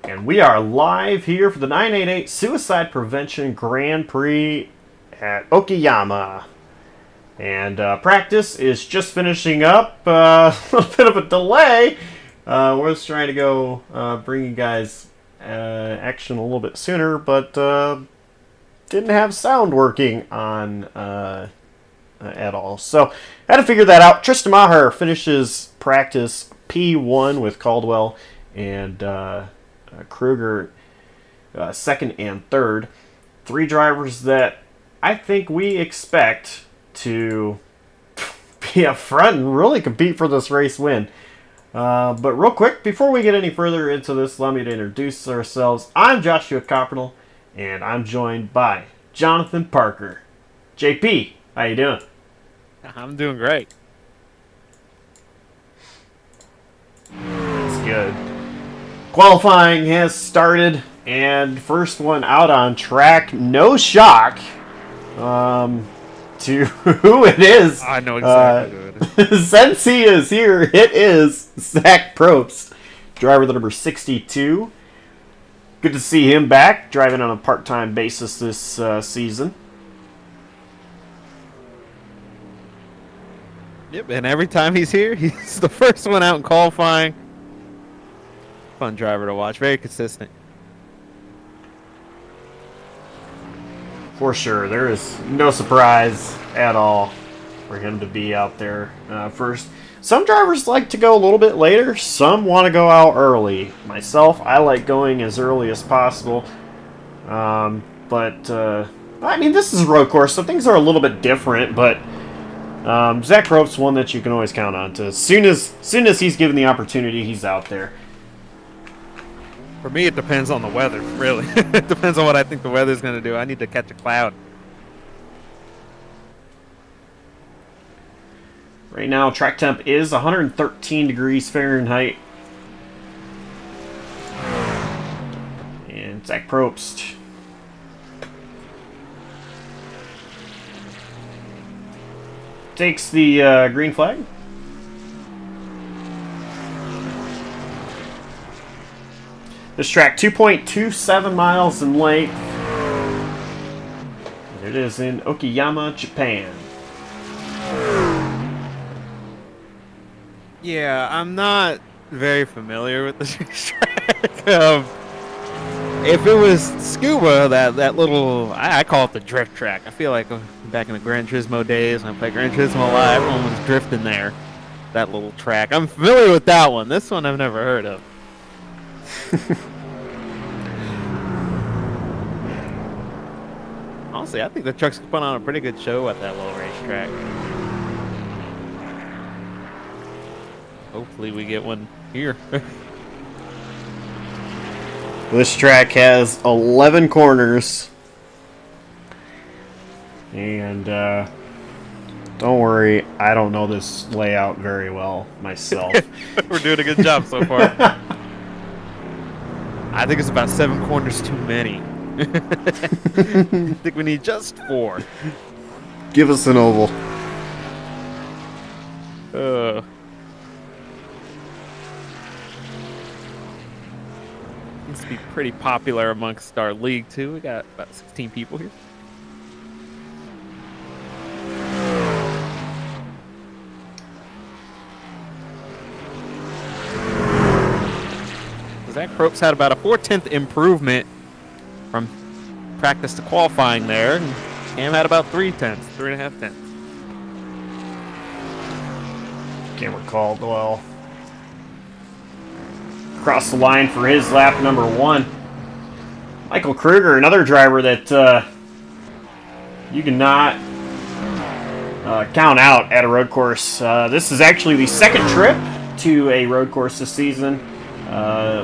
And we are live here for the 988 Suicide Prevention Grand Prix at Okayama. And practice is just finishing up. A little bit of a delay. We're just trying to go bring you guys action a little bit sooner, but didn't have sound working on at all. So had to figure that out. Tristan Maher finishes practice P1 with Caldwell and Kruger second and third. Three drivers that I think we expect to be up front and really compete for this race win. But real quick, before we get any further into this, allow me to introduce ourselves. I'm Joshua Coppernoll, and I'm joined by Jonathan Parker. JP, how you doing? I'm doing great. That's good. Qualifying has started, and first one out on track. No shock to who it is. I know exactly who it is. Since he is here, it is Zach Probst, driver the number 62. Good to see him back, driving on a part-time basis this season. Yep, and every time he's here, he's the first one out in qualifying. Fun driver to watch, very consistent. For sure, there is no surprise at all for him to be out there first. Some drivers like to go a little bit later. Some want to go out early. Myself, I like going as early as possible. But I mean, this is a road course, so things are a little bit different. But Zach Probst's one that you can always count on. As soon as he's given the opportunity, he's out there. For me, it depends on the weather, really. It depends on what I think the weather's going to do. I need to catch a cloud. Right now, track temp is 113 degrees Fahrenheit. And Zach Probst takes the green flag. This track, 2.27 miles in length. It is in Okayama, Japan. Yeah, I'm not very familiar with this track. If it was scuba, that little, I call it the drift track. I feel like back in the Gran Turismo days, when I played Gran Turismo Live, everyone was drifting there. That little track. I'm familiar with that one. This one I've never heard of. Honestly, I think the trucks put on a pretty good show at that little racetrack. Hopefully we get one here. This track has 11 corners. And don't worry, I don't know this layout very well myself. We're doing a good job so far. I think it's about 7 corners too many. I think we need just 4. Give us an oval. Seems to be pretty popular amongst our league too. We got about 16 people here. Zach Probst had about a 4/10 improvement from practice to qualifying there. And Cam had about 3/10, 3.5 tenths. Can't recall well. Across the line for his lap number 1. Michael Kruger, another driver that you cannot count out at a road course. This is actually the second trip to a road course this season.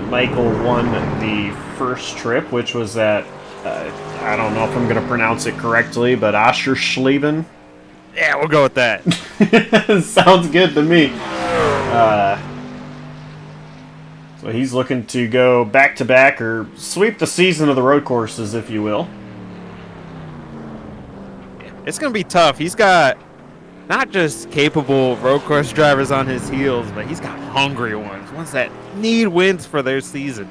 Michael won the first trip, which was at, I don't know if I'm going to pronounce it correctly, but Aschersleben. Yeah, we'll go with that. Sounds good to me. So he's looking to go back-to-back or sweep the season of the road courses, if you will. It's going to be tough. He's got not just capable road course drivers on his heels, but he's got hungry ones that need wins for their season.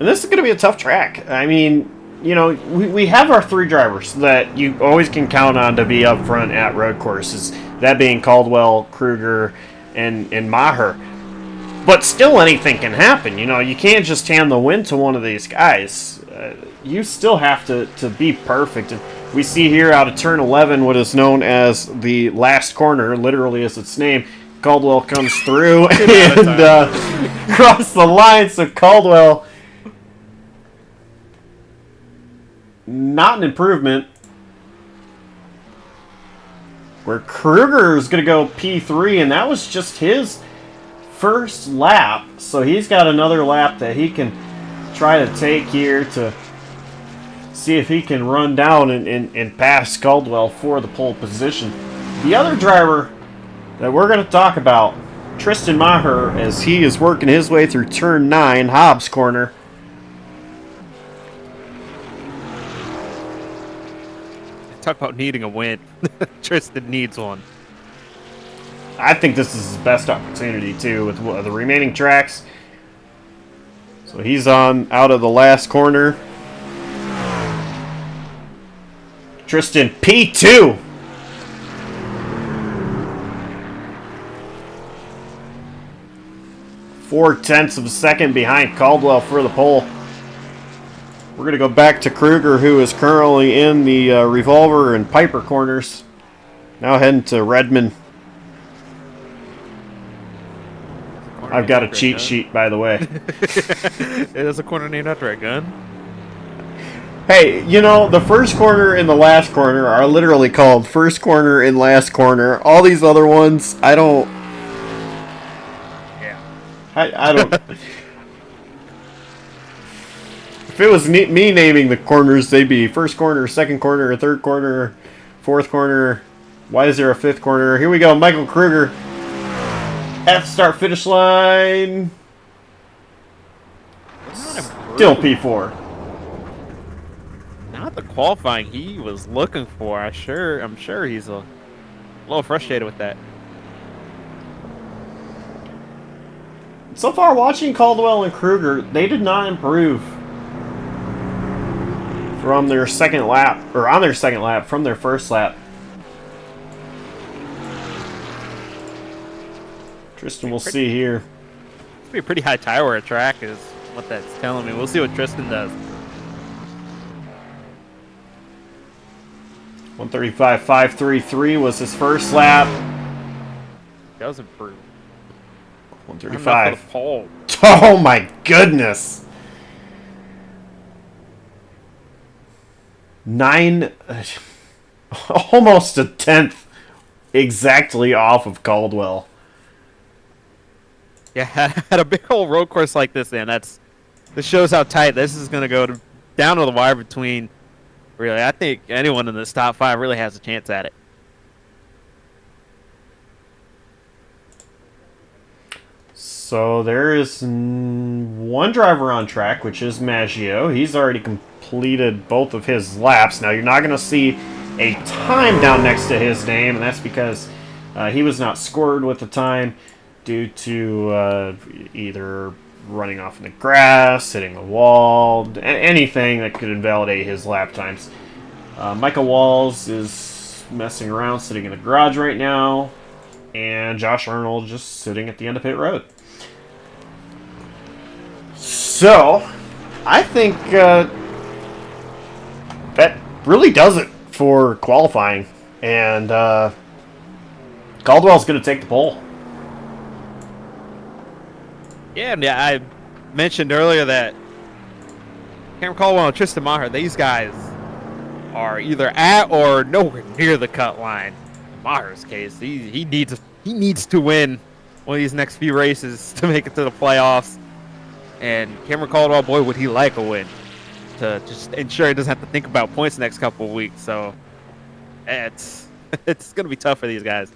And this is going to be a tough track. I mean, you know, we have our three drivers that you always can count on to be up front at road courses. That being Caldwell, Kruger, and Maher. But still anything can happen. You know, you can't just hand the win to one of these guys. You still have to be perfect. And we see here out of turn 11 what is known as the last corner, literally as its name. Caldwell comes through and cross the line. So Caldwell, not an improvement. Where Kruger is going to go P3, and that was just his first lap. So he's got another lap that he can try to take here to see if he can run down and pass Caldwell for the pole position. The other driver that we're going to talk about, Tristan Maher, as he is working his way through turn 9, Hobbs corner. Talk about needing a win. Tristan needs one. I think this is his best opportunity, too, with the remaining tracks. So he's on out of the last corner. Tristan, P2. Four-tenths of a second behind Caldwell for the pole. We're going to go back to Kruger, who is currently in the Revolver and Piper corners. Now heading to Redmond. I've got a cheat sheet, by the way. It is a corner named after a gun. Hey, you know, the first corner and the last corner are literally called first corner and last corner. All these other ones, I don't... Yeah. I don't... If it was me naming the corners, they'd be first corner, second corner, third corner, fourth corner. Why is there a fifth corner? Here we go, Michael Kruger. At start finish line. Still P4. Not the qualifying he was looking for. I'm sure he's a little frustrated with that. So far, watching Caldwell and Kruger, they did not improve from their second lap, or on their second lap, from their first lap. Tristan, we'll see here. It's be a pretty high tire wear track is what that's telling me. We'll see what Tristan does. 135.533 was his first lap. Does improve. 135. For the pole. Oh my goodness. 9, almost a tenth exactly off of Caldwell. Yeah, at a big old road course like this, man, this shows how tight this is going to go down to the wire between. Really, I think anyone in this top 5 really has a chance at it. So there is one driver on track, which is Maggio. He's already completed both of his laps. Now, you're not going to see a time down next to his name, and that's because he was not scored with the time due to either running off in the grass, hitting the wall, anything that could invalidate his lap times. Michael Walls is messing around, sitting in the garage right now, and Josh Arnold just sitting at the end of pit road. So, I think that really does it for qualifying, and Caldwell's going to take the pole. Yeah, I mentioned earlier that Cameron Caldwell and Tristan Maher, these guys are either at or nowhere near the cut line. In Maher's case, he needs to win one of these next few races to make it to the playoffs. And Cameron Caldwell, boy, would he like a win to just ensure he doesn't have to think about points the next couple of weeks. So it's going to be tough for these guys.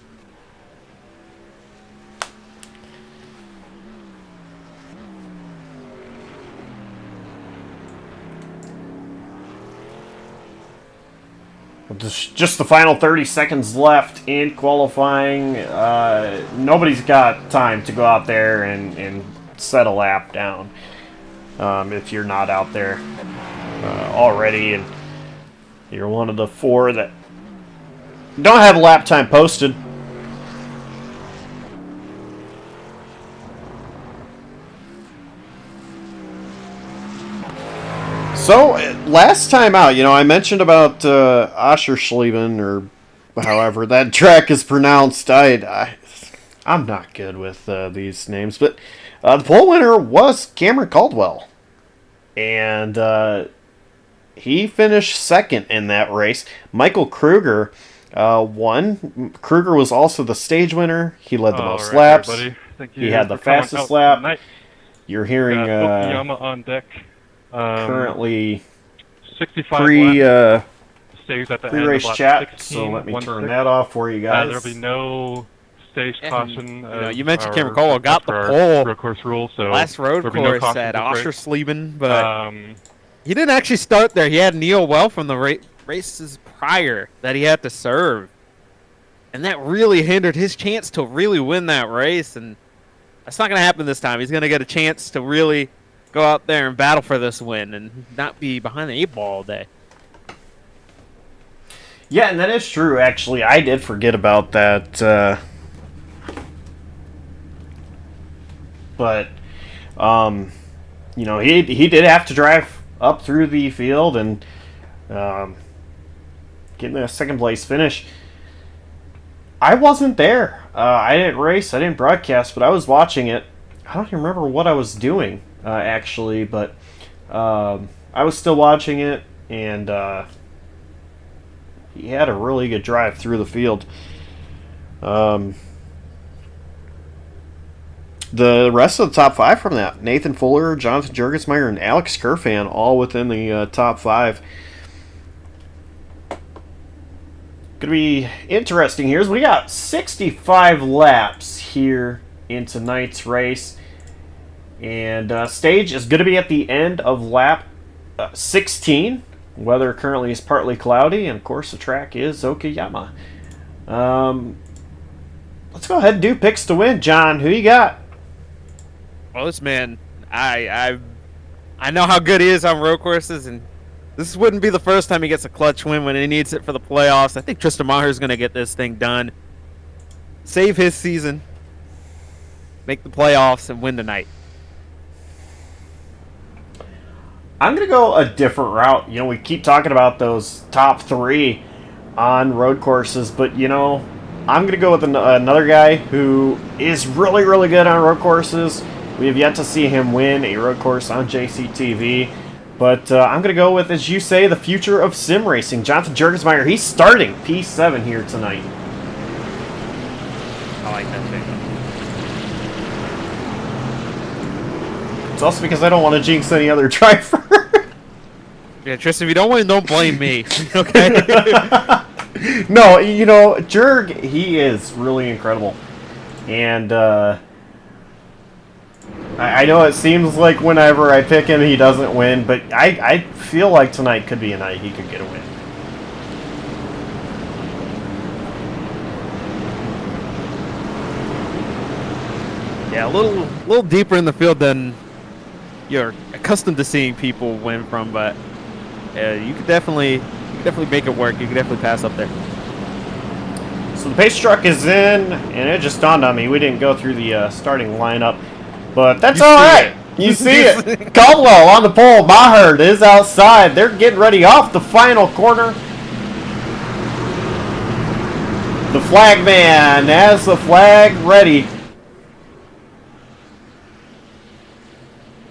Just the final 30 seconds left in qualifying. Nobody's got time to go out there and set a lap down. if you're not out there already, and you're one of the 4 that don't have lap time posted. So, last time out, I mentioned about Oschersleben, or however that track is pronounced. I'm not good with these names, but the pole winner was Cameron Caldwell. And he finished second in that race. Michael Kruger won. Kruger was also the stage winner. He led the most laps. He had the fastest lap. Tonight. You're hearing Okayama on deck. Currently 65 laps. Stays at the end of pre-race lap chat, 16, so let me 1 turn 6. that off for you guys. There'll be no stage caution. You mentioned Cameron Caldwell got the pole. Road course rule, so last road there'll be no course caution at this race. Oschersleben, but he didn't actually start there. He had Neil Well from the races prior that he had to serve, and that really hindered his chance to really win that race. And that's not going to happen this time. He's going to get a chance to really go out there and battle for this win and not be behind the 8 ball all day. Yeah, and that is true, actually. I did forget about that. But, he did have to drive up through the field and getting a second place finish. I wasn't there. I didn't race. I didn't broadcast, but I was watching it. I don't even remember what I was doing, actually, but I was still watching it, and he had a really good drive through the field. The rest of the top 5 from that: Nathan Fuller, Jonathan Jurgensmeyer, and Alex Kerfan, all within the top 5. Going to be interesting here. We got 65 laps here in tonight's race, and stage is going to be at the end of lap 16. Weather currently is partly cloudy, and of course the track is Okayama. Let's go ahead and do picks to win. John, who you got? Well, this man, I know how good he is on road courses, and this wouldn't be the first time he gets a clutch win when he needs it for the playoffs. I think Tristan Maher is going to get this thing done, save his season, make the playoffs, and win tonight. I'm going to go a different route. We keep talking about those top 3 on road courses, but, I'm going to go with another guy who is really, really good on road courses. We have yet to see him win a road course on JCTV. But I'm going to go with, as you say, the future of sim racing. Jonathan Jurgensmeyer, he's starting P7 here tonight. I like that pick. It's also because I don't want to jinx any other driver. Yeah, Tristan, if you don't win, don't blame me. Okay? No, Jurg, he is really incredible. And I know it seems like whenever I pick him, he doesn't win, but I feel like tonight could be a night he could get a win. Yeah, a little deeper in the field than you're accustomed to seeing people win from, but you could definitely make it work. You could definitely pass up there. So the pace truck is in, and it just dawned on me we didn't go through the starting lineup, but that's all right. You see it. Caldwell on the pole. Maher is outside. They're getting ready off the final corner. The flag man has the flag ready.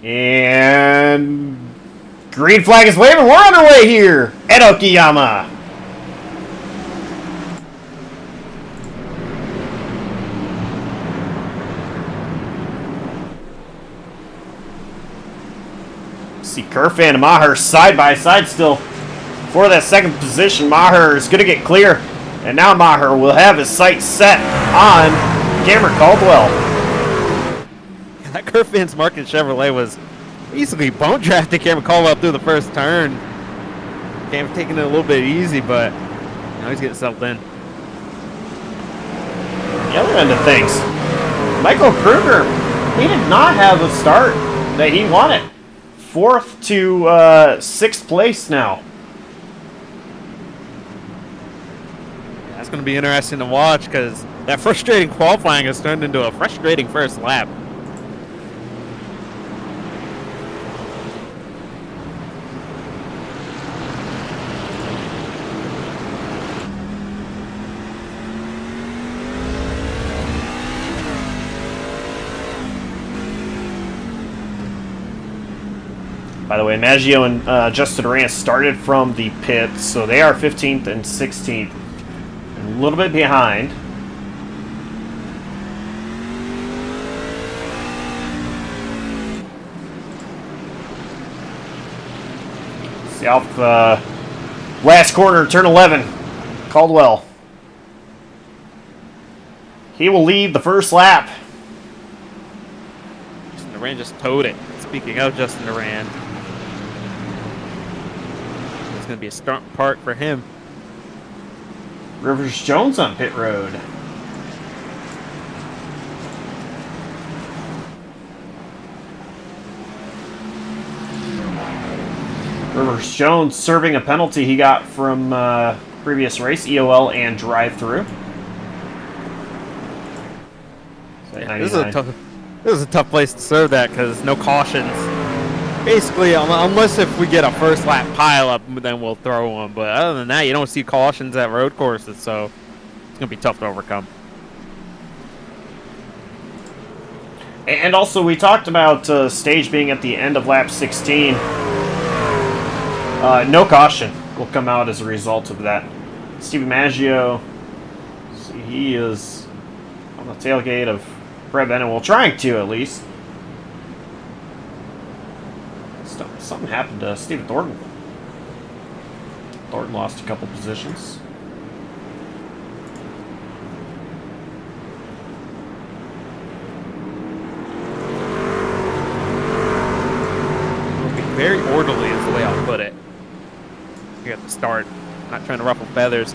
And green flag is waving. We're on our way here at Okayama. See Kerfan and Maher side by side still for that second position. Maher is going to get clear, and now Maher will have his sights set on Cameron Caldwell. That Kerfan's Market Chevrolet was basically bone drafting Cameron Caldwell through the first turn. Cam taking it a little bit easy, but now he's getting settled in. The other end of things, Michael Kruger, he did not have a start that he wanted. 4th to 6th place now. That's going to be interesting to watch because that frustrating qualifying has turned into a frustrating first lap. By the way, Maggio and Justin Durant started from the pits, so they are 15th and 16th. A little bit behind. South, last corner, turn 11, Caldwell. He will lead the first lap. Justin Durant just towed it. Speaking of Justin Durant, it's going to be a start park for him. Rivers Jones on pit road. Rivers Jones serving a penalty he got from previous race, EOL and drive-through. Yeah, this is a tough place to serve that because no cautions. Basically, unless if we get a first lap pileup, then we'll throw one. But other than that, you don't see cautions at road courses, so it's going to be tough to overcome. And also, we talked about stage being at the end of lap 16. No caution will come out as a result of that. Stephen Maggio, see, he is on the tailgate of Brett Bennett. Well, trying to, at least. Something happened to Stephen Thornton. Thornton lost a couple positions. It'll be very orderly is the way I'll put it. You have to start. Not trying to ruffle feathers.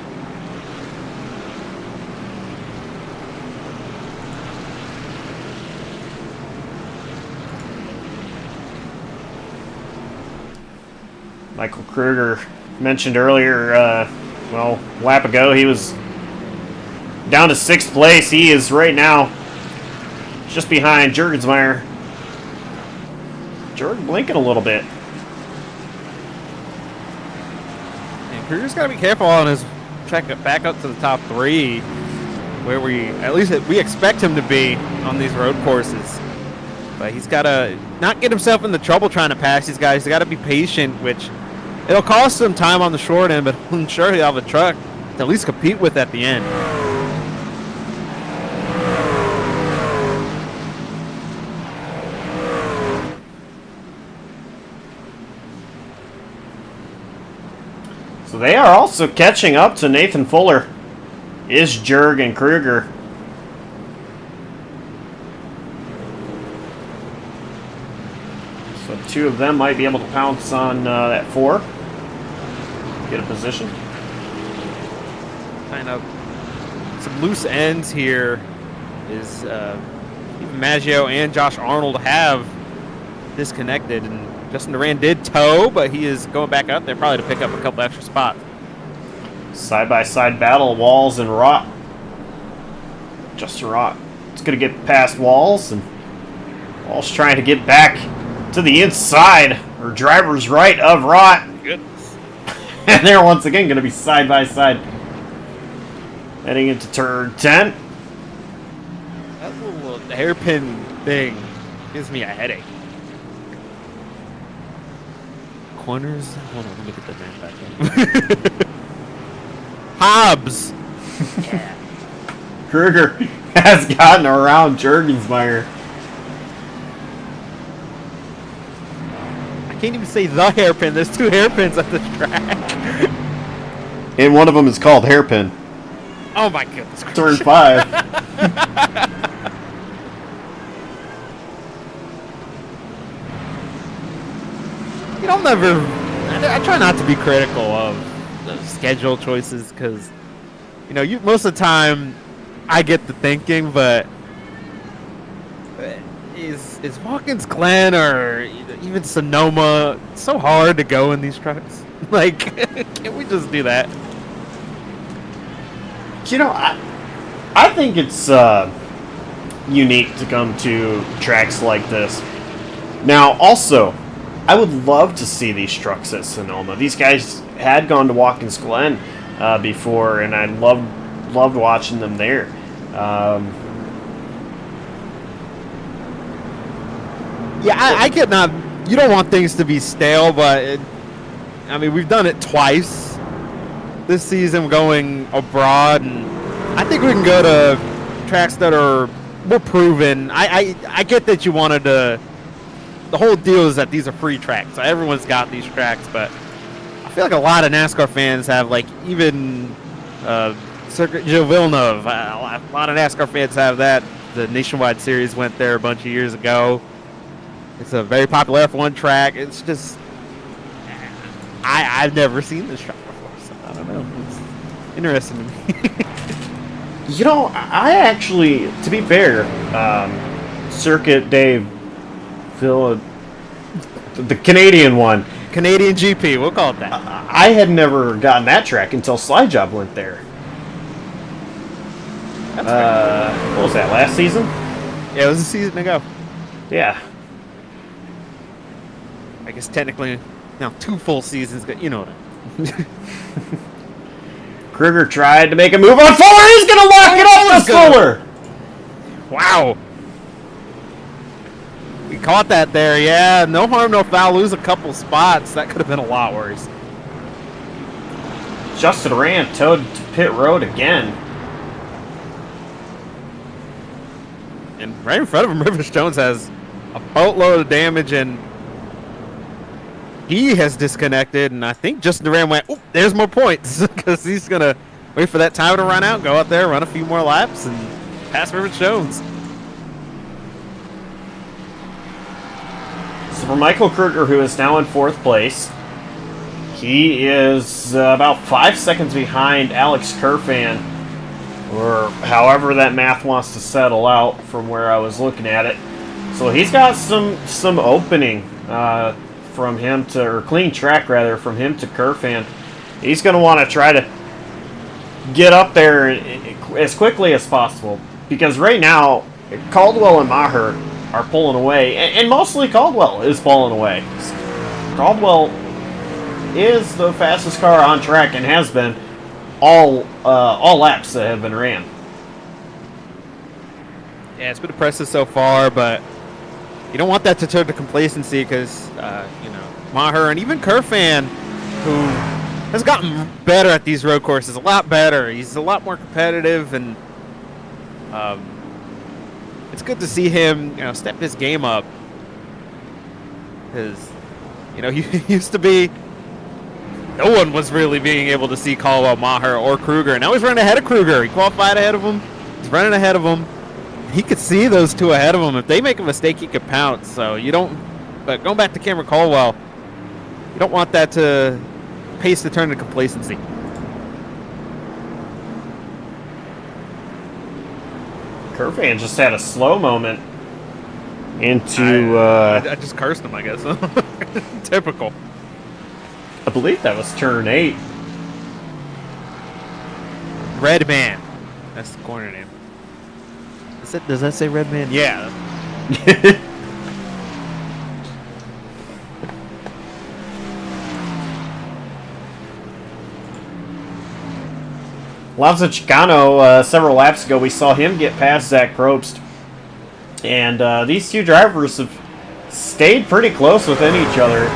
Michael Kruger mentioned earlier, well, a lap ago, he was down to 6th place. He is right now just behind Jurgensmeyer. Jordan blinking a little bit. And Kruger's got to be careful on his check back up to the top 3, where we expect him to be on these road courses. But he's got to not get himself into trouble trying to pass these guys. He's got to be patient, which it'll cost him time on the short end, but I'm sure he'll have a truck to at least compete with at the end. So they are also catching up to Nathan Fuller. Is Jurg and Kruger. So 2 of them might be able to pounce on that 4. Get a position. Kind of some loose ends here is even Maggio and Josh Arnold have disconnected, and Justin Durant did tow, but he is going back out there probably to pick up a couple extra spots. Side-by-side battle, Walls and Rott. Justin Rott is going to get past Walls, and Walls trying to get back to the inside, or driver's right of Rott. Goodness. And they're once again going to be side-by-side. Heading into turn 10. That little hairpin thing gives me a headache. Corners? Hold on, let me get the name back in. Hobbs! Yeah. Kruger has gotten around Jurgensmeyer. I can't even say the hairpin. There's 2 hairpins at this track. And one of them is called Hairpin. Oh my goodness. Turn 5. You know, I try not to be critical of the schedule choices because, you know, most of the time I get the thinking, but is Watkins Glen or even Sonoma so hard to go in these trucks? Like, can't we just do that? You know, I think it's unique to come to tracks like this. Now, also, I would love to see these trucks at Sonoma. These guys had gone to Watkins Glen before, and I loved watching them there. Yeah, I get not. You don't want things to be stale, but I mean, we've done it twice this season, going abroad, and I think we can go to tracks that are more proven. I get that you wanted to. The whole deal is that these are free tracks, so everyone's got these tracks, but I feel like a lot of NASCAR fans have, like, even Circuit Gilles Villeneuve. A lot of NASCAR fans have that. The Nationwide Series went there a bunch of years ago. It's a very popular F1 track. It's just, I've never seen this track before, so I don't know. It's interesting to me. You know, I actually, to be fair, Circuit Dave, Phil, the Canadian one. Canadian GP, we'll call it that. I had never gotten that track until Slide Job went there. What was that, last season? Yeah, it was a season ago. Yeah. I guess technically, now 2 full seasons, you know what I mean. Kruger tried to make a move on Fuller. He's going to lock it up with Fuller. Wow. We caught that there, yeah. No harm, no foul. Lose a couple spots. That could have been a lot worse. Justin Rand towed to pit road again. And right in front of him, Rivers Jones has a boatload of damage, and he has disconnected. And I think Justin Duran went, oh, there's more points, because he's going to wait for that time to run out, go out there, run a few more laps, and pass Rivers Jones. So for Michael Kruger, who is now in 4th place, he is about 5 seconds behind Alex Kerfan, or however that math wants to settle out from where I was looking at it. So he's got some opening from him to, or clean track rather, from him to Kerfan. He's going to want to try to get up there as quickly as possible, because right now Caldwell and Maher are pulling away, and mostly Caldwell is pulling away. Caldwell is the fastest car on track and has been all laps that have been ran. Yeah, it's been impressive so far, but you don't want that to turn to complacency, because Maher and even Kerfan, who has gotten better at these road courses, a lot better. He's a lot more competitive, and it's good to see him, step his game up. Because, he used to be, no one was really being able to see Caldwell, Maher, or Kruger. Now he's running ahead of Kruger. He qualified ahead of him. He's running ahead of him. He could see those two ahead of him. If they make a mistake, he could pounce. So you don't. But going back to Cameron Caldwell, you don't want that to pace to turn to complacency. Kerfan just had a slow moment into... I just cursed him, I guess. Typical. I believe that was turn 8. Red Man. That's the corner name. Does that say Red Man? Yeah. Laszlo Chicano, several laps ago, we saw him get past Zach Probst. And these two drivers have stayed pretty close within each other.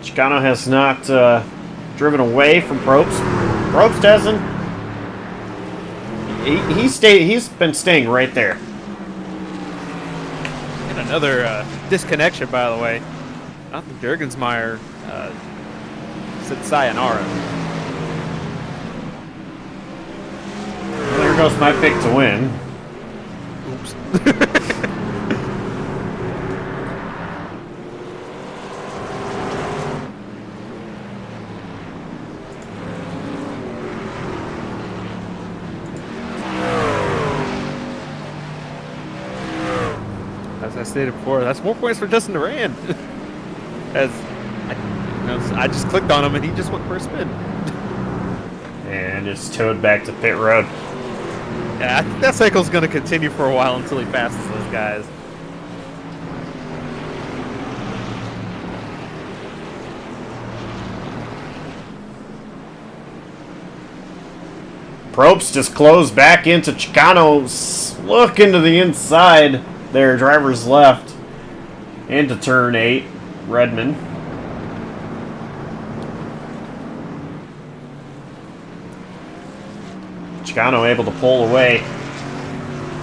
Chicano has not driven away from Probst. Probst hasn't. He's been staying right there. And another disconnection, by the way. Jonathan Jurgensmeyer said sayonara. There goes my pick to win. Oops. as I stated before, that's 4 points for Justin Duran. As I just clicked on him and he just went for a spin. And it's towed back to pit road. Yeah, I think that cycle's going to continue for a while until he passes those guys. Probst just closed back into Chicano. Look into the inside there, driver's left. Into turn 8, Redmond. Chicano able to pull away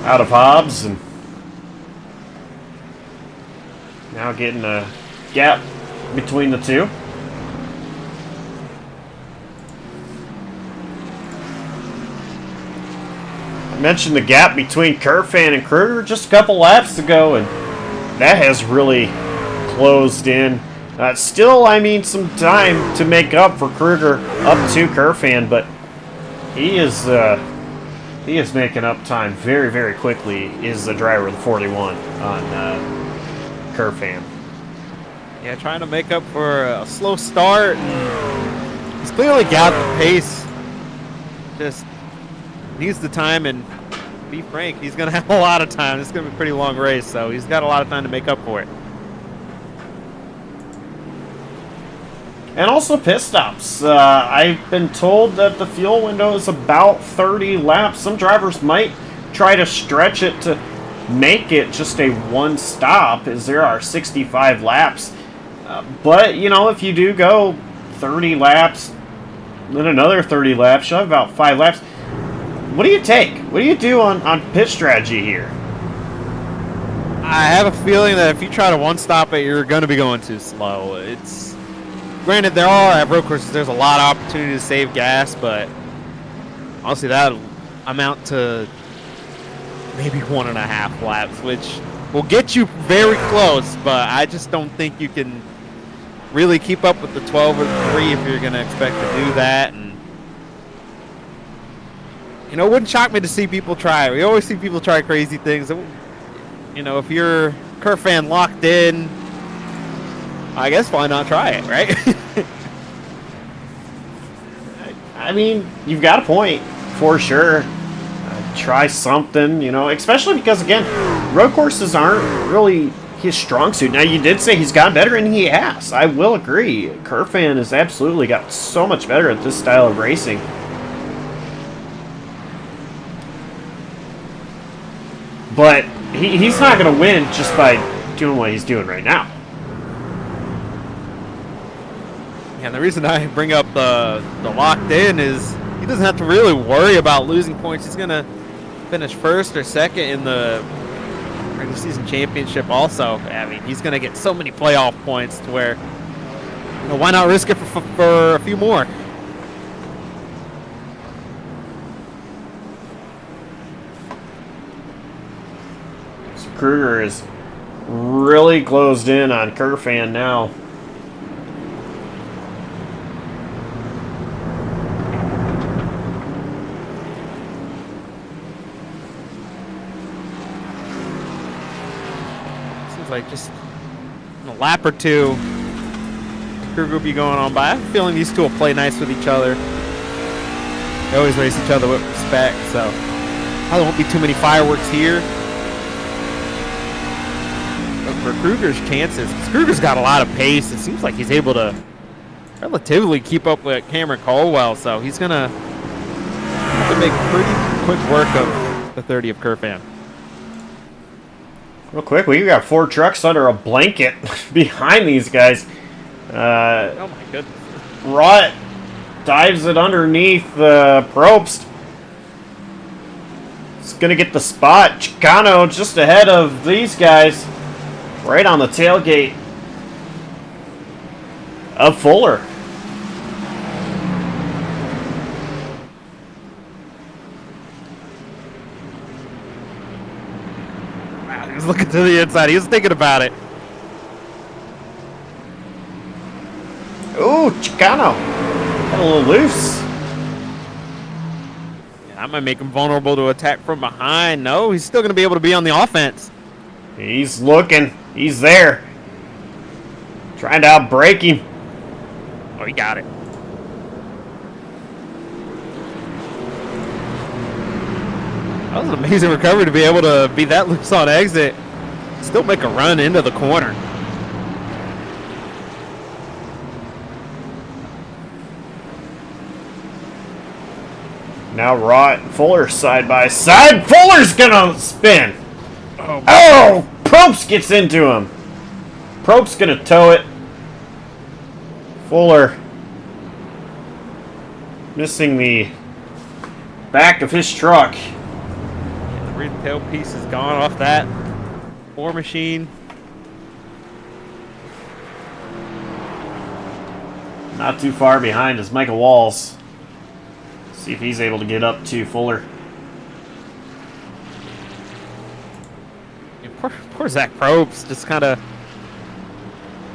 out of Hobbs, and now getting a gap between the two. I mentioned the gap between Kerfan and Kruger just a couple laps ago, and that has really closed in. Still, I mean, some time to make up for Kruger up to Kerfan, but he is making up time very, very quickly. Is the driver of the 41 on Kerfan. Yeah, trying to make up for a slow start. He's clearly got the pace. Just needs the time, and to be frank, he's going to have a lot of time. It's going to be a pretty long race, so he's got a lot of time to make up for it. And also pit stops. I've been told that the fuel window is about 30 laps. Some drivers might try to stretch it to make it just a one stop, as there are 65 laps. But, you know, if you do go 30 laps, then another 30 laps, you'll have about 5 laps. What do you take? What do you do on pit strategy here? I have a feeling that if you try to one stop it, you're going to be going too slow. Granted, there are at road courses, there's a lot of opportunity to save gas, but honestly, that'll amount to maybe 1.5 laps, which will get you very close, but I just don't think you can really keep up with the 12 or the 3 if you're going to expect to do that. And you know, it wouldn't shock me to see people try. We always see people try crazy things. You know, if you're Kerfan locked in, I guess why not try it, right? I mean, you've got a point, for sure. Try something, you know, especially because, again, road courses aren't really his strong suit. Now, you did say he's gotten better, and he has. I will agree. Kerfan has absolutely got so much better at this style of racing. But he's not going to win just by doing what he's doing right now. And the reason I bring up the locked in is he doesn't have to really worry about losing points. He's going to finish first or second in the regular season championship also. I mean, he's going to get so many playoff points to where, you know, why not risk it for a few more? So Kruger is really closed in on Kerfan now. Like just in a lap or two, Kruger will be going on by. I have a feeling these two will play nice with each other. They always race each other with respect, so probably won't be too many fireworks here. But for Kruger's chances, because Kruger's got a lot of pace, it seems like he's able to relatively keep up with Cameron Colwell, so he's gonna have to make pretty quick work of the 30 of Kerfan. Real quick, we got 4 trucks under a blanket behind these guys. Oh my goodness. Rott dives it underneath Probst. It's going to get the spot. Chicano just ahead of these guys. Right on the tailgate of Fuller. He was looking to the inside. He was thinking about it. Ooh, Chicano. Got a little loose. Yeah, that might make him vulnerable to attack from behind. No, he's still going to be able to be on the offense. He's looking. He's there. Trying to outbrake him. Oh, he got it. That was an amazing recovery to be able to be that loose on exit. Still make a run into the corner. Now Rott and Fuller side by side. Fuller's gonna spin. Oh, Oh! Probst gets into him. Probst's gonna tow it. Fuller missing the back of his truck. the rear tailpiece is gone off that War Machine. Not too far behind is Michael Walls. See if he's able to get up to Fuller. Yeah, poor Zach Probst just kind of.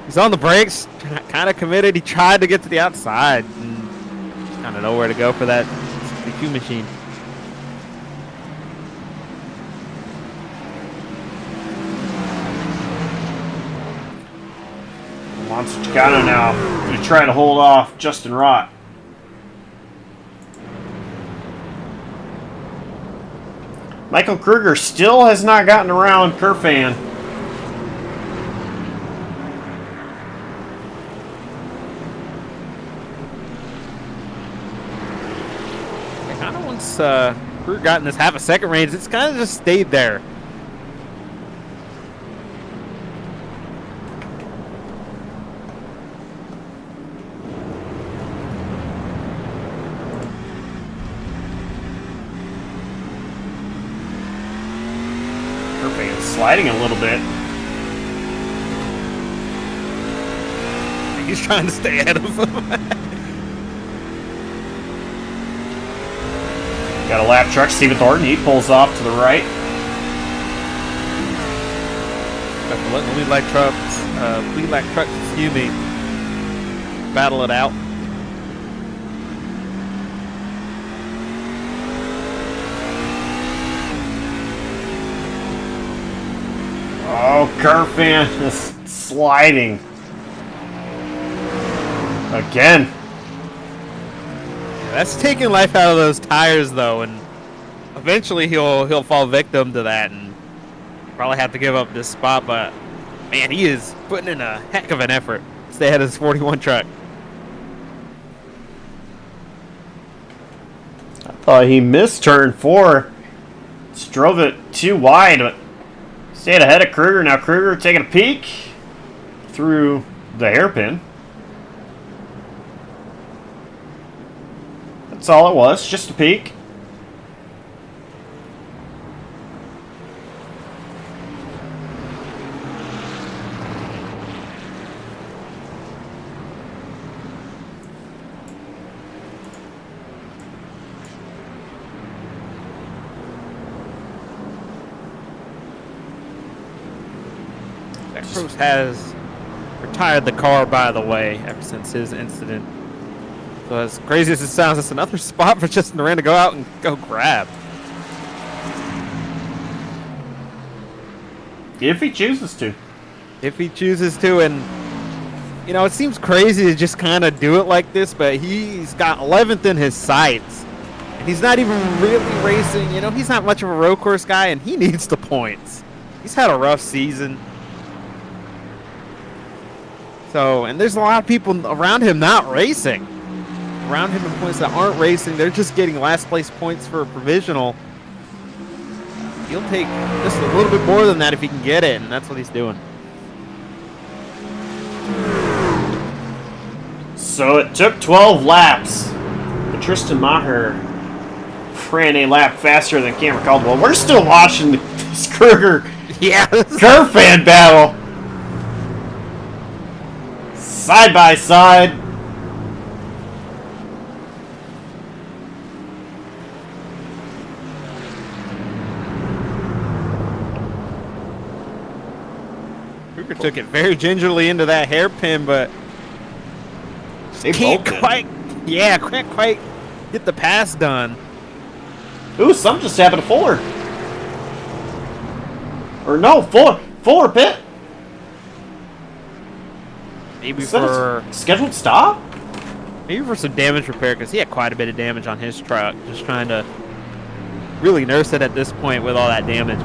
He's on the brakes, kind of committed. He tried to get to the outside, and kind of nowhere to go for that DQ machine. Monster Chicano now going to try to hold off Justin Rott. Michael Kruger still has not gotten around Kerfan. Kind of once Kruger got in this half a second range, it's kind of just stayed there. Kerfan's sliding a little bit. He's trying to stay ahead of him. Got a lap truck, Stephen Thornton. He pulls off to the right. Let the lead lap trucks, excuse me, battle it out. Oh, Kerfan is sliding. Again. That's taking life out of those tires, though, and eventually he'll fall victim to that, and probably have to give up this spot. But man, he is putting in a heck of an effort to stay ahead of his 41 truck. I thought he missed turn 4. Just drove it too wide, but stayed ahead of Kruger. Now Kruger taking a peek through the hairpin. That's all it was, just a peek. Prix has retired the car, by the way, ever since his incident. So as crazy as it sounds, it's another spot for Justin Duran to go out and go grab. If he chooses to. If he chooses to, and you know, it seems crazy to just kind of do it like this, but he's got 11th in his sights. And he's not even really racing. You know, he's not much of a road course guy, and he needs the points. He's had a rough season. So, and there's a lot of people around him not racing. Around him in points that aren't racing, they're just getting last place points for a provisional. He'll take just a little bit more than that if he can get it, and that's what he's doing. So it took 12 laps. But Tristan Maher ran a lap faster than Cameron Caldwell. We're still watching this Kruger Yeah. Kerfan battle. Side by side. Kruger took it very gingerly into that hairpin, but They can't both did. can't quite get the pass done. Ooh, something just happened to Fuller. Or no, Fuller pit. Maybe Is that for a scheduled stop? maybe for some damage repair, because he had quite a bit of damage on his truck. Just trying to really nurse it at this point with all that damage.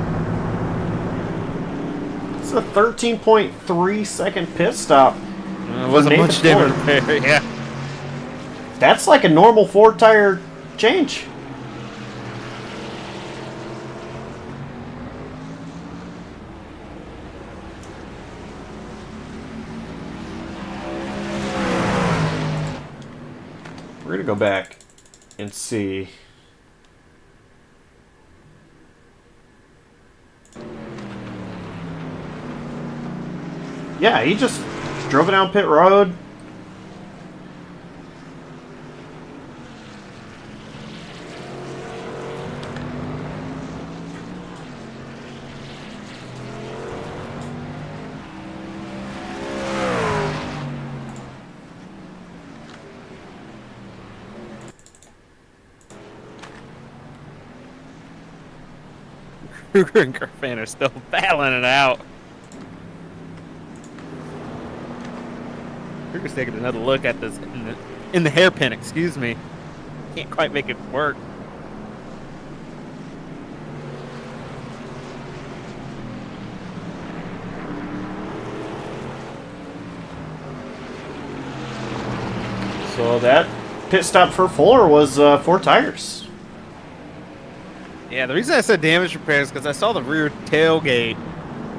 It's a 13.3 second pit stop. It wasn't Nathan much damage Fuller. repair. Yeah. That's like a normal 4-tire change. We're gonna go back and see. Yeah, he just drove it down pit road. Kruger and Griffin are still battling it out. Kruger's taking another look at this in the hairpin, excuse me. Can't quite make it work. So that pit stop for Fuller was 4 tires. Yeah, the reason I said damage repair is because I saw the rear tailgate,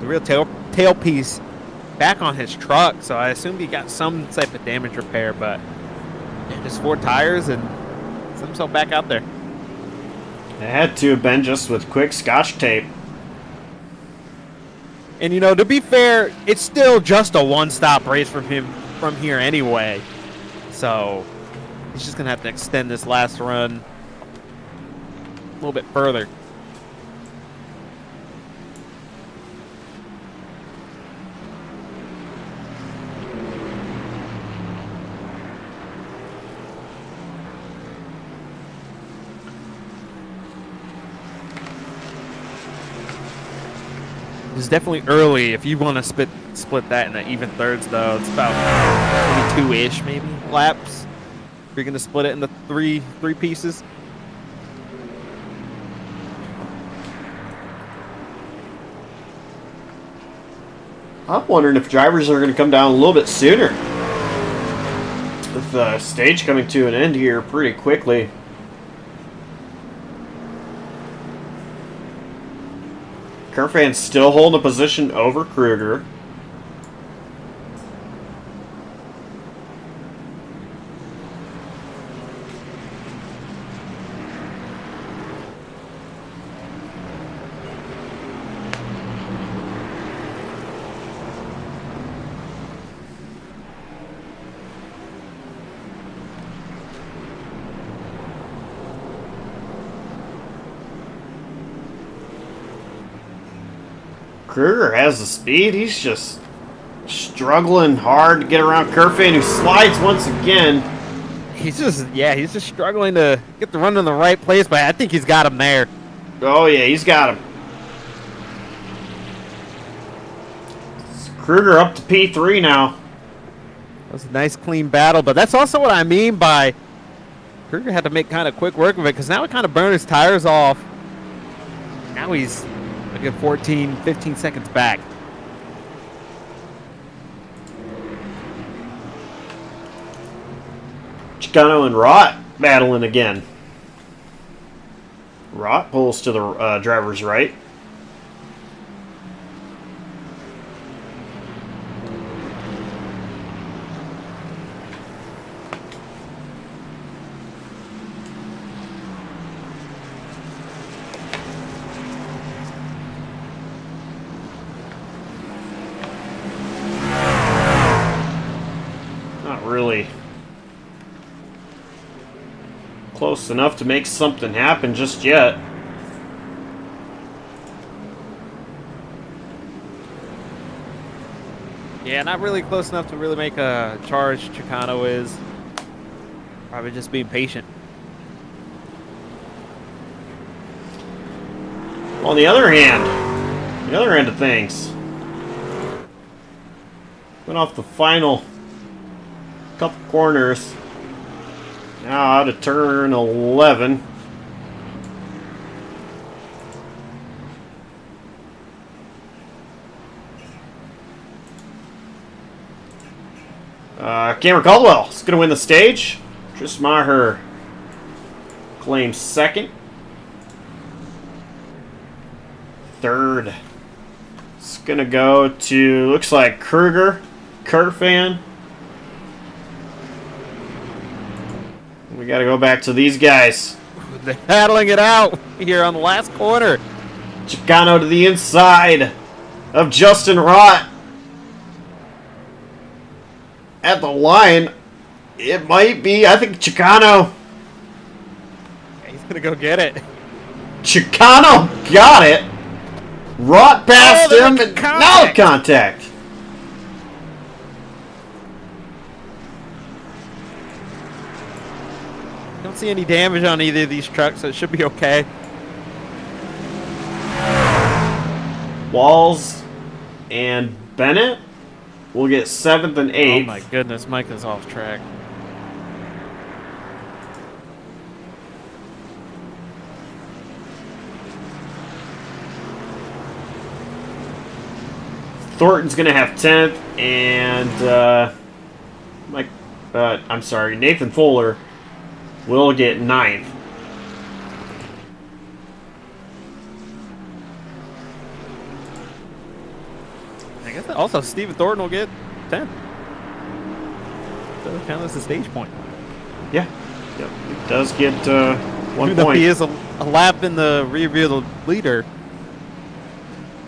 the rear tailpiece back on his truck, so I assumed he got some type of damage repair, but yeah, just 4 tires and set himself back out there. It had to have been just with quick scotch tape. And you know, to be fair, it's still just a one-stop race from him from here anyway. So he's just gonna have to extend this last run a little bit further. It's definitely early if you want to split that into even thirds, though. It's about 22-ish maybe laps. If you're gonna split it into three pieces. I'm wondering if drivers are going to come down a little bit sooner. With the stage coming to an end here pretty quickly. Kerfan's still holding a position over Kruger. Kruger has the speed. He's just struggling hard to get around Kerfan, who slides once again. He's just struggling to get the run in the right place, but I think he's got him there. Oh yeah, he's got him. Kruger up to P3 now. That was a nice clean battle, but that's also what I mean by Kruger had to make kind of quick work of it, because now he kind of burned his tires off. Now he's like at 14, 15 seconds back. Chicano and Rott battling again. Rott pulls to the driver's right. Not really close enough to make something happen just yet. Yeah, not really close enough to really make a charge. Chicano is probably just being patient. On the other hand, the other end of things, Went off the final couple corners. Now out of turn 11. Cameron Caldwell is going to win the stage. Tris Maher claims second. Third. It's going to go to, looks like Kruger, Kurfan. We got to go back to these guys. They're battling it out here on the last corner. Chicano to the inside of Justin Rott. At the line, it might be, I think Chicano. He's going to go get it. Chicano got it. Rott past him, and now contact. Don't see any damage on either of these trucks, so it should be okay. Walls and Bennett will get 7th and 8th. Oh my goodness, Mike is off track. Thornton's going to have 10th, and I'm sorry, Nathan Fuller will get 9th. I guess also Stephen Thornton will get 10. So it counts as a stage point. Yeah, yep, it does get 1 Even though point. he is a lap in the rear view of the leader,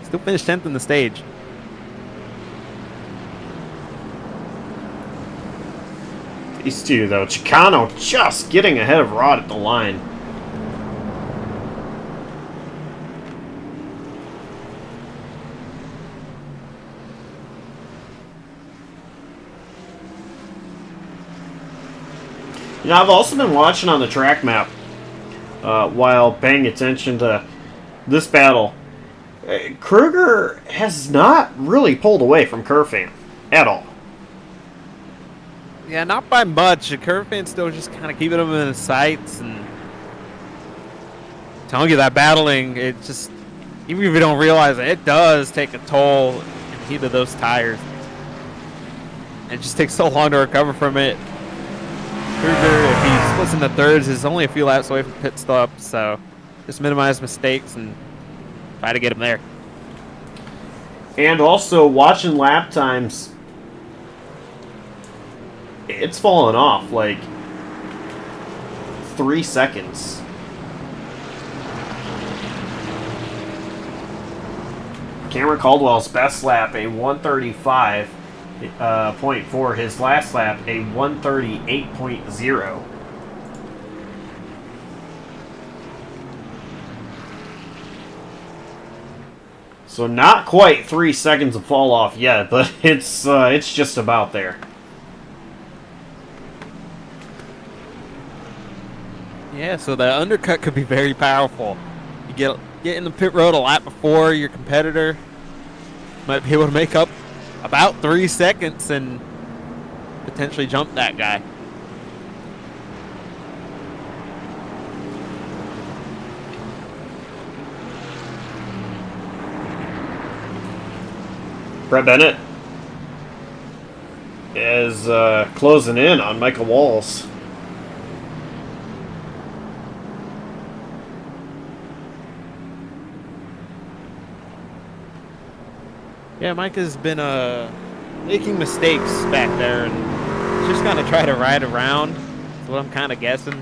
still finished 10th in the stage. These two, though. Chicano just getting ahead of Rod at the line. You know, I've also been watching on the track map while paying attention to this battle. Kruger has not really pulled away from Kurfan at all. Yeah, not by much. The curve fan's still just kind of keeping him in his sights, and telling you that battling, it just, even if you don't realize it, it does take a toll in the heat of those tires. It just takes so long to recover from it. Kruger, if he splits into thirds, is only a few laps away from pit stop, so just minimize mistakes and try to get him there. And also, watching lap times, it's fallen off like 3 seconds. Cameron Caldwell's best lap, a 135.4. His last lap, a 138.0. So not quite 3 seconds of fall off yet, but it's just about there. Yeah, so the undercut could be very powerful. You get in the pit road a lap before your competitor, might be able to make up about 3 seconds and potentially jump that guy. Brett Bennett is closing in on Michael Walls. Yeah, Mike has been making mistakes back there, and he's just gonna try to ride around. That's what I'm kind of guessing.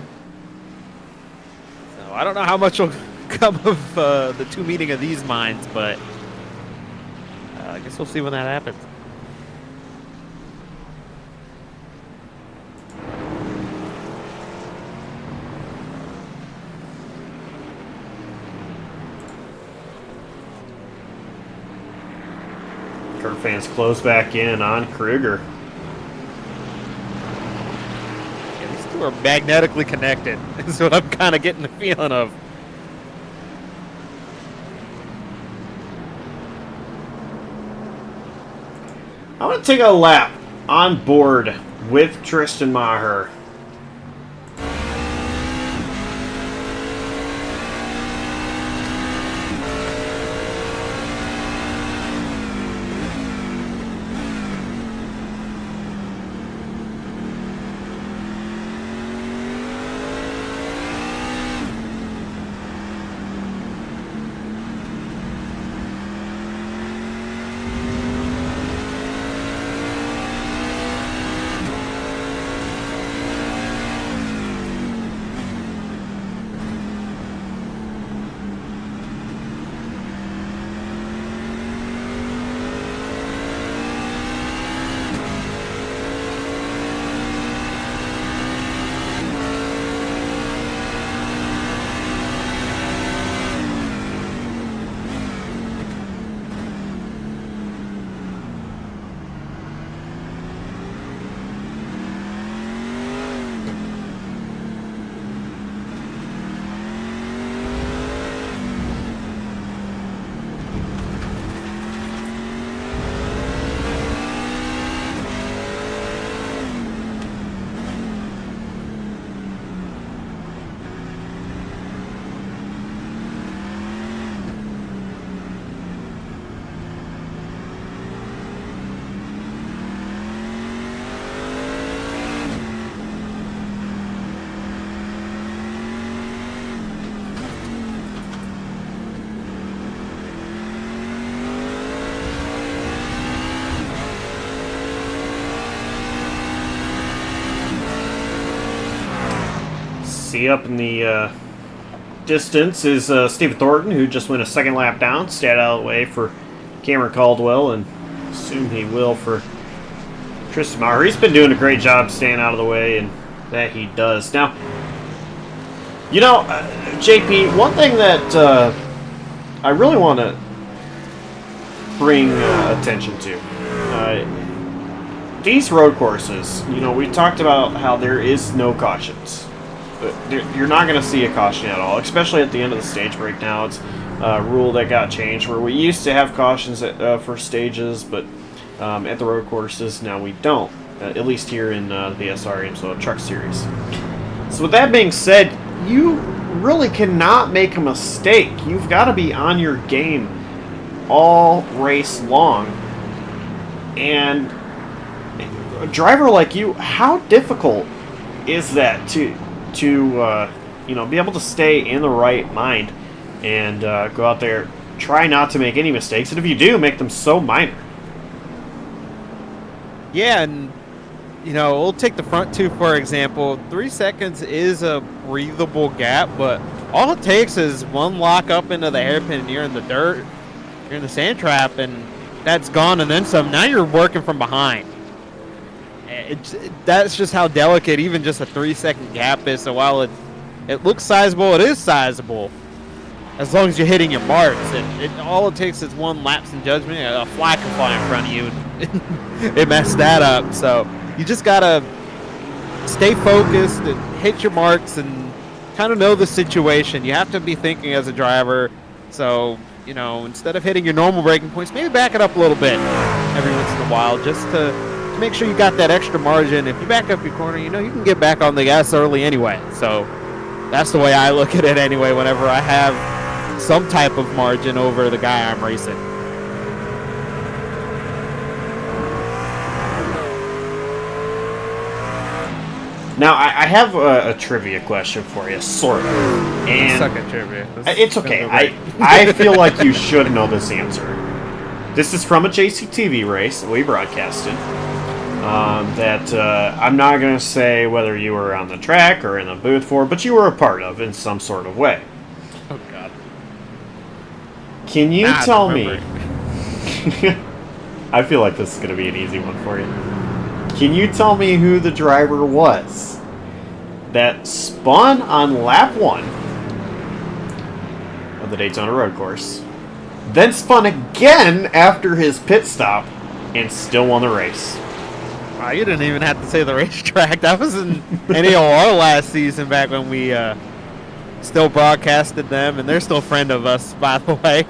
So I don't know how much will come of the two meeting of these minds, but I guess we'll see when that happens. Fans close back in on Kruger. Yeah, these two are magnetically connected. That's what I'm kind of getting the feeling of. I'm going to take a lap on board with Tristan Maher. See up in the distance is Stephen Thornton, who just went a second lap down, stayed out of the way for Cameron Caldwell, and assume he will for Tristan Maher. He's been doing a great job staying out of the way, and that he does. Now, you know, JP, one thing that I really want to bring attention to, these road courses, you know, we talked about how there is no cautions. You're not going to see a caution at all, especially at the end of the stage break now. It's a rule that got changed where we used to have cautions for stages, but at the road courses now we don't, at least here in the SRM, so Truck Series. So with that being said, you really cannot make a mistake. You've got to be on your game all race long. And a driver like you, how difficult is that to you know, be able to stay in the right mind and go out there, try not to make any mistakes, and if you do, make them so minor. Yeah, and you know, we'll take the front two for example. 3 seconds is a breathable gap, but all it takes is one lock up into the hairpin and you're in the dirt, you're in the sand trap, and that's gone, and then some. Now you're working from behind. That's just how delicate even just a 3 second gap is. So while it looks sizable, it is sizable as long as you're hitting your marks. All it takes is one lapse in judgment. A fly can fly in front of you and it messed that up. So you just gotta stay focused and hit your marks and kind of know the situation. You have to be thinking as a driver. So, you know, instead of hitting your normal braking points, maybe back it up a little bit every once in a while just to make sure you got that extra margin. If you back up your corner, you know you can get back on the gas early anyway. So that's the way I look at it anyway whenever I have some type of margin over the guy I'm racing. Now, I have a trivia question for you, sort of. And I suck at trivia. It's okay. I feel like you should know this answer. This is from a JCTV race that we broadcasted. That I'm not going to say whether you were on the track or in the booth for, but you were a part of in some sort of way. Oh, God. Can you tell me... I feel like this is going to be an easy one for you. Can you tell me who the driver was that spun on lap 1 of the Daytona Road Course, then spun again after his pit stop, and still won the race? Wow, you didn't even have to say the racetrack. That was in NAOR last season back when we still broadcasted them, and they're still a friend of us, by the way.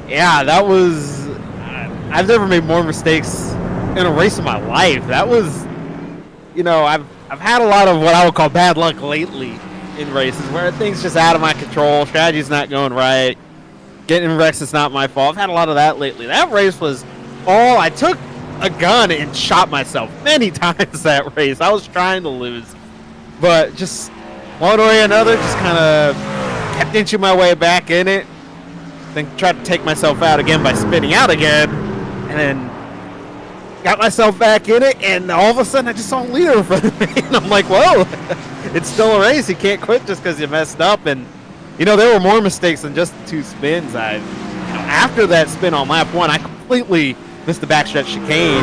Yeah, that was I've never made more mistakes in a race in my life. That was, I've had a lot of what I would call bad luck lately in races where things just out of my control, strategy's not going right, getting in wrecks is not my fault. I've had a lot of that lately. That race was all I took a gun and shot myself many times that race. I was trying to lose, but just one way or another, just kind of kept inching my way back in it. Then tried to take myself out again by spinning out again, and then got myself back in it, and all of a sudden I just saw a leader in front of me, and I'm like, whoa, it's still a race. You can't quit just because you messed up. And there were more mistakes than just the 2 spins. After that spin on lap 1, I completely missed the backstretch chicane.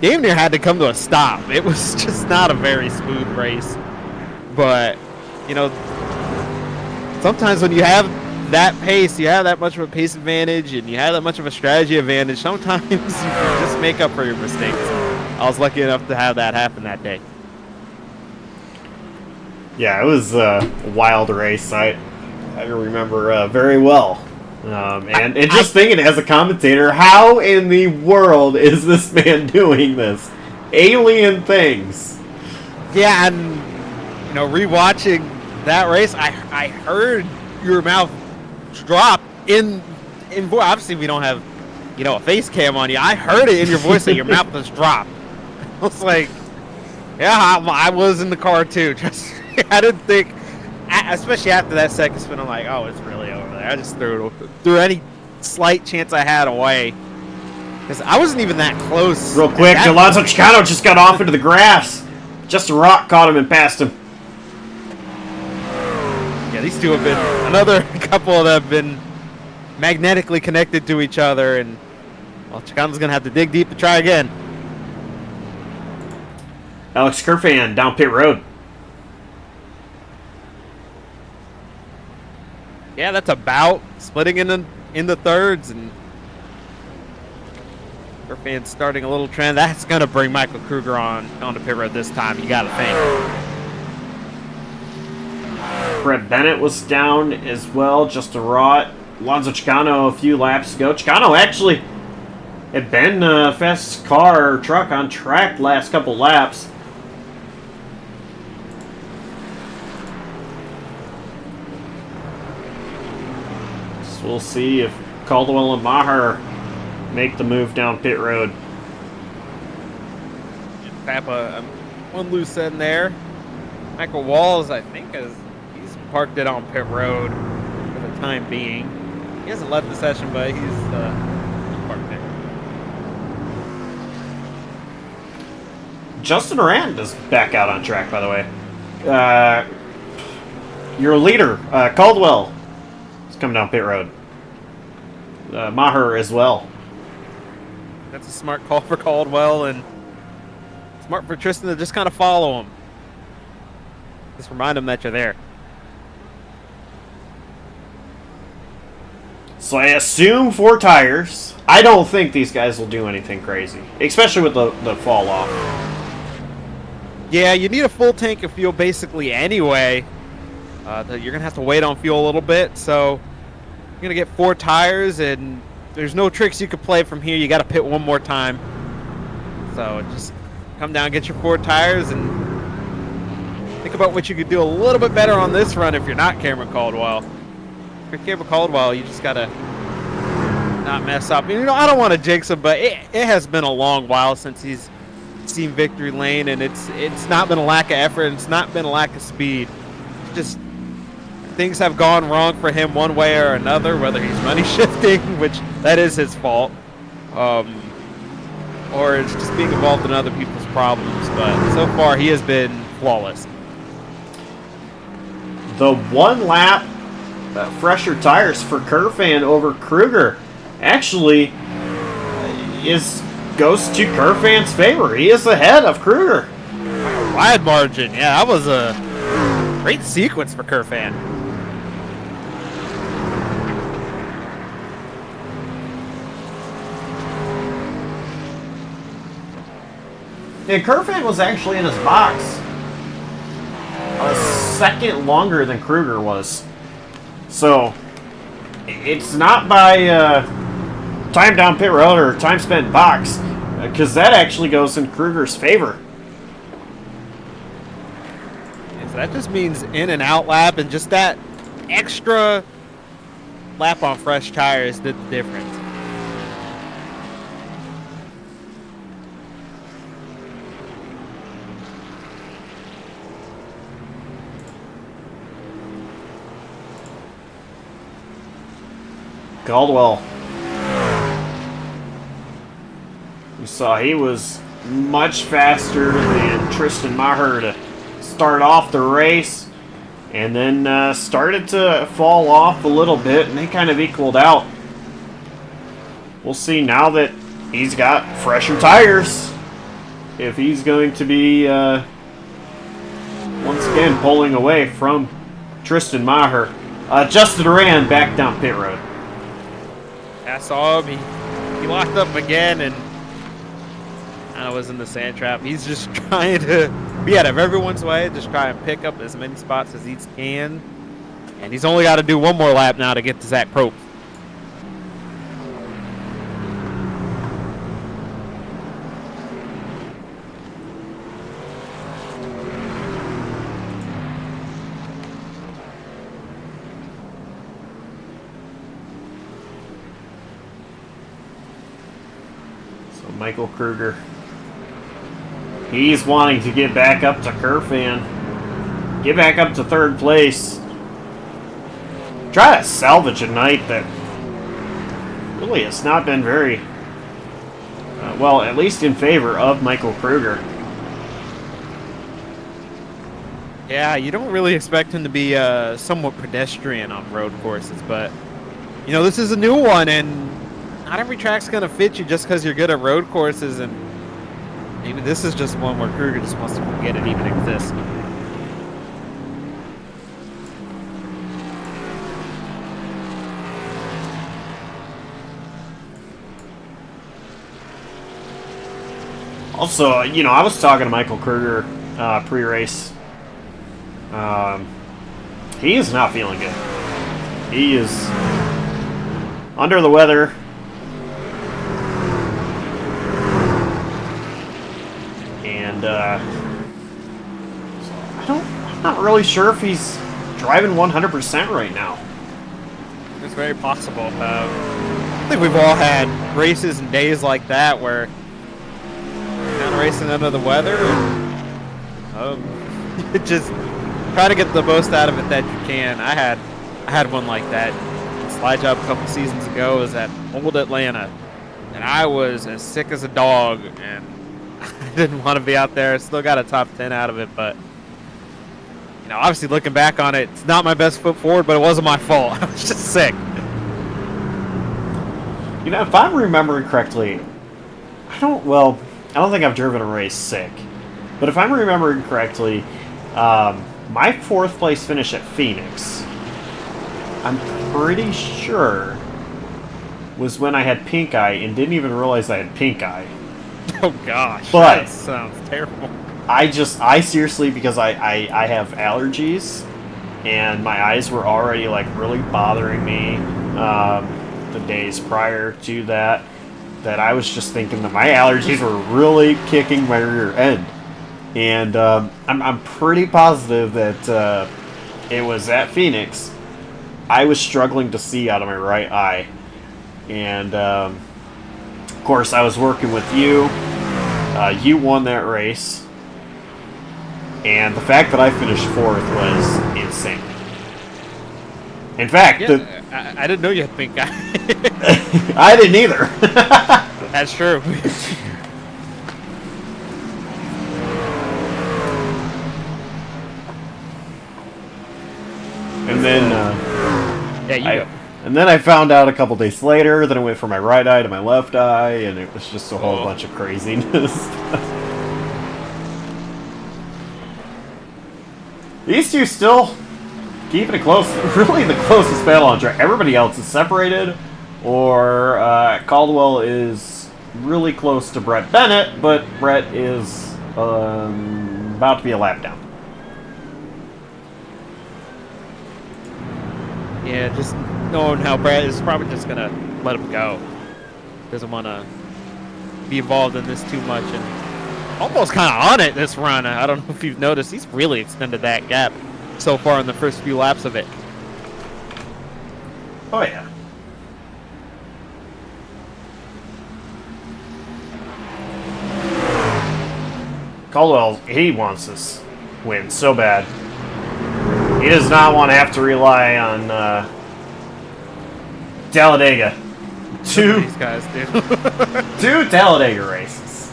Damn near had to come to a stop. It was just not a very smooth race. But sometimes when you have that pace, you have that much of a pace advantage, and you have that much of a strategy advantage, sometimes you can just make up for your mistakes. I was lucky enough to have that happen that day. Yeah, it was a wild race. I remember very well. And just thinking as a commentator, how in the world is this man doing this? Alien things. Yeah, and rewatching that race, I heard your mouth drop in obviously we don't have a face cam on you. I heard it in your voice that your mouth was dropped. I was like, yeah, I was in the car too. Just I didn't think, especially after that second spin, I'm like, oh, it's really over there. I just threw any slight chance I had away because I wasn't even that close. Real quick, Alonso Chicano just got off into the grass. Just a rock caught him and passed him. Yeah, these two have been, another couple that have been magnetically connected to each other, and well, Chicano's going to have to dig deep to try again. Alex Kerfan down pit road. Yeah, that's about splitting in the thirds, and Kerfan's starting a little trend. That's going to bring Michael Kruger onto pit road this time, you got to think. Brett Bennett was down as well, just a rot. Alonso Chicano a few laps ago. Chicano actually had been fastest car or truck on track last couple laps. So we'll see if Caldwell and Maher make the move down pit road. Tap one loose end there. Michael Walls, I think, he's parked it on pit road for the time being. He hasn't left the session, but he's parked there. Justin Rand is back out on track, by the way. Your leader, Caldwell, is coming down pit road. Maher as well. That's a smart call for Caldwell, and smart for Tristan to just kind of follow him. Just remind him that you're there. So I assume 4 tires. I don't think these guys will do anything crazy, especially with the fall off. Yeah, you need a full tank of fuel basically anyway. You're going to have to wait on fuel a little bit, so you're going to get 4 tires, and there's no tricks you could play from here. You got to pit one more time. So just come down, get your 4 tires, and think about what you could do a little bit better on this run if you're not Cameron Caldwell. If you're Cameron Caldwell, you just got to not mess up. And, I don't want to jinx him, but it has been a long while since he's seen victory lane, and it's not been a lack of effort, and it's not been a lack of speed. It's just things have gone wrong for him one way or another, whether he's money shifting, which that is his fault, or it's just being involved in other people's problems. But so far, he has been flawless. The 1 lap fresher tires for Kerfan over Kruger actually goes to Kerfan's favor. He is ahead of Kruger. Wide margin. Yeah, that was a great sequence for Kerfan. Yeah, Kerfan was actually in his box a second longer than Kruger was. So it's not by time down pit road or time spent box, because that actually goes in Kruger's favor. So that just means in and out lap, and just that extra lap on fresh tires did the difference. Caldwell. You saw he was much faster than Tristan Maher to start off the race, and then started to fall off a little bit, and they kind of equaled out. We'll see now that he's got fresher tires if he's going to be once again pulling away from Tristan Maher. Justin Duran back down pit road. I saw him. He locked up again, and I was in the sand trap. He's just trying to be out of everyone's way, just try and pick up as many spots as he can. And he's only got to do one more lap now to get to Zach Probst. Michael Kruger. He's wanting to get back up to Kerfan. Get back up to third place. Try to salvage a night that really has not been very, well, at least in favor of Michael Kruger. Yeah, you don't really expect him to be somewhat pedestrian on road courses, but, you know, this is a new one, and not every track's going to fit you just because you're good at road courses, and maybe this is just one where Kruger just wants to forget it even exists. Also, you know, I was talking to Michael Kruger pre-race. He is not feeling good. He is under the weather. And I'm not really sure if he's driving 100% right now. It's very possible. I think we've all had races and days like that where you're kind of racing under the weather, and you just try to get the most out of it that you can. I had one like that. Slide job a couple seasons ago was at Old Atlanta, and I was as sick as a dog, and I didn't want to be out there. Still got a top 10 out of it, but you know, obviously looking back on it, it's not my best foot forward, but it wasn't my fault. I was just sick. You know, if I'm remembering correctly, I don't think I've driven a race sick, but if I'm remembering correctly, my fourth place finish at Phoenix, I'm pretty sure, was when I had pink eye and didn't even realize I had pink eye. Oh gosh, but that sounds terrible. I seriously, because I have allergies, and my eyes were already like really bothering me the days prior to that I was just thinking that my allergies were really kicking my rear end. And I'm pretty positive that it was at Phoenix. I was struggling to see out of my right eye. And, of course, I was working with you. You won that race. And the fact that I finished fourth was insane. In fact, Yeah, I didn't know you had pink eye. I didn't either. That's true. And then, yeah, you go. And then I found out a couple days later that it went from my right eye to my left eye, and it was just a whole bunch of craziness. These two still keeping it close. Really the closest battle on track. Everybody else is separated, or Caldwell is really close to Brett Bennett, but Brett is about to be a lap down. Yeah, just knowing how Brad is probably just gonna let him go. doesn't want to be involved in this too much, and almost kind of on it this run. I don't know if you've noticed, he's really extended that gap so far in the first few laps of it. Oh, yeah. Caldwell, he wants this win so bad. He does not want to have to rely on Talladega. These guys do. 2 Talladega races.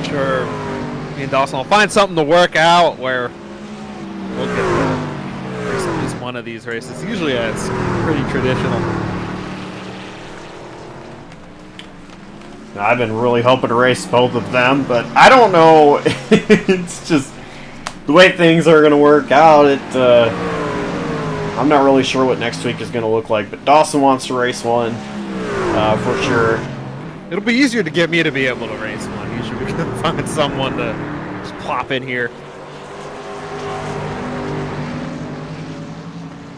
Sure. Me and Dawson will find something to work out where we'll get to race at least one of these races. Usually it's pretty traditional. I've been really hoping to race both of them, but I don't know. It's just the way things are going to work out. I'm not really sure what next week is going to look like, but Dawson wants to race one for sure. It'll be easier to get me to be able to race one. Usually we can find someone to just plop in here.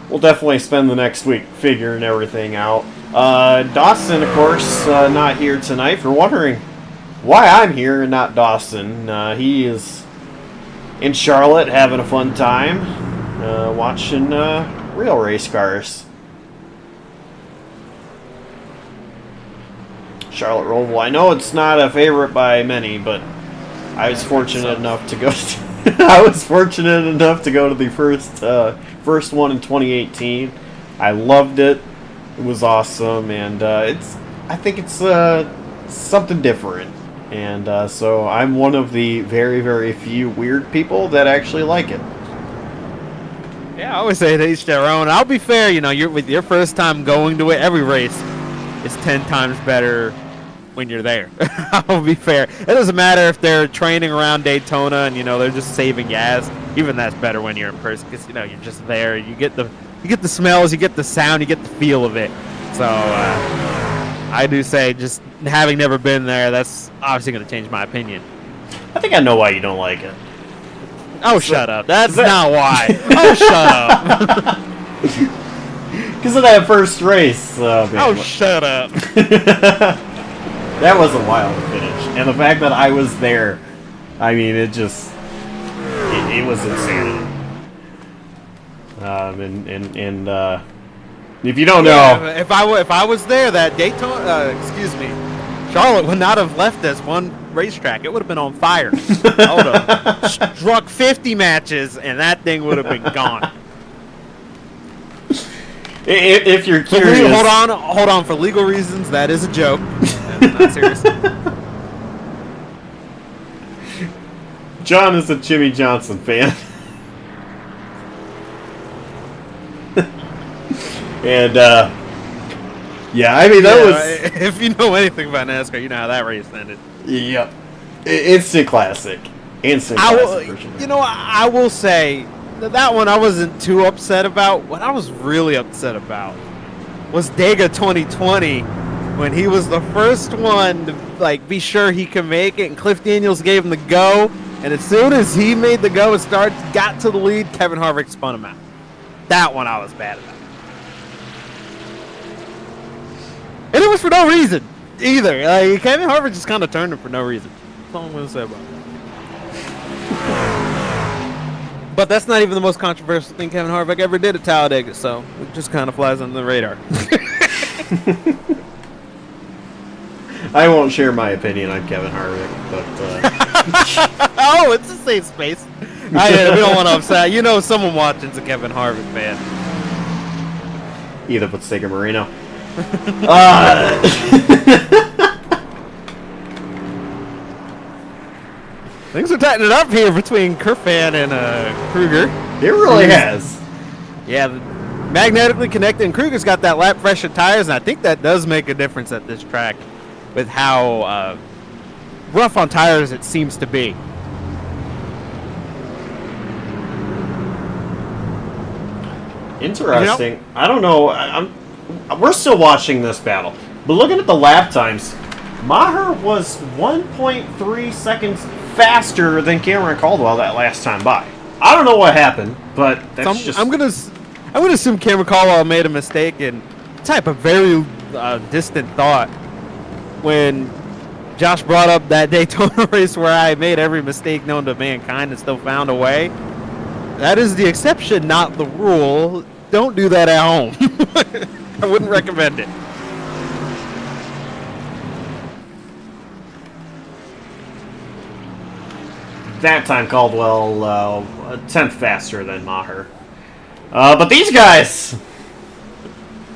We'll definitely spend the next week figuring everything out. Dawson, of course, not here tonight. For wondering why I'm here and not Dawson, he is in Charlotte having a fun time watching real race cars. Charlotte Roval. I know it's not a favorite by many, but I was fortunate enough to go. I was fortunate enough to go to the first one in 2018. I loved it. It was awesome, and I think it's something different, and so I'm one of the very, very few weird people that actually like it. Yeah, I always say to each their own. I'll be fair, you know, with your first time going to it, every race is 10 times better when you're there. I'll be fair. It doesn't matter if they're training around Daytona and, you know, they're just saving gas. Even that's better when you're in person because, you know, you're just there. You get the smells, you get the sound, you get the feel of it. So I do say, just having never been there, that's obviously going to change my opinion. I think I know why you don't like it. Oh, shut up. That's not why. Oh, shut up. Because of that first race. Oh, shut up. That was a wild finish. And the fact that I was there, I mean, it just... It was insanity. If you don't know... Yeah, if I was there, that Daytona... Charlotte would not have left us one racetrack. It would have been on fire. I would have struck 50 matches, and that thing would have been gone. If you're curious... Hold on. For legal reasons, that is a joke. That's not serious. John is a Jimmy Johnson fan. And, yeah, I mean, that was... If you know anything about NASCAR, you know how that race ended. Yep. Instant classic. Instant classic for sure. You know, I will say, that one I wasn't too upset about. What I was really upset about was Dega 2020, when he was the first one to, like, be sure he could make it, and Cliff Daniels gave him the go, and as soon as he made the go and got to the lead, Kevin Harvick spun him out. That one I was bad about. And it was for no reason, either. Kevin Harvick just kind of turned him for no reason. That's all I'm going to say about that. But that's not even the most controversial thing Kevin Harvick ever did at Talladega, so it just kind of flies under the radar. I won't share my opinion on Kevin Harvick, but... Oh, it's a safe space. We don't want to upset. You know someone watching's a Kevin Harvick fan. Either Sticker Marino. Things are tightening up here between Kerfan and Kruger. It really has. Yeah, magnetically connected, and Kruger's got that lap pressure tires, and I think that does make a difference at this track with how rough on tires it seems to be. Interesting. You know, I don't know. We're still watching this battle, but looking at the lap times, Maher was 1.3 seconds faster than Cameron Caldwell that last time by. I don't know what happened, but that's I'm gonna assume Cameron Caldwell made a mistake and type of very distant thought when Josh brought up that Daytona race where I made every mistake known to mankind and still found a way. That is the exception, not the rule. Don't do that at home. I wouldn't recommend it. That time Caldwell 10th faster than Maher. But these guys,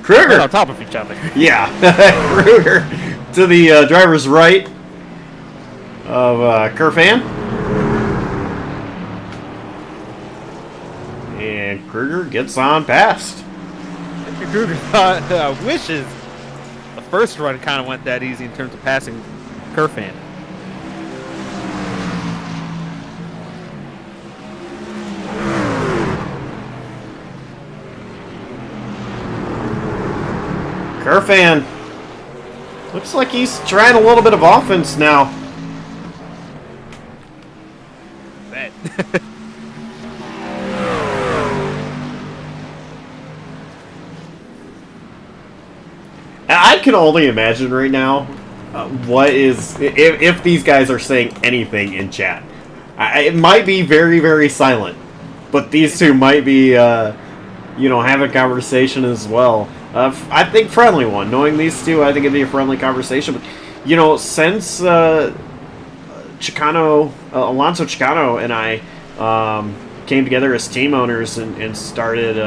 Kruger Right on top of each other. Yeah, Kruger to the driver's right of Kerfan. And Kruger gets on past. Kruger wishes the first run kind of went that easy in terms of passing Kerfan. Kerfan looks like he's trying a little bit of offense now. Bet. I can only imagine right now what is if these guys are saying anything in chat. It might be very, very silent, but these two might be, having a conversation as well. I think friendly one. Knowing these two, I think it'd be a friendly conversation. But since Alonso Chicano and I came together as team owners and started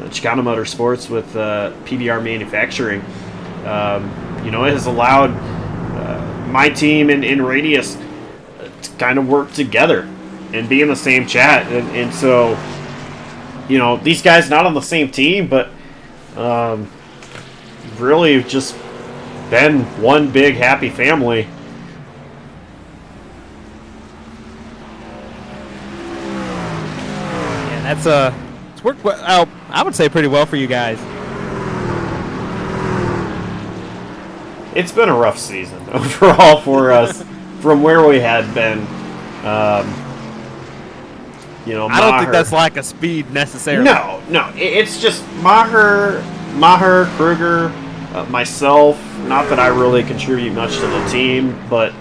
Chicano Motorsports with PBR Manufacturing, it has allowed my team and Radius to kind of work together and be in the same chat. And so, these guys not on the same team, but really just been one big happy family. Yeah, it's worked well, I would say pretty well for you guys. It's been a rough season overall for us from where we had been. I don't think that's lack of speed necessarily. No, it's just Maher, Kruger, myself. Not that I really contribute much to the team, but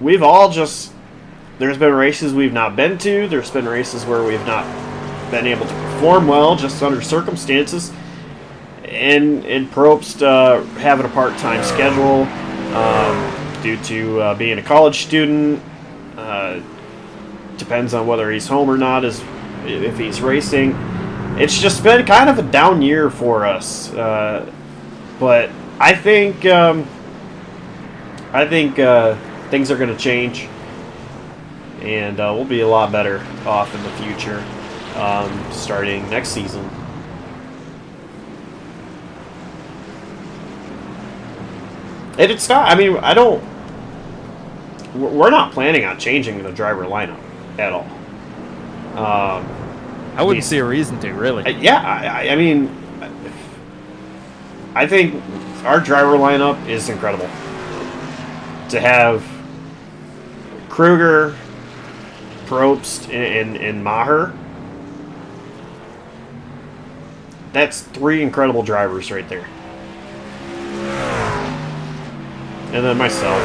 we've all just. There's been races we've not been to. There's been races where we've not been able to perform well, just under circumstances. And Probst having a part-time schedule due to being a college student. Depends on whether he's home or not, if he's racing. It's just been kind of a down year for us. But I think things are going to change, and we'll be a lot better off in the future, starting next season. And it's not. I mean, we're not planning on changing the driver lineup at all. I wouldn't see a reason to, really. I mean, I think our driver lineup is incredible. To have Kruger, Probst, and Maher, that's 3 incredible drivers right there. And then myself.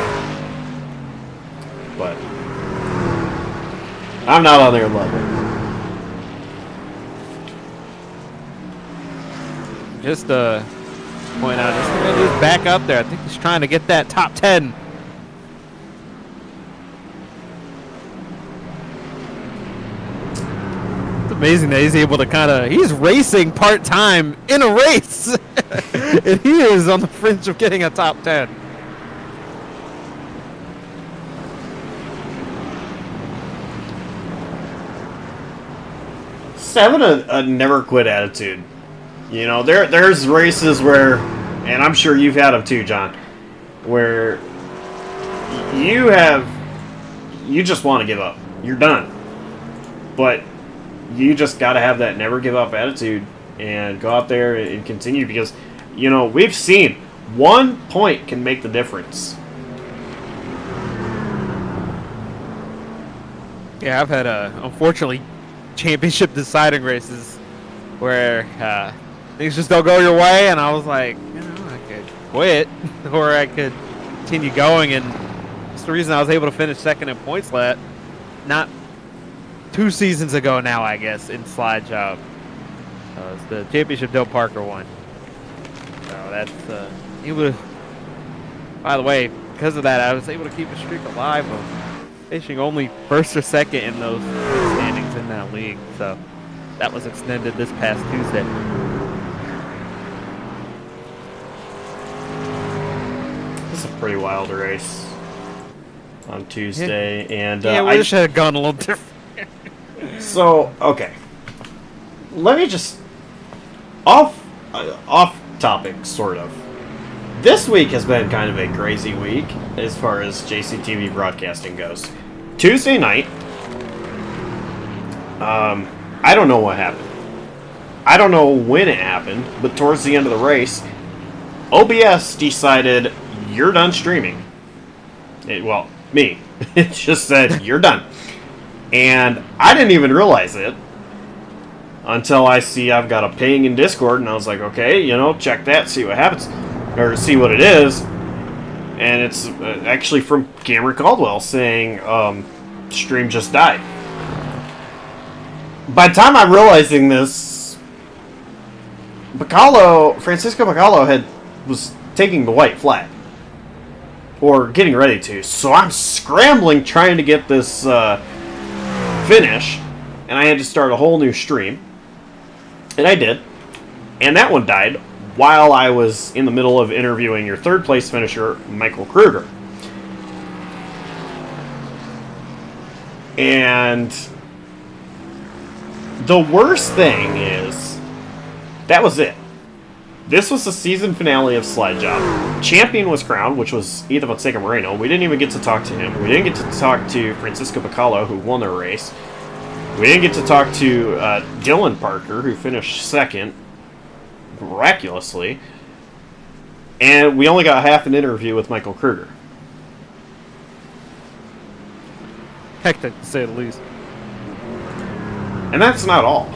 But I'm not on their level. Just to point out, just back up there. I think he's trying to get that top 10. It's amazing that he's able to he's racing part-time in a race. And he is on the fringe of getting a top 10. Having a never quit attitude. There's races where, and I'm sure you've had them too, John, where you just want to give up. You're done. But you just got to have that never give up attitude and go out there and continue, because, we've seen 1 point can make the difference. Yeah, I've had unfortunately championship deciding races where things just don't go your way, and I was like, you know, I could quit, or I could continue going, and it's the reason I was able to finish second in points not 2 seasons ago now, I guess, in slide job. It's the championship Del Parker won. So that's he would. By the way, because of that, I was able to keep a streak alive of finishing only first or second in those standings in that league. So that was extended this past Tuesday. This is a pretty wild race on Tuesday, and Yeah, we wish I had gone a little different. So, okay. Let me just off topic, sort of. This week has been kind of a crazy week as far as JCTV broadcasting goes. Tuesday night, I don't know what happened. I don't know when it happened, but towards the end of the race, OBS decided you're done streaming. Well, me. It just said you're done. And I didn't even realize it until I see I've got a ping in Discord, and I was like, okay, check that, see what happens, or see what it is. And it's actually from Cameron Caldwell saying, stream just died. By the time I'm realizing this, Francisco Bacallo was taking the white flag. Or getting ready to. So I'm scrambling trying to get this finish, and I had to start a whole new stream. And I did. And that one died while I was in the middle of interviewing your third place finisher, Michael Kruger. And the worst thing is, that was it. This was the season finale of Slide Job. Champion was crowned, which was Ethan Fonseca Moreno. We didn't even get to talk to him. We didn't get to talk to Francisco Bacallo, who won the race. We didn't get to talk to Dylan Parker, who finished second, miraculously. And we only got half an interview with Michael Kruger. Hectic, to say the least. And that's not all.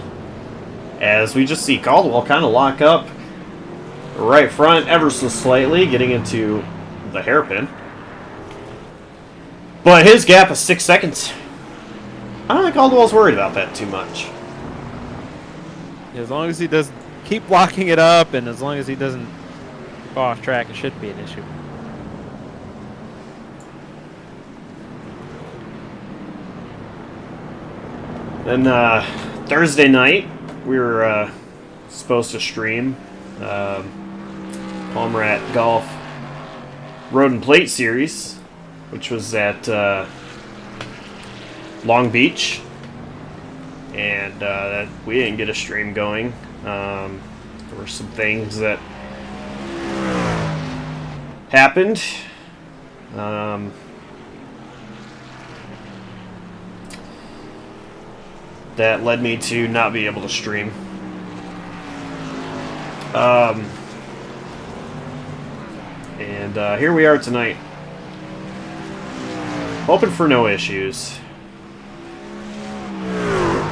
As we just see Caldwell kind of lock up right front ever so slightly, getting into the hairpin. But his gap is 6 seconds. I don't think Caldwell's worried about that too much. As long as he does keep locking it up, and as long as he doesn't go off track, it shouldn't be an issue. Then Thursday night, we were supposed to stream Palmrat Golf Road and Plate Series, which was at Long Beach, and we didn't get a stream going. There were some things that happened. That led me to not be able to stream. And here we are tonight. Hoping for no issues.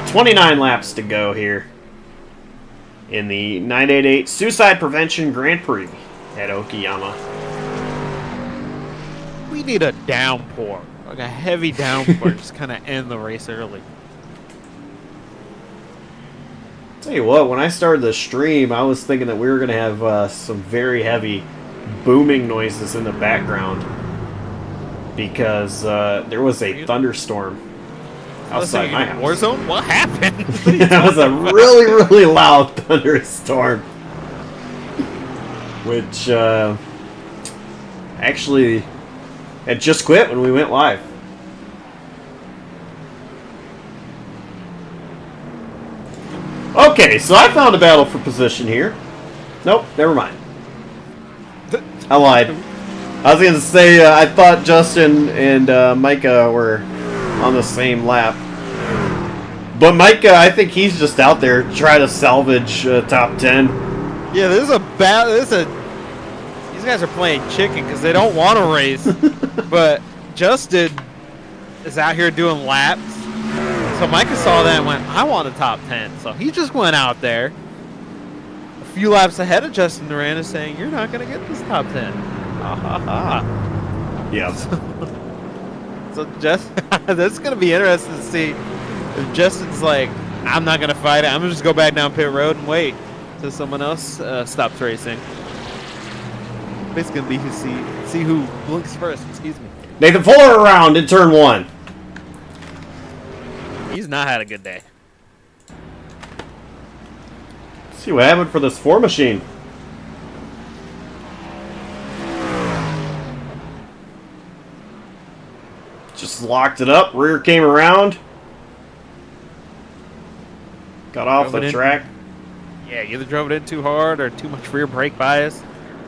29 laps to go here in the 988 Suicide Prevention Grand Prix at Okayama. We need a downpour, like a heavy downpour, just kind of end the race early. Tell you what, when I started the stream, I was thinking that we were going to have some very heavy booming noises in the background because there was a thunderstorm outside my house. Warzone? What happened? That was a really, really loud thunderstorm, which actually had just quit when we went live. Okay, so I found a battle for position here. Nope, never mind. I lied. I was going to say, I thought Justin and Micah were on the same lap. But Micah, I think he's just out there trying to salvage top 10. Yeah, these guys are playing chicken because they don't want to race. But Justin is out here doing laps. So Micah saw that and went, I want a top 10. So he just went out there. few laps ahead of Justin Duran is saying, you're not going to get this top 10. Ha ha ha. Yeah. So that's going to be interesting to see if Justin's like, I'm not going to fight it. I'm going to just go back down pit road and wait till someone else stops racing. Basically, going to be see who blinks first. Excuse me. Nathan Fuller around in turn 1. He's not had a good day. Let's see what happened for this 4 machine. Just locked it up. Rear came around. Got off the track. Yeah, you either drove it in too hard or too much rear brake bias.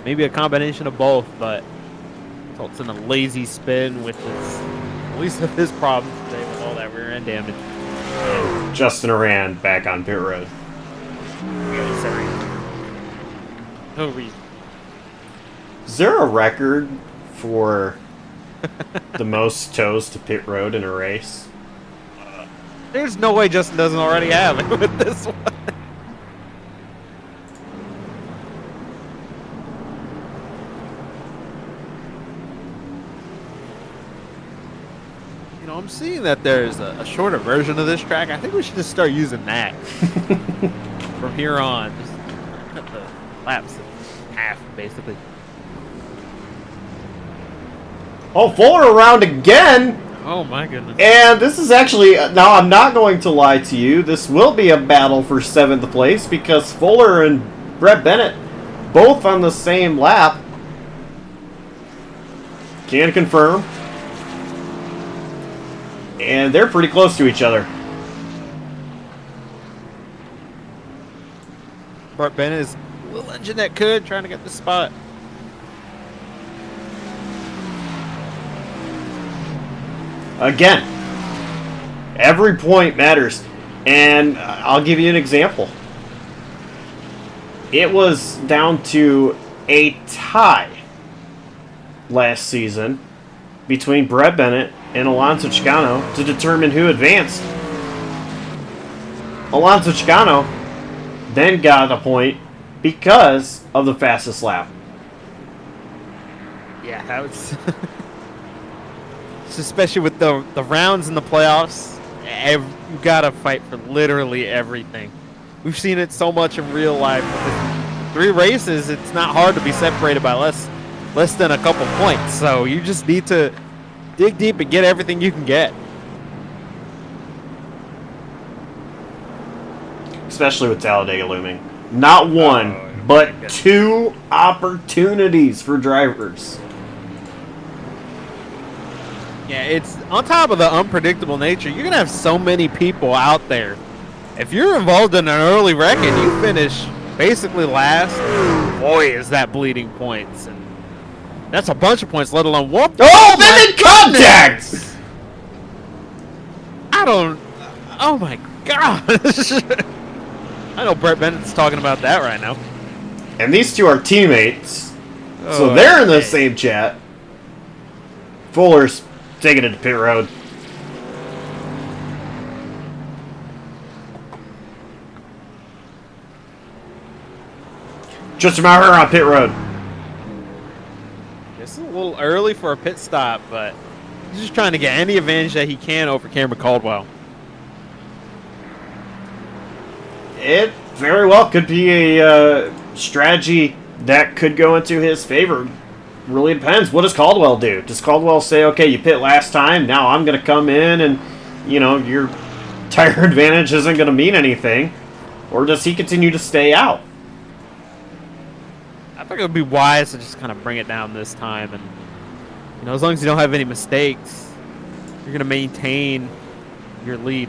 Maybe a combination of both, but results in a lazy spin, which is at least his problem today with all that rear end damage. Justin Duran back on pit road. No reason. Is there a record for the most toes to pit road in a race? There's no way Justin doesn't already have it with this one. You know, I'm seeing that there's a shorter version of this track. I think we should just start using that from here on. Just cut the laps in half, basically. Oh, Fuller around again! Oh my goodness. And this is actually, now I'm not going to lie to you, this will be a battle for 7th place because Fuller and Brett Bennett both on the same lap. Can confirm. And they're pretty close to each other. Brett Bennett is a little engine that could, trying to get the spot. Again, every point matters. And I'll give you an example. It was down to a tie last season between Brett Bennett and Alonso Chicano to determine who advanced. Alonso Chicano then got a point because of the fastest lap. Yeah, that was... Especially with the rounds in the playoffs, you've got to fight for literally everything. We've seen it so much in real life. With 3 races, it's not hard to be separated by less than a couple points. So you just need to dig deep and get everything you can get. Especially with Talladega looming. Not one, but 2 opportunities for drivers. Yeah, it's on top of the unpredictable nature. You're going to have so many people out there. If you're involved in an early wreck and you finish basically last, boy, is that bleeding points. And that's a bunch of points, let alone one. Oh, then in contact! Oh my gosh. I know Brett Bennett's talking about that right now. And these 2 are teammates. So they're in the same chat. Fuller's taking it to pit road. Justin Maher on pit road. This is a little early for a pit stop, but he's just trying to get any advantage that he can over Cameron Caldwell. It very well could be a strategy that could go into his favor. Really depends. What does Caldwell do? Does Caldwell say, okay, you pit last time, now I'm going to come in and, you know, your tire advantage isn't going to mean anything? Or does he continue to stay out? I think it would be wise to just kind of bring it down this time. And, you know, as long as you don't have any mistakes, you're going to maintain your lead.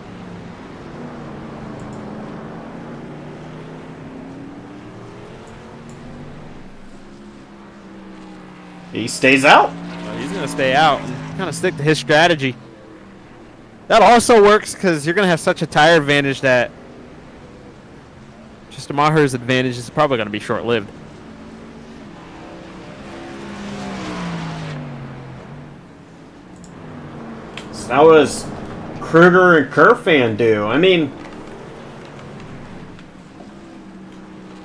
He stays out. Well, he's going to stay out and kind of stick to his strategy. That also works because you're going to have such a tire advantage that just Maher's advantage is probably going to be short-lived. So how does Kruger and Kerfan do? I mean,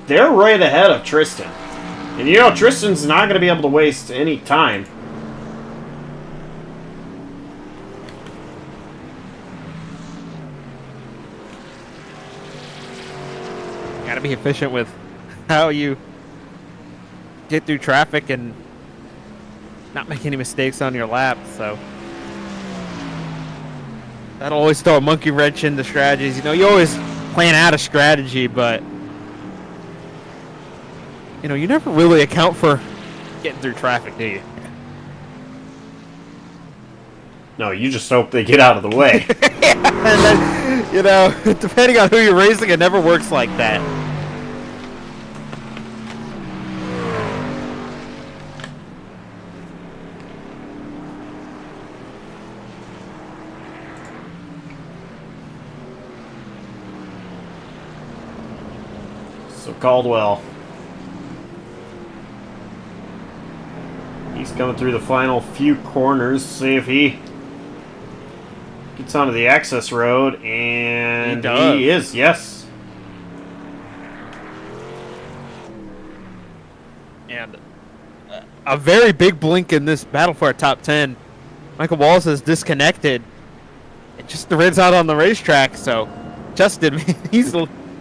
they're right ahead of Tristan. And you know, Tristan's not going to be able to waste any time. Gotta be efficient with how you get through traffic and not make any mistakes on your lap, so that'll always throw a monkey wrench into strategies. You know, you always plan out a strategy, but you know, you never really account for getting through traffic, do you? No, you just hope they get out of the way. And then, you know, depending on who you're racing, it never works like that. So Caldwell. He's coming through the final few corners. See if he gets onto the access road, and he is, yes. And a very big blink in this battle for a top 10. Michael Walls is disconnected. It just rids out on the racetrack, so Justin, he's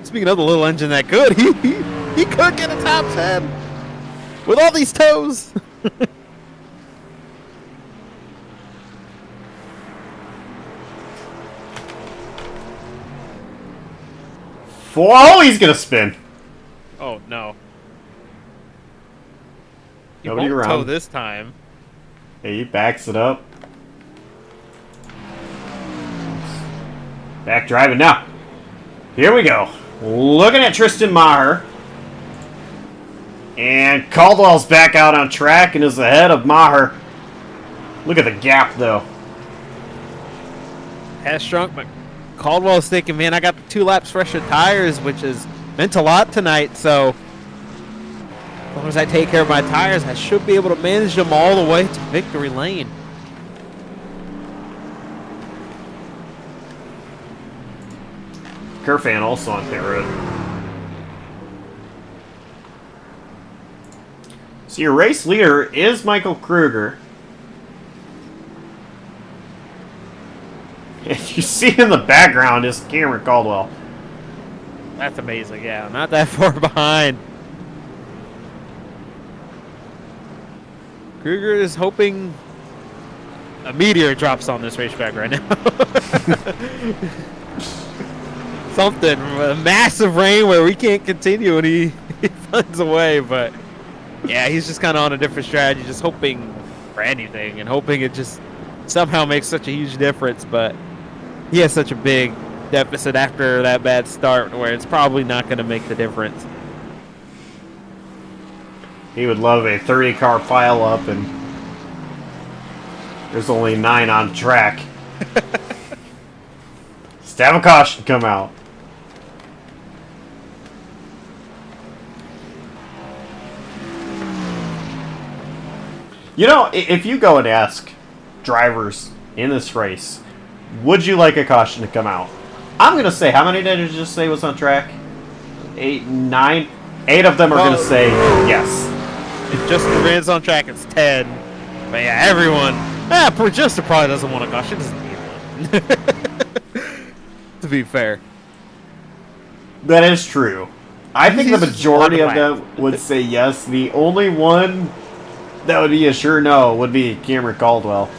speaking of the little engine that could, he could get a top 10 with all these toes. Oh, he's gonna spin. Oh no! He Nobody won't around. tow this time. Hey, he backs it up. Back driving now. Here we go. Looking at Tristan Maher. And Caldwell's back out on track and is ahead of Maher. Look at the gap, though. Has shrunk, but Caldwell's thinking, man, I got the 2 laps fresher tires, which has meant a lot tonight, so as long as I take care of my tires, I should be able to manage them all the way to victory lane. Kerfan also on pit road. So your race leader is Michael Kruger. And you see in the background is Cameron Caldwell. That's amazing, yeah. Not that far behind. Kruger is hoping a meteor drops on this racetrack right now. Something, a massive rain where we can't continue, and he finds a way, but yeah, he's just kind of on a different strategy, just hoping for anything and hoping it just somehow makes such a huge difference, but he has such a big deficit after that bad start where it's probably not going to make the difference. He would love a 30-car pile-up, and there's only 9 on track. Just have a caution come out. You know, if you go and ask drivers in this race, would you like a caution to come out? I'm going to say, how many did you just say was on track? 8, 9? 8 of them are going to say yes. If Justin Duran's on track, it's 10. But yeah, everyone, Justin probably doesn't want a caution. Doesn't need one. To be fair. That is true. I think the He's just majority of one them would say yes. The only one that would be a sure no would be Cameron Caldwell.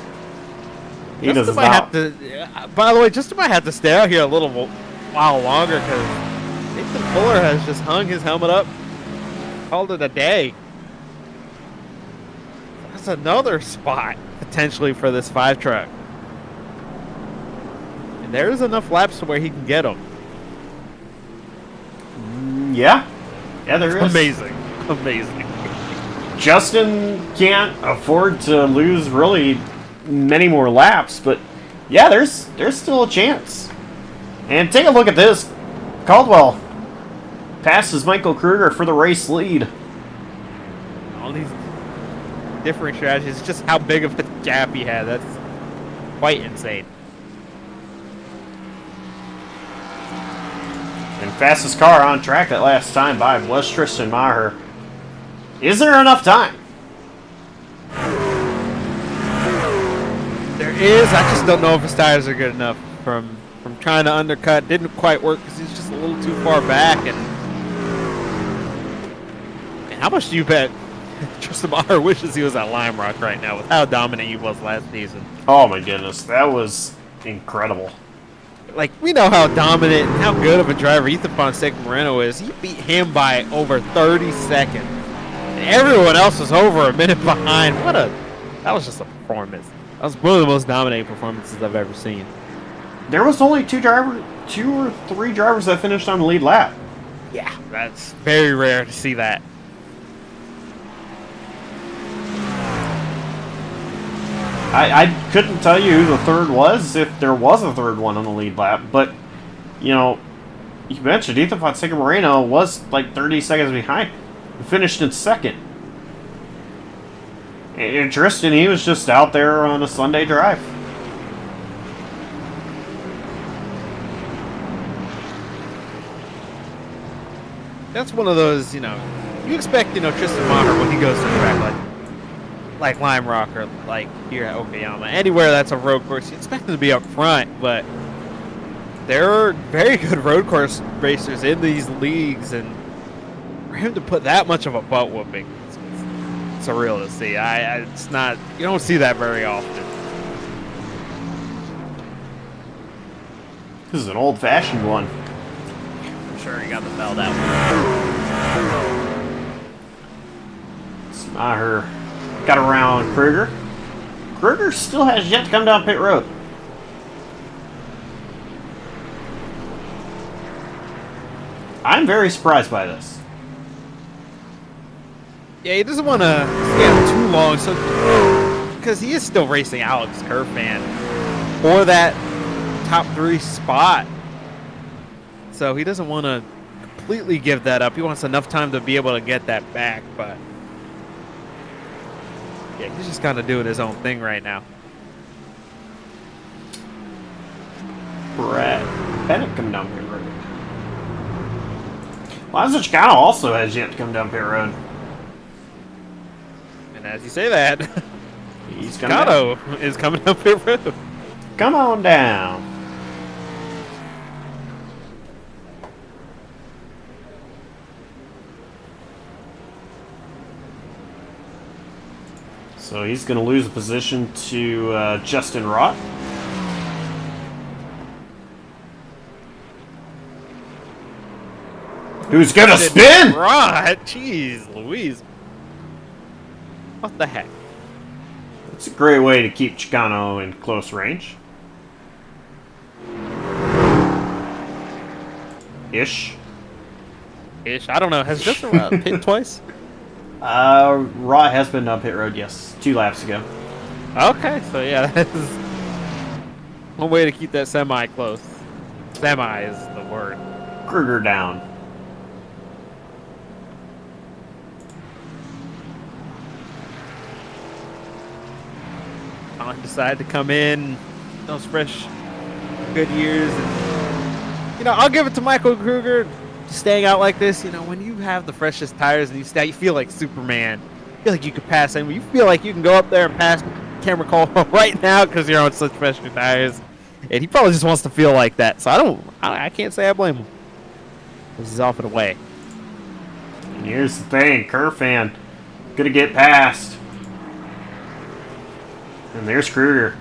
He does Justin might not. have to, by the way, Justin might have to stay out here a little while longer because Nathan Fuller has just hung his helmet up, called it a day. That's another spot potentially for this 5 truck. And there's enough laps to where he can get them. Yeah. Yeah, there is. Amazing. Amazing. Justin can't afford to lose really many more laps, but yeah, there's still a chance. And take a look at this. Caldwell passes Michael Kruger for the race lead. All these different strategies, just how big of a gap he had. That's quite insane. And fastest car on track that last time by was Tristan Maher. Is there enough time? There is. I just don't know if his tires are good enough. From trying to undercut, didn't quite work because he's just a little too far back. And how much do you bet Tristan Maher wishes he was at Lime Rock right now with how dominant he was last season? Oh my goodness, that was incredible. Like, we know how dominant and how good of a driver Ethan Fonseca Moreno is. He beat him by over 30 seconds. And everyone else was over a minute behind. That was just a performance. That was one of the most dominating performances I've ever seen. There was only two or three drivers that finished on the lead lap. Yeah, that's very rare to see that. I couldn't tell you who the third was, if there was a third one on the lead lap, but, you know, you mentioned Ethan Fonseca Moreno was like 30 seconds behind. He finished in second. And Tristan, he was just out there on a Sunday drive. That's one of those, you expect, Tristan Maher when he goes to the track like Lime Rock or like here at Okayama, anywhere that's a road course, you expect them to be up front, but there are very good road course racers in these leagues, and for him to put that much of a butt whooping, it's surreal to see. It's not, you don't see that very often. This is an old-fashioned one. I'm sure he got the belt out. Maher got around Kruger. Kruger still has yet to come down pit road. I'm very surprised by this. Yeah, he doesn't want to stay out too long, so because he is still racing Alex Kerfan for that top 3 spot. So he doesn't want to completely give that up. He wants enough time to be able to get that back, but yeah, he's just kind of doing his own thing right now. Brett Bennett come down pit road. Liza Chicano also has yet to come down pit road. And as you say that, He's coming down. Chicano is coming down pit road. Come on down. So he's going to lose a position to Justin Rott. Who's going to spin? Right, jeez Louise. What the heck? It's a great way to keep Chicano in close range. Ish. I don't know. Has Justin Rott pit twice? Rott has been up pit road, yes. 2 laps ago. Okay, so yeah, that's one way to keep that semi close. Semi is the word. Kruger down. I decided to come in those fresh good years, and I'll give it to Michael Kruger staying out like this. When you have the freshest tires and you stay, you feel like Superman. You feel like you could pass anyone. You feel like you can go up there and pass Cameron Cole right now because you're on such fresh tires, and he probably just wants to feel like that. So I can't say I blame him. This is off and away. And here's the thing, Kerfan gonna get past. And there's Kruger.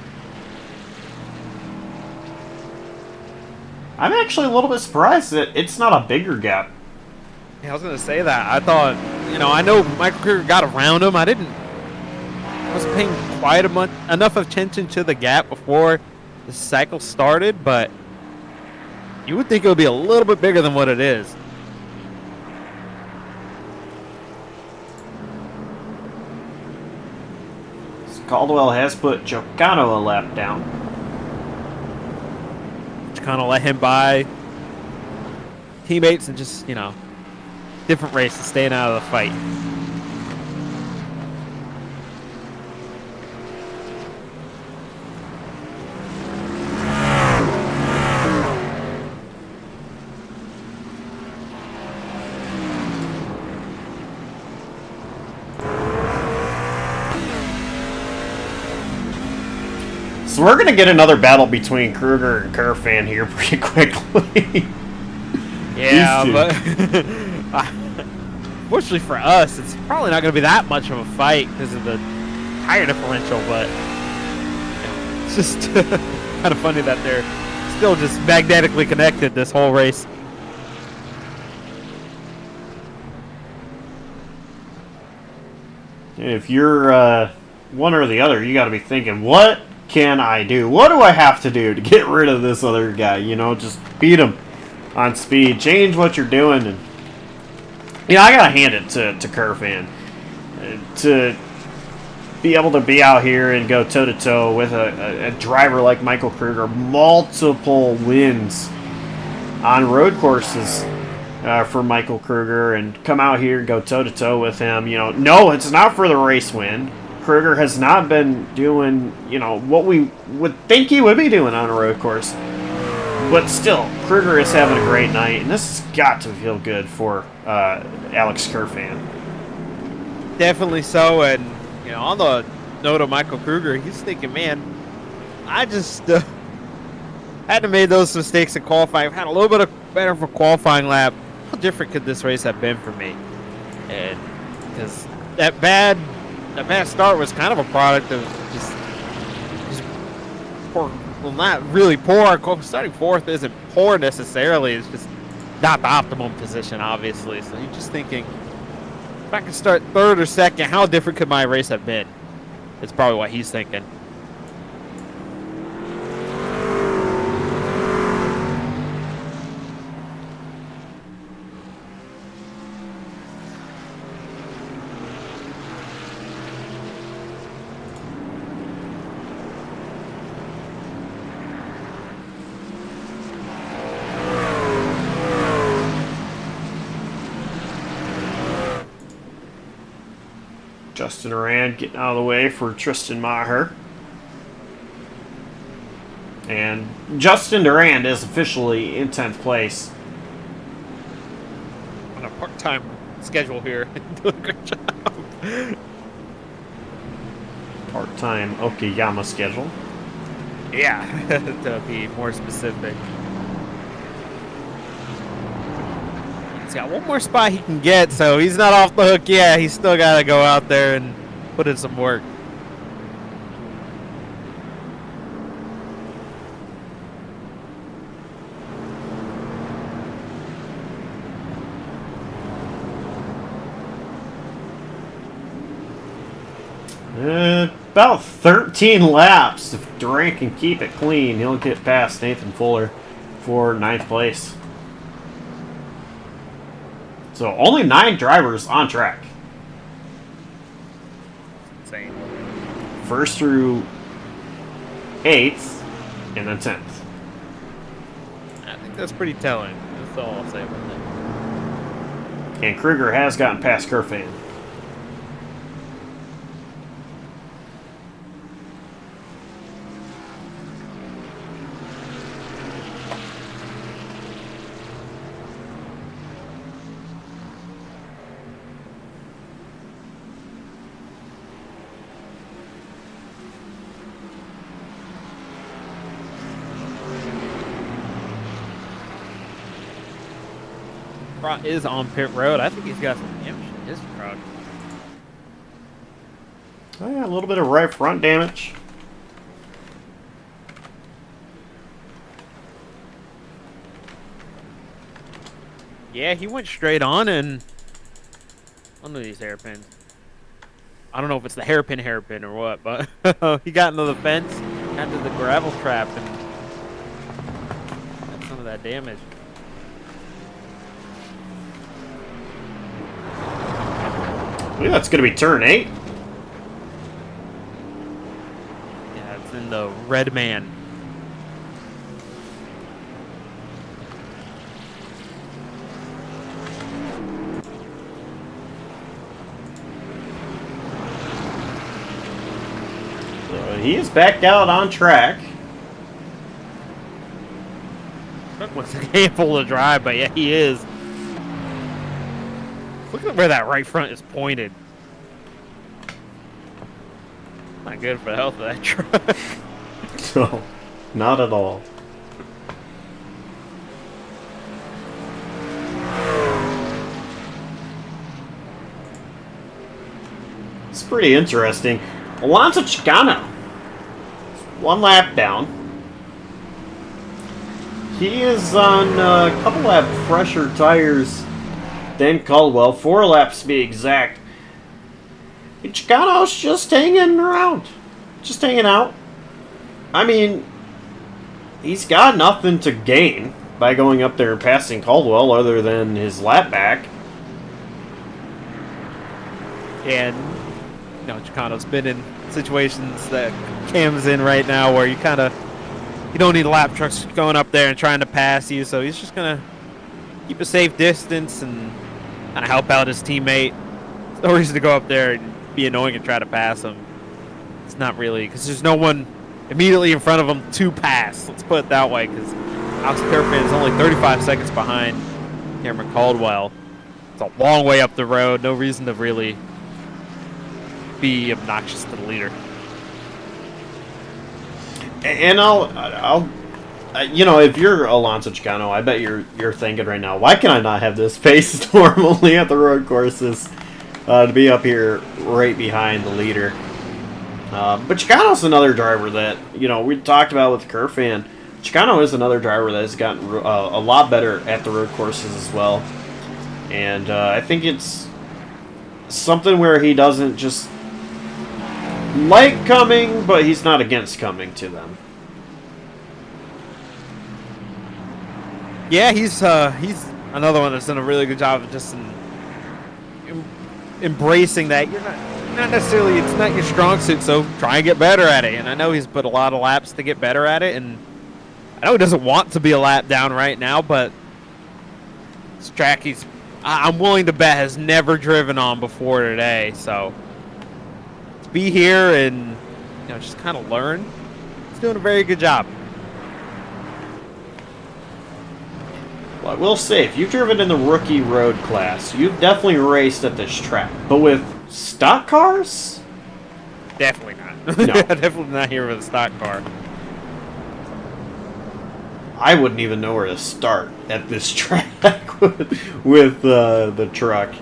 I'm actually a little bit surprised that it's not a bigger gap. Yeah, I was gonna say that. I thought, I know Michael Kruger got around him. I wasn't paying quite enough attention to the gap before the cycle started, but you would think it would be a little bit bigger than what it is. Caldwell has put Chicano a lap down. Just kind of let him by teammates and just, different races, staying out of the fight. So we're gonna get another battle between Kruger and Kerfan here pretty quickly. Yeah, These two. but fortunately for us, it's probably not going to be that much of a fight because of the tire differential. But it's just kind of funny that they're still just magnetically connected this whole race. If you're one or the other, you got to be thinking, what can I do? What do I have to do to get rid of this other guy? You know, just beat him on speed. Change what you're doing. And I got to hand it to Kerfan. To be able to be out here and go toe-to-toe with a driver like Michael Kruger. Multiple wins on road courses for Michael Kruger, and come out here and go toe-to-toe with him. No, it's not for the race win. Kruger has not been doing, what we would think he would be doing on a road course. But still, Kruger is having a great night, and this has got to feel good for Alex Kerfan. Definitely so, and on the note of Michael Kruger, he's thinking, man, I just had to made those mistakes in qualifying. I've had a little bit better of a qualifying lap. How different could this race have been for me? And because that bad start was kind of a product of just poor. Well, not really poor. Starting fourth isn't poor necessarily. It's just not the optimum position, obviously. So you're just thinking, if I could start third or second, how different could my race have been? It's probably what he's thinking. Justin Rand getting out of the way for Tristan Maher. And Justin Durand is officially in 10th place. On a part-time schedule here. Doing a great job. Part-time Okayama schedule. Yeah, to be more specific. He's got one more spot he can get, so he's not off the hook yet. He's still got to go out there and put in some work. About 13 laps. If Durant can keep it clean, he'll get past Nathan Fuller for 9th place. So only 9 drivers on track. Insane. 1st through 8th, and then 10th. I think that's pretty telling. That's all I'll say about that. And Kruger has gotten past Kerfan. Is on pit road. I think he's got some damage in his truck. Oh, yeah, a little bit of right front damage. Yeah, he went straight on and under these hairpins. I don't know if it's the hairpin or what, but he got into the fence, got into the gravel trap, and got some of that damage. I believe that's going to be turn 8. Yeah, it's in the red man. So he is back out on track. Truck was a handful to drive, but yeah, he is. Look at where that right front is pointed. Not good for the health of that truck. No, not at all. It's pretty interesting. Alonso Chicano, 1 lap down. He is on a couple lap fresher tires than Caldwell, 4 laps to be exact. Chicano's just hanging around, just hanging out. I mean, he's got nothing to gain by going up there and passing Caldwell other than his lap back. And Chicano's been in situations that Cam's in right now where you don't need lap trucks going up there and trying to pass you, so he's just gonna keep a safe distance and kind of help out his teammate. There's no reason to go up there and be annoying and try to pass him. It's not really, because there's no one immediately in front of him to pass. Let's put it that way, because Alex Kerfan is only 35 seconds behind Cameron Caldwell. It's a long way up the road. No reason to really be obnoxious to the leader. And I'll if you're Alonso Chicano, I bet you're thinking right now, why can I not have this pace normally at the road courses to be up here right behind the leader? But Chicano's another driver that, we talked about with Kerfan. Chicano is another driver that has gotten a lot better at the road courses as well. And I think it's something where he doesn't just like coming, but he's not against coming to them. Yeah, he's another one that's done a really good job of just embracing that you're not necessarily, it's not your strong suit, so try and get better at it. And I know he's put a lot of laps to get better at it, and I know he doesn't want to be a lap down right now, but this track I'm willing to bet has never driven on before today, so to be here and just kind of learn, he's doing a very good job. Well, I will say, if you've driven in the rookie road class, you've definitely raced at this track. But with stock cars? Definitely not. No. Definitely not here with a stock car. I wouldn't even know where to start at this track with the truck.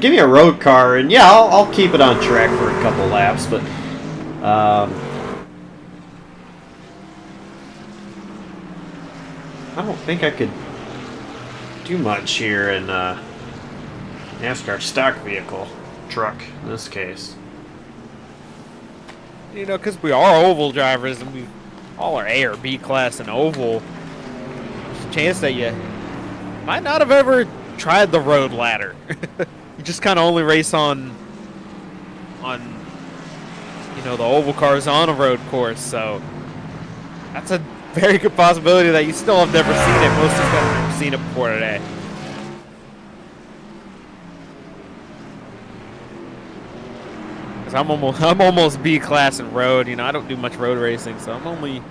Give me a road car, and yeah, I'll keep it on track for a couple laps, but I don't think I could do much here in NASCAR stock vehicle, truck in this case. Because we are oval drivers and we all are A or B class in oval, there's a chance that you might not have ever tried the road ladder. You just kind of only race on the oval cars on a road course, so that's a very good possibility that you still have never seen it. Most of us have never seen it before today. Because I'm almost B class in road. I don't do much road racing, so I'm only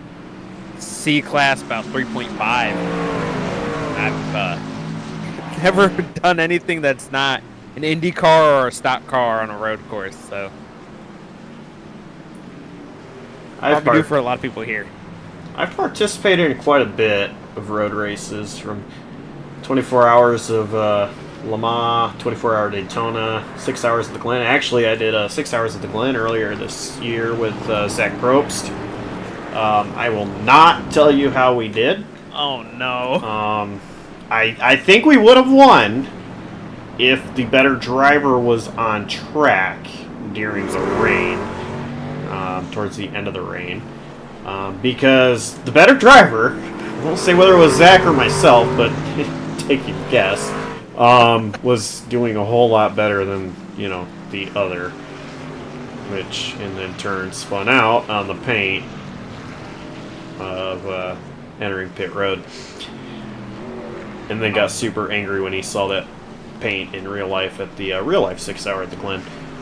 C class, about 3.5. I've never done anything that's not an Indy car or a stock car on a road course, so I've do for a lot of people here. I've participated in quite a bit of road races, from 24 hours of Le Mans, 24-hour Daytona, 6 hours at the Glen. Actually, I did 6 hours at the Glen earlier this year with Zach Probst. I will not tell you how we did. Oh, no. I think we would have won if the better driver was on track during the rain, towards the end of the rain. Because the better driver, I won't say whether it was Zach or myself, but take a guess, was doing a whole lot better than, the other, which in turn spun out on the paint of entering pit road. And then got super angry when he saw that paint in real life at the real life 6 hour at the Glen,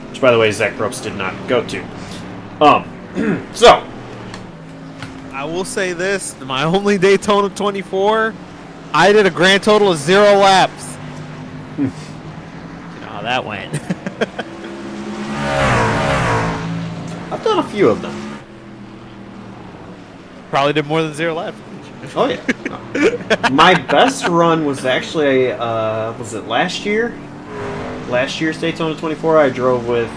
which, by the way, Zach Probst did not go to. So I will say this, my only Daytona 24, I did a grand total of 0 laps. You know how that went. I've done a few of them. probably did more than 0 laps. Oh yeah. My best run was actually was it last year? Last year's Daytona 24. I drove with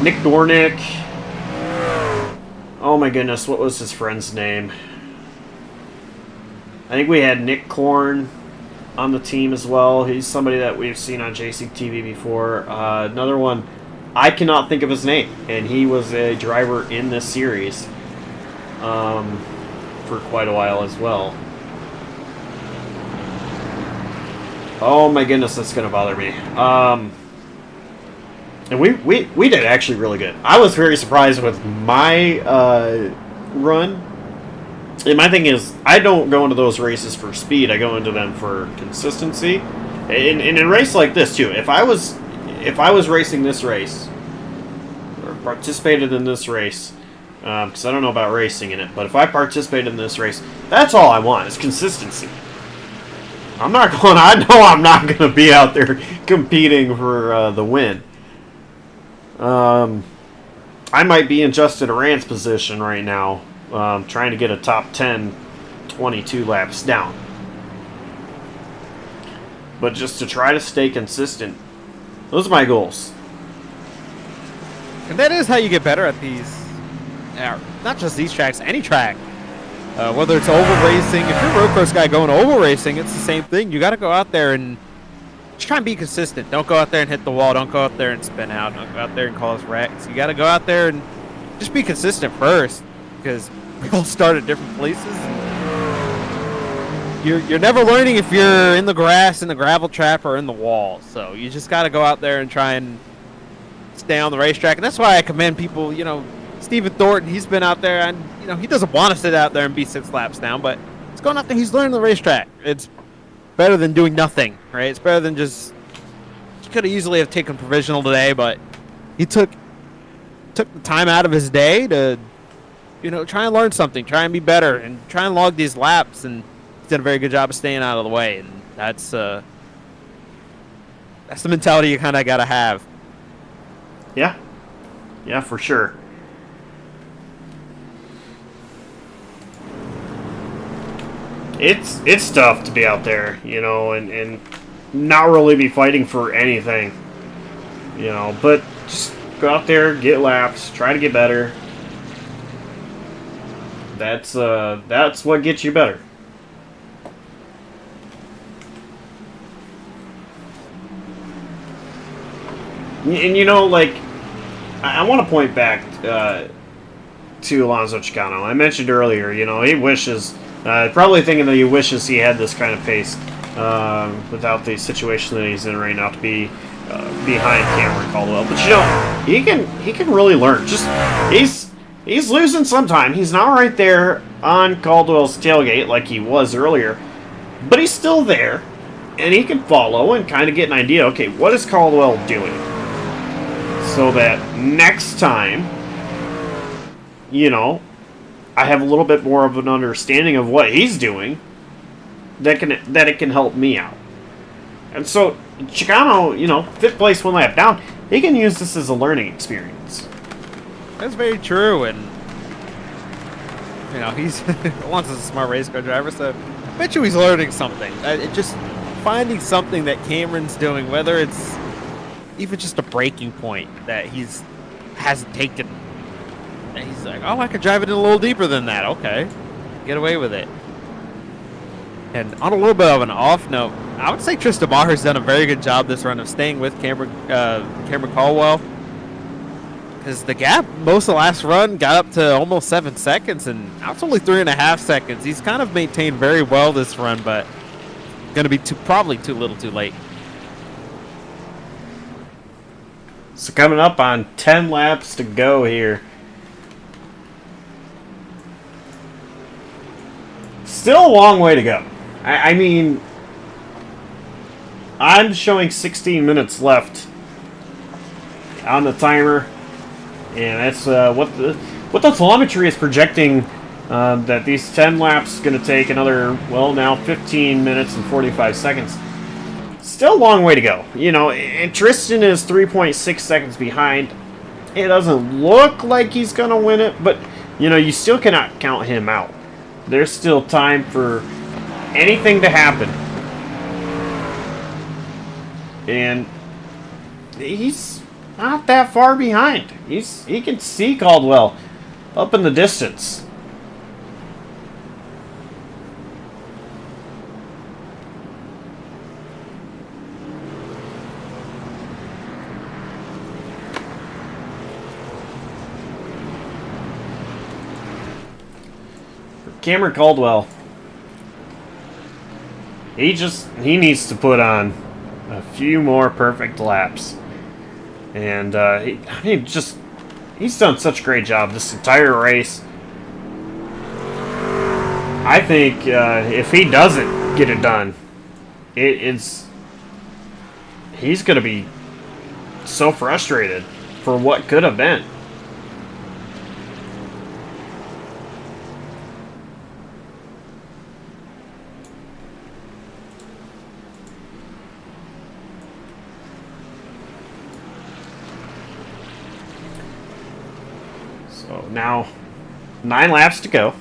Nick Dornick. Oh my goodness, what was his friend's name? I think we had Nick Korn on the team as well. He's somebody that we've seen on JC TV before. Another one, I cannot think of his name, and he was a driver in this series for quite a while as well. Oh my goodness, that's gonna bother me. And we did actually really good. I was very surprised with my run. And my thing is, I don't go into those races for speed. I go into them for consistency. And in a race like this too, if I was racing this race or participated in this race, because I don't know about racing in it, but if I participated in this race, that's all I want is consistency. I'm not going. I know I'm not going to be out there competing for the win. I might be in Justin Durant's position right now, trying to get a top 10, 22 laps down. But just to try to stay consistent, those are my goals. And that is how you get better at these. Not just these tracks, any track. Whether it's oval racing, if you're a road course guy going oval racing, it's the same thing. You got to go out there and just try and be consistent. Don't go out there and hit the wall. Don't go out there and spin out. Don't go out there and cause wrecks. You got to go out there and just be consistent first, because we all start at different places. And you're never learning if you're in the grass, in the gravel trap, or in the wall. So you just got to go out there and try and stay on the racetrack. And that's why I commend people, Stephen Thornton, he's been out there, and he doesn't want to sit out there and be 6 laps down, but he's going out there, he's learning the racetrack. It's better than doing nothing, right? It's better than just, he could have easily have taken provisional today, but he took the time out of his day to, try and learn something, try and be better, and try and log these laps, and he's done a very good job of staying out of the way, and that's the mentality you kind of got to have. Yeah, for sure. It's tough to be out there, and not really be fighting for anything, but just go out there, get laps, try to get better. That's what gets you better. And I want to point back to Alonso Chicano. I mentioned earlier, he wishes. Probably thinking that he wishes he had this kind of pace without the situation that he's in right now to be behind Cameron Caldwell. But he can really learn. Just he's losing some time. He's not right there on Caldwell's tailgate like he was earlier, but he's still there, and he can follow and kind of get an idea. Okay, what is Caldwell doing? So that next time, I have a little bit more of an understanding of what he's doing that it can help me out. And so Chicano, 5th place 1 lap down, he can use this as a learning experience. That's very true, and he's Alonso's a smart race car driver, so I bet you he's learning something. Just finding something that Cameron's doing, whether it's even just a breaking point that hasn't taken. And he's like, oh, I could drive it in a little deeper than that. Okay, get away with it. And on a little bit of an off note, I would say Tristan Maher's done a very good job this run of staying with Cameron Caldwell. Because the gap most of the last run got up to almost 7 seconds, and now it's only 3.5 seconds. He's kind of maintained very well this run, but going to be probably too little too late. So coming up on 10 laps to go here. Still a long way to go. I mean, I'm showing 16 minutes left on the timer, and that's what the telemetry is projecting that these 10 laps going to take another, now 15 minutes and 45 seconds. Still a long way to go. And Tristan is 3.6 seconds behind. It doesn't look like he's going to win it, but you still cannot count him out. There's still time for anything to happen. And he's not that far behind. He can see Caldwell up in the distance. Cameron Caldwell, he needs to put on a few more perfect laps, and he's done such a great job this entire race. I think if he doesn't get it done, he's going to be so frustrated for what could have been. So now 9 laps to go.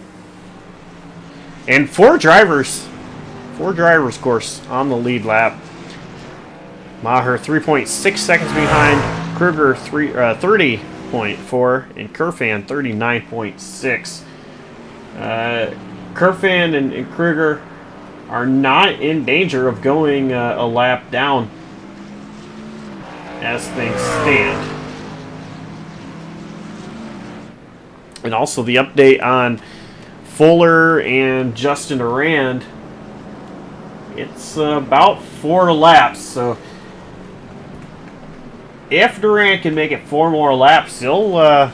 And four drivers, of course, on the lead lap. Maher 3.6 seconds behind, Kruger 30.4, and Kerfan 39.6. Kerfan and Kruger are not in danger of going a lap down as things stand. And also the update on Fuller and Justin Durand. It's about 4 laps, so if Durand can make it 4 more laps, he'll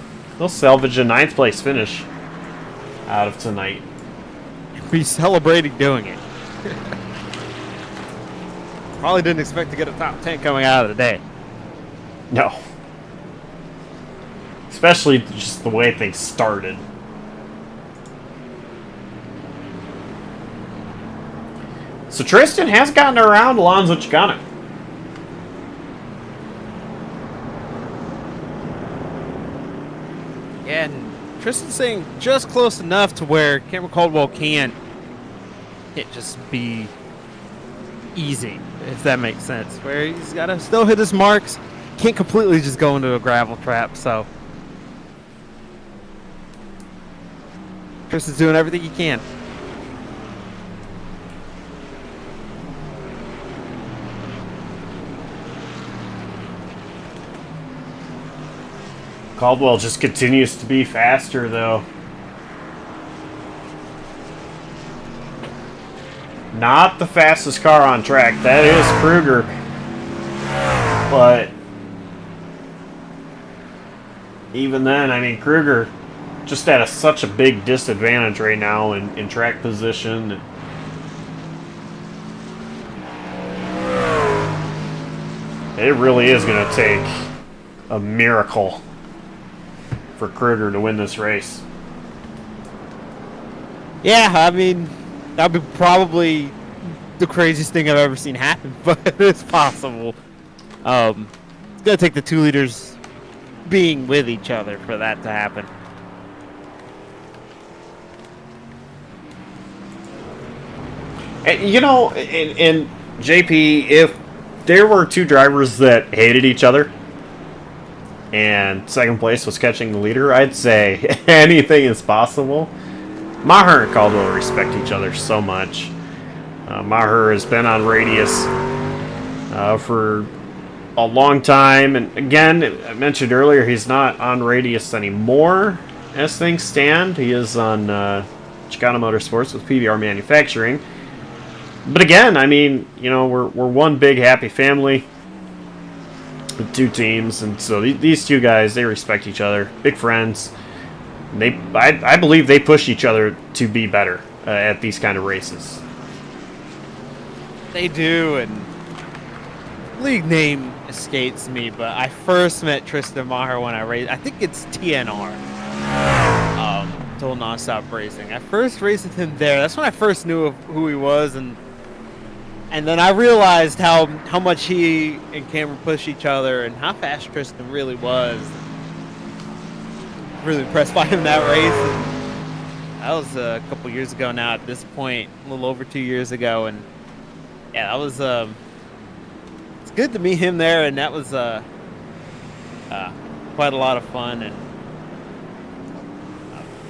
salvage a 9th place finish out of tonight. Be celebrating doing it. Probably didn't expect to get a top 10 coming out of the day. No. Especially just the way things started. So Tristan has gotten around Alonso Chicano. Yeah, and Tristan's saying just close enough to where Cameron Caldwell can't just be easy, if that makes sense. Where he's got to still hit his marks, can't completely just go into a gravel trap, so Tristan's doing everything he can. Caldwell just continues to be faster, though. Not the fastest car on track. That is Kruger. But even then, I mean, Kruger just at such a big disadvantage right now in track position. It really is going to take a miracle for Kruger to win this race. Yeah, I mean, that would be probably the craziest thing I've ever seen happen, but it's possible. It's going to take the 2 leaders being with each other for that to happen. And, you know, and JP, if there were 2 drivers that hated each other and second place was catching the leader, I'd say anything is possible. Maher and Caldwell respect each other so much. Maher has been on Radius for a long time. And again, I mentioned earlier, he's not on Radius anymore as things stand. He is on Chicano Motorsports with PBR Manufacturing. But again, I mean, you know, we're one big happy family with 2 teams, and so these 2 guys, they respect each other, big friends. I believe they push each other to be better at these kind of races. They do, and league name escapes me, but I first met Tristan Maher when I raced. I think it's TNR, Total Nonstop Racing. I first raced with him there. That's when I first knew of who he was, and then I realized how much he and Cameron push each other and how fast Tristan really was. really impressed by him in that race. And that was a couple years ago now. At this point, a little over 2 years ago, and yeah, that was it's good to meet him there, and that was quite a lot of fun. And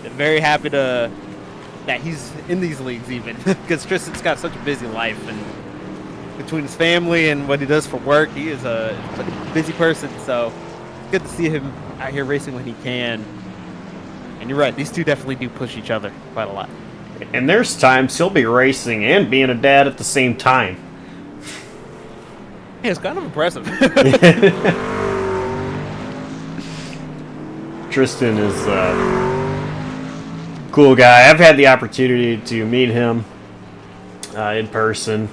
I'm very happy that he's in these leagues even because Tristan's got such a busy life, and between his family and what he does for work, he is a busy person. So it's good to see him out here racing when he can. And you're right, these two definitely do push each other quite a lot. And there's times he'll be racing and being a dad at the same time. Yeah, it's kind of impressive. Tristan is a cool guy. I've had the opportunity to meet him in person.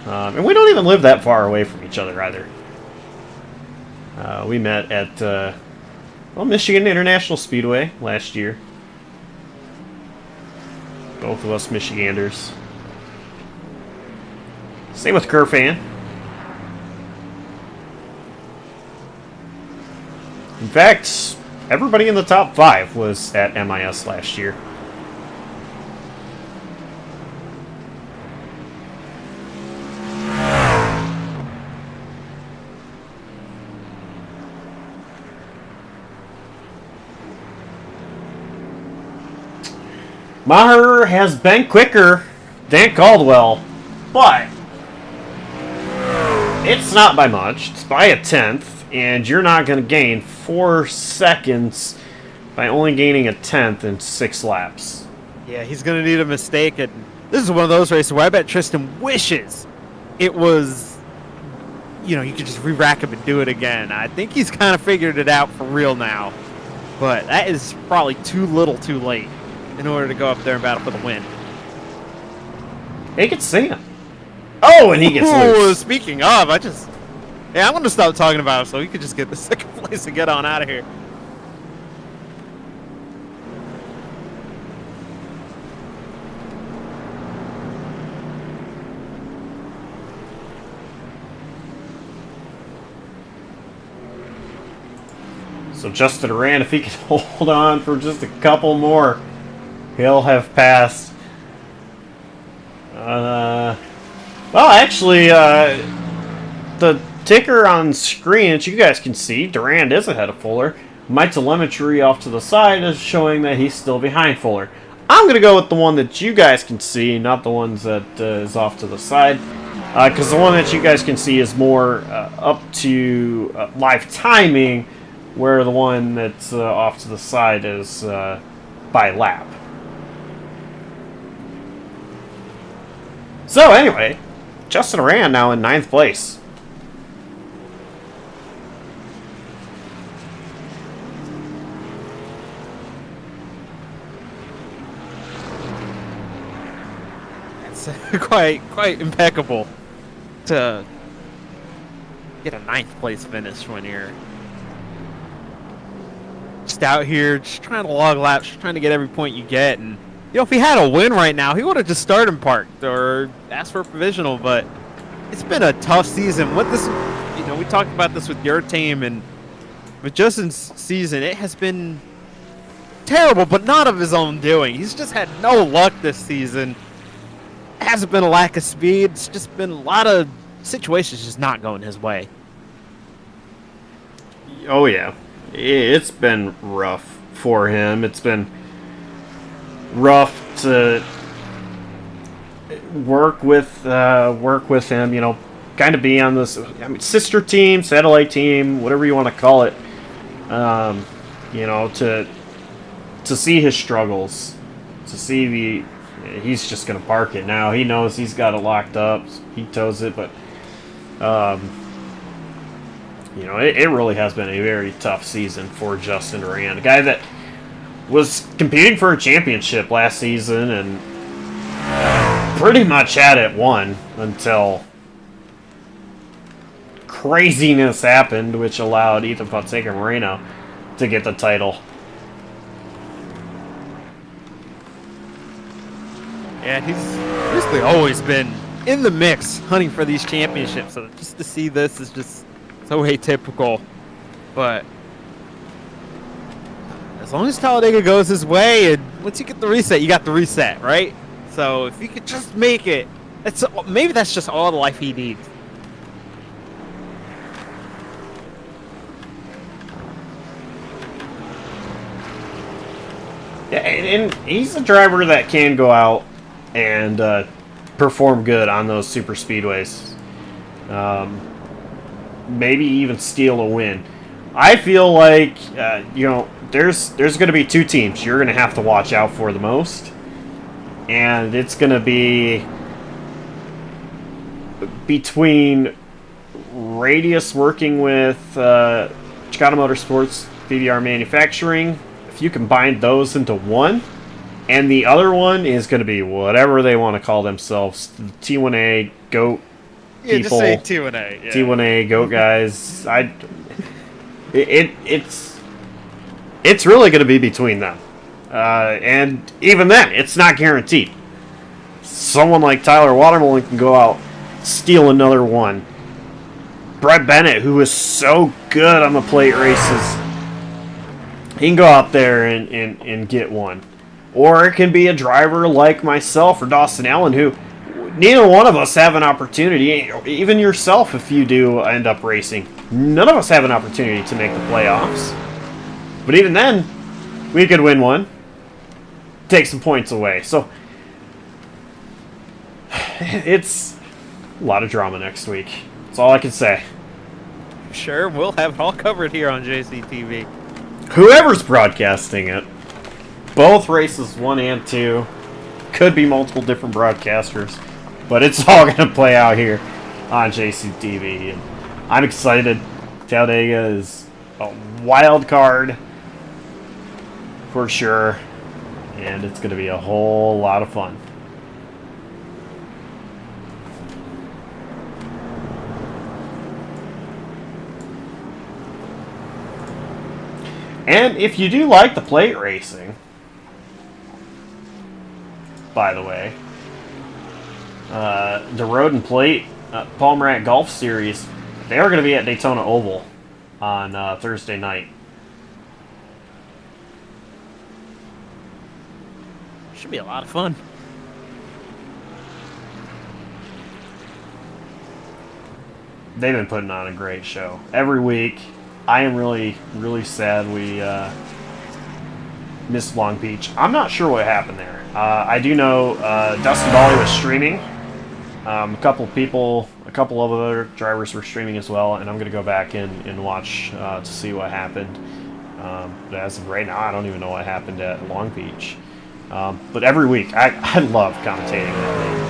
And we don't even live that far away from each other either. We met at Michigan International Speedway last year. Both of us Michiganders. Same with Kerfan. In fact, everybody in the top 5 was at MIS last year. Maher has been quicker than Caldwell, but it's not by much. It's by a 1/10, and you're not going to gain 4 seconds by only gaining a 1/10 in 6 laps. Yeah, he's going to need a mistake, and this is one of those races where I bet Tristan wishes it was, you could just re-rack him and do it again. I think he's kind of figured it out for real now, but that is probably too little too late in order to go up there and battle for the win. He gets Sam. Oh, and he gets loose. Speaking of, I'm going to stop talking about it so he could just get the second place and get on out of here. So Justin Duran, if he can hold on for just a couple more, he'll have passed. Well, actually, the ticker on screen that you guys can see, Durand is ahead of Fuller. My telemetry off to the side is showing that he's still behind Fuller. I'm going to go with the one that you guys can see, not the ones that is off to the side. Because the one that you guys can see is more up to live timing, where the one that's off to the side is by lap. So anyway, Justin Duran now in 9th place. It's quite impeccable to get a 9th place finish when you're just out here, just trying to log laps, just trying to get every point you get. And if he had a win right now, he would have just started and parked or asked for a provisional. But it's been a tough season. What this, we talked about this with your team, and with Justin's season, it has been terrible, but not of his own doing. He's just had no luck this season. It hasn't been a lack of speed. It's just been a lot of situations just not going his way. Oh yeah. It's been rough for him. It's been rough to work with him. Kind of be on this sister team, satellite team, whatever you want to call it. To see his struggles, to see he's just gonna park it now. He knows he's got it locked up. He tows it, but it really has been a very tough season for Justin Duran, a guy that was competing for a championship last season and pretty much had it won until craziness happened, which allowed Ethan Fonseca Moreno to get the title. Yeah, he's basically always been in the mix, hunting for these championships. So just to see this is just so atypical. But as long as Talladega goes his way, and once you get the reset, you got the reset, right? So if you could just make it, maybe that's just all the life he needs. Yeah, and he's a driver that can go out and perform good on those super speedways. Maybe even steal a win. I feel like there's going to be two teams you're going to have to watch out for the most, and it's going to be between Radius working with Chicano Motorsports BBR Manufacturing. If you combine those into one, and the other one is going to be whatever they want to call themselves, T1A GOAT Yeah, people. just say T1A. Yeah. T1A GOAT guys. It's really going to be between them, and even then, it's not guaranteed. Someone like Tyler Watermelon can go out, steal another one. Brett Bennett, who is so good on the plate races, he can go out there and get one. Or it can be a driver like myself or Dawson Allen, who neither one of us have an opportunity, even yourself if you do end up racing. None of us have an opportunity to make the playoffs. But even then, we could win one, take some points away. So, it's a lot of drama next week. That's all I can say. Sure, we'll have it all covered here on JCTV. Whoever's broadcasting it, both races 1 and 2, could be multiple different broadcasters, but it's all going to play out here on JCTV. And I'm excited. Talladega is a wild card for sure, and it's going to be a whole lot of fun. And if you do like the plate racing, by the way, the Road and Plate Palmer Golf Series, they are going to be at Daytona Oval on Thursday night. Should be a lot of fun. They've been putting on a great show every week. I am really, really sad we missed Long Beach. I'm not sure what happened there. I do know Dustin Dolly was streaming. A couple of other drivers were streaming as well, and I'm going to go back and watch to see what happened. But as of right now, I don't even know what happened at Long Beach. But every week, I love commentating that league.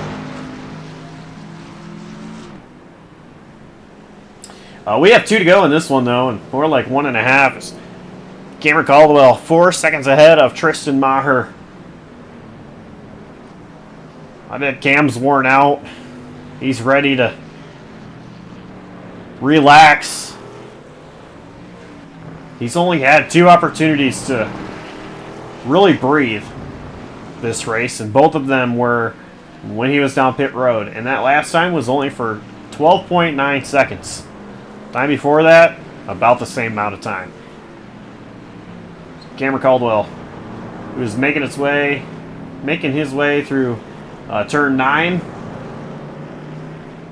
We have 2 to go in this one, though, and more like 1.5. Cameron Caldwell 4 seconds ahead of Tristan Maher. I bet Cam's worn out. He's ready to relax. He's only had 2 opportunities to really breathe this race, and both of them were when he was down pit road, and that last time was only for 12.9 seconds. Time before that, about the same amount of time. Cameron Caldwell, who is making his way through turn 9.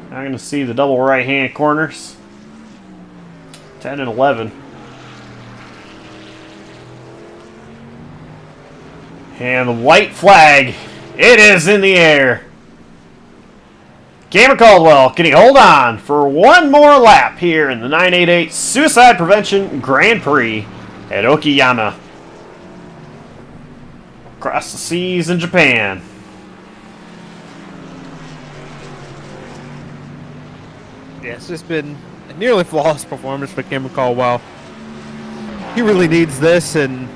Now going to see the double right-hand corners, 10 and 11. And the white flag, it is in the air. Cameron Caldwell, can he hold on for one more lap here in the 988 Suicide Prevention Grand Prix at Okayama, across the seas in Japan? Yeah, it's just been a nearly flawless performance for Cameron Caldwell. He really needs this, and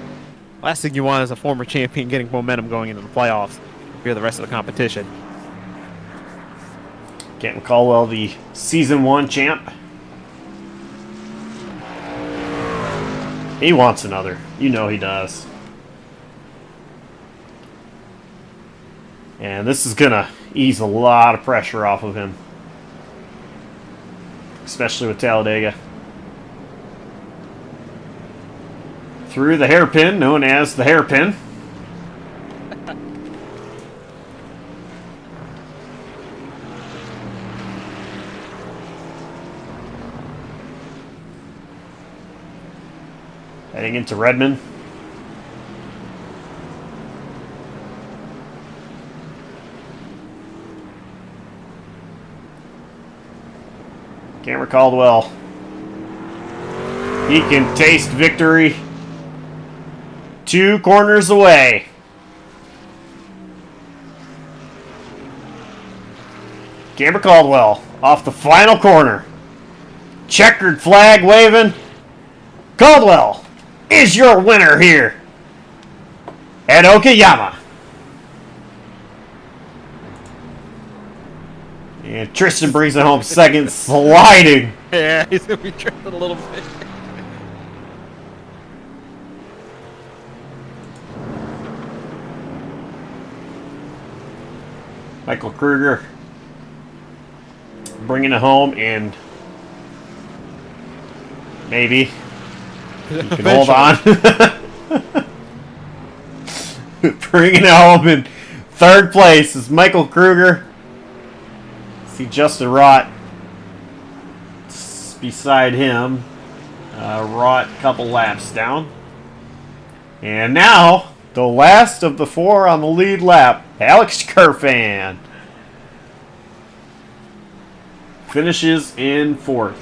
last thing you want is a former champion getting momentum going into the playoffs for the rest of the competition. Cameron Caldwell, the Season 1 champ. He wants another. You know he does. And this is going to ease a lot of pressure off of him, especially with Talladega. through the hairpin, known as the hairpin. Heading into Redmond. Cameron Caldwell. He can taste victory 2 corners away. Cameron Caldwell off the final corner. Checkered flag waving. Caldwell is your winner here at Okayama. And Tristan brings it home second, sliding. Yeah, he's gonna be drifting a little bit. Michael Kruger bringing it home, and maybe you can hold on. Bringing it home in 3rd place is Michael Kruger. See Justin Rott beside him. Rott a couple laps down. And now, the last of the 4 on the lead lap, Alex Kerfan finishes in 4th.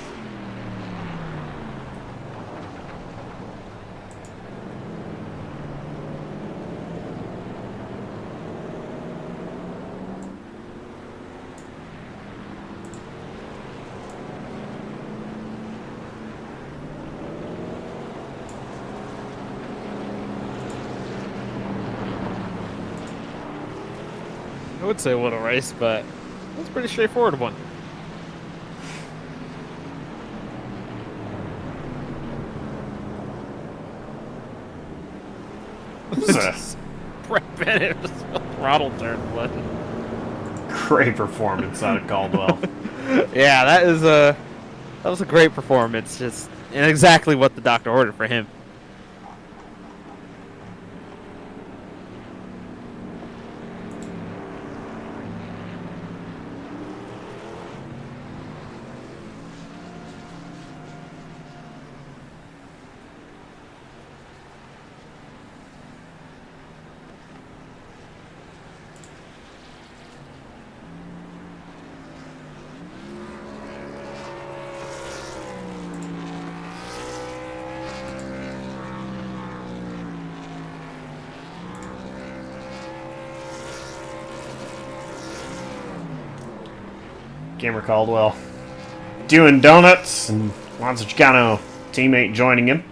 I would say what a race, but it's a pretty straightforward one. Brett Bennett was throttle turn one. Great performance out of Caldwell. Yeah, that was a great performance. Just and exactly what the doctor ordered for him. Cameron Caldwell doing donuts, and Lonzo Chicano, teammate, joining him.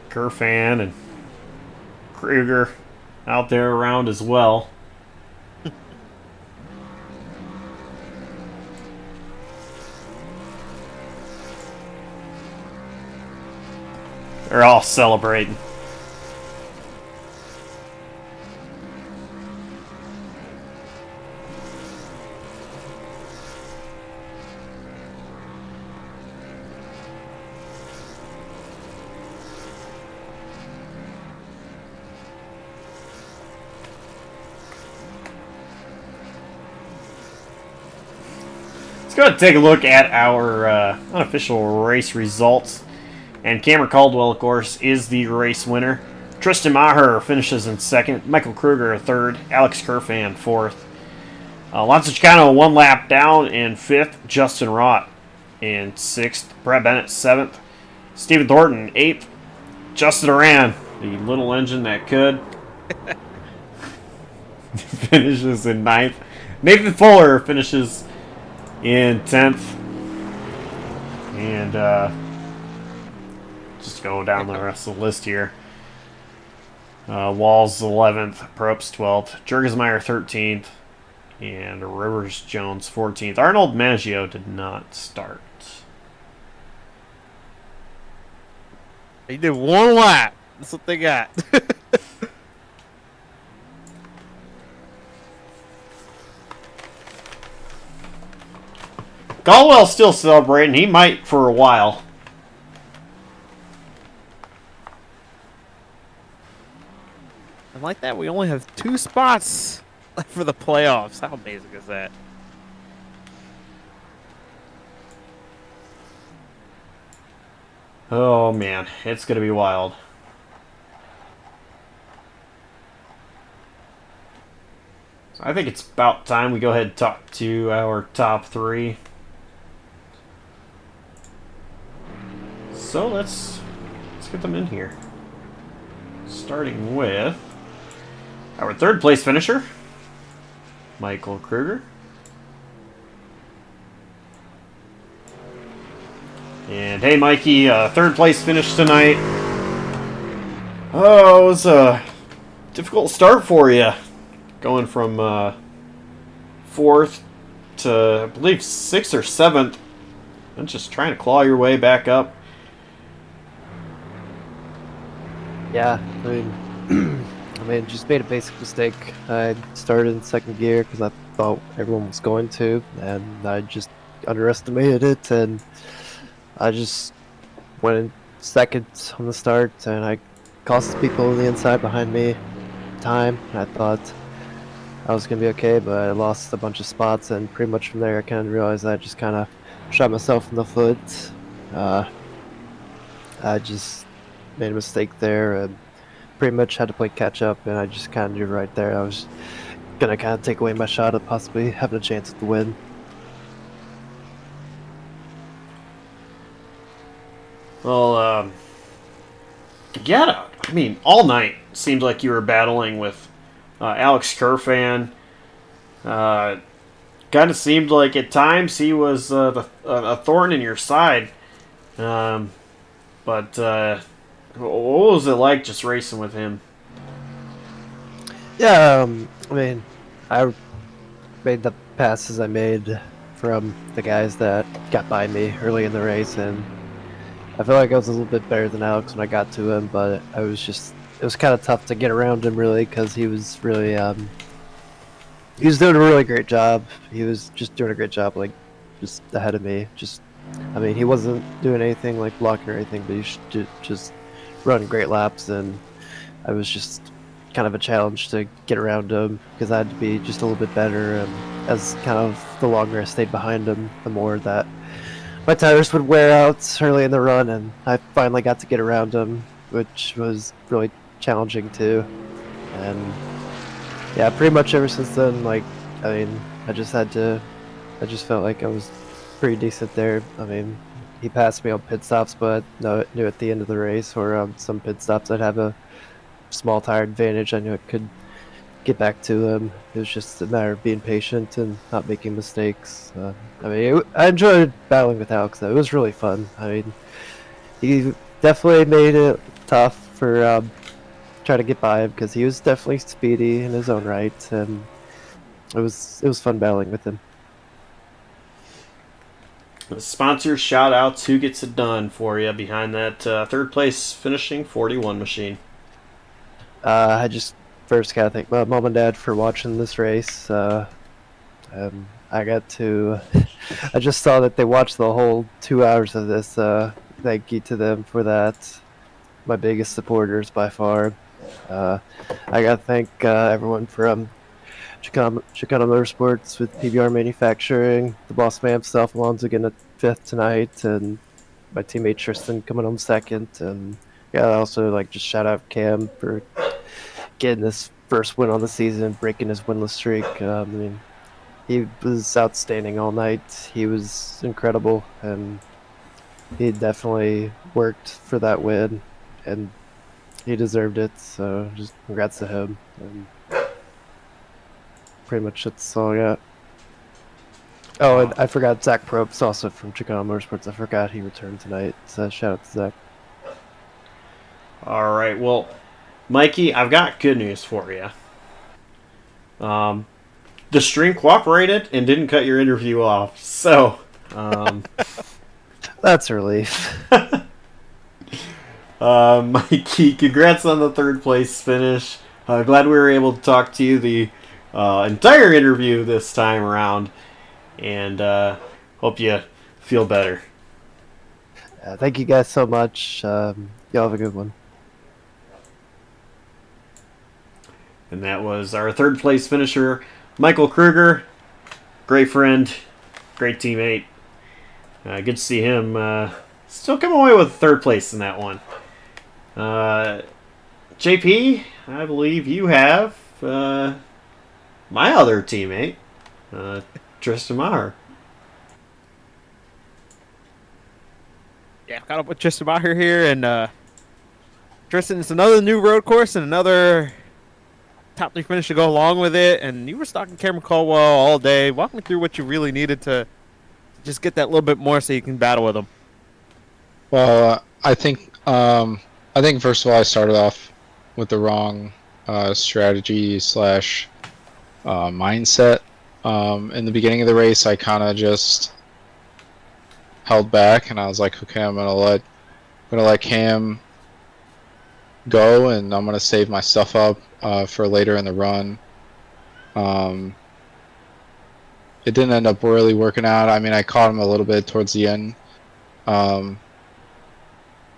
Kerfan and Kruger out there around as well. They're all celebrating. Let's go take a look at our unofficial race results. And Cameron Caldwell, of course, is the race winner. Tristan Maher finishes in 2nd. Michael Kruger 3rd. Alex Kerfan 4th. Lonzo Chicano 1 lap down in 5th. Justin Rott in 6th. Brett Bennett 7th. Stephen Thornton 8th. Justin Aran, the little engine that could, finishes in 9th. Nathan Fuller finishes in 10th. And just go down the rest of the list here. Walls 11th, Probst 12th, Jurgesmeyer 13th, and Rivers Jones 14th. Arnold Maggio did not start. He did one lap. That's what they got. Galwell's still celebrating. He might for a while. And like that, we only have 2 spots left for the playoffs. How amazing is that? Oh man, it's going to be wild. So I think it's about time we go ahead and talk to our top 3. So let's get them in here. Starting with our 3rd place finisher, Michael Kruger. And hey, Mikey, 3rd place finish tonight. Oh, it was a difficult start for you. Going from 4th to, I believe, 6th or 7th. And just trying to claw your way back up. Yeah, I mean, just made a basic mistake. I started in 2nd gear because I thought everyone was going to, and I just underestimated it, and I just went in 2nd on the start, and I cost people on the inside behind me time, and I thought I was going to be okay, but I lost a bunch of spots, and pretty much from there I kind of realized I just kind of shot myself in the foot. I just made a mistake there, and pretty much had to play catch up, and I just kind of knew right there I was going to kind of take away my shot at possibly having a chance at the win. Well, yeah, I mean, all night seemed like you were battling with Alex Kerfan. Kind of seemed like at times he was a thorn in your side. But what was it like just racing with him? Yeah, I mean, I made the passes I made from the guys that got by me early in the race, and I feel like I was a little bit better than Alex when I got to him, but it was kind of tough to get around him really, because he was really, he was doing a really great job. He was just doing a great job, like, just ahead of me. I mean, he wasn't doing anything like blocking or anything, but he was just running great laps, and I was just kind of a challenge to get around him because I had to be just a little bit better. And as kind of the longer I stayed behind him, the more that my tires would wear out early in the run, and I finally got to get around him, which was really challenging too. And yeah, pretty much ever since then, like, I mean, I just felt like I was pretty decent there. I mean, he passed me on pit stops, but knew at the end of the race or some pit stops I'd have a small tire advantage. I knew I could get back to him. It was just a matter of being patient and not making mistakes. I mean, I enjoyed battling with Alex though. It was really fun. I mean, he definitely made it tough for trying to get by him because he was definitely speedy in his own right, and it was fun battling with him. The sponsors shout outs, who gets it done for you behind that 3rd place finishing 41 machine? I just first gotta thank my mom and dad for watching this race. I got to, I just saw that they watched the whole 2 hours of this. Thank you to them for that. My biggest supporters by far. I gotta thank everyone from Chicano Motorsports with PBR Manufacturing, the boss man himself, Alonso getting a 5th tonight, and my teammate Tristan coming home 2nd. And yeah, also like just shout out Cam for getting this first win on the season, breaking his winless streak. I mean, he was outstanding all night. He was incredible, and he definitely worked for that win, and he deserved it. So just congrats to him. And pretty much that's all I got. Oh, and I forgot Zach Probst, also from Chicano Motorsports. I forgot he returned tonight. So shout out to Zach. All right, well, Mikey, I've got good news for you. The stream cooperated and didn't cut your interview off. So, That's a relief. Mikey, congrats on the third place finish. Glad we were able to talk to you the entire interview this time around, and hope you feel better. Thank you guys so much. Y'all have a good one. And that was our third place finisher, Michael Kruger. Great friend, great teammate. Good to see him still come away with third place in that one. JP, I believe you have my other teammate, Tristan Maher. Yeah, caught up with Tristan Maher here, and Tristan, it's another new road course and another top 3 finish to go along with it. And you were stalking Cameron Caldwell all day. Walk me through what you really needed to just get that little bit more so you can battle with him. Well, I think first of all I started off with the wrong strategy slash mindset. In the beginning of the race, I kind of just held back, and I was like, okay, I'm gonna let Cam go, and I'm gonna save my stuff up for later in the run. It didn't end up really working out. I mean, I caught him a little bit towards the end, but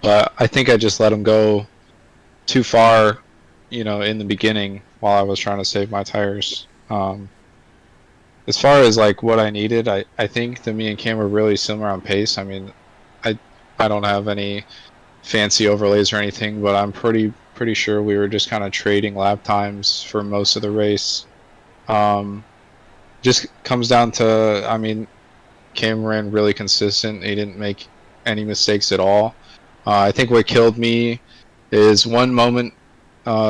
I think I just let him go too far, in the beginning while I was trying to save my tires. As far as like what I needed, I think that me and Cam were really similar on pace. I mean, I don't have any fancy overlays or anything, but I'm pretty sure we were just kind of trading lap times for most of the race. Just comes down to, I mean, Cam ran really consistent. He didn't make any mistakes at all. I think what killed me is one moment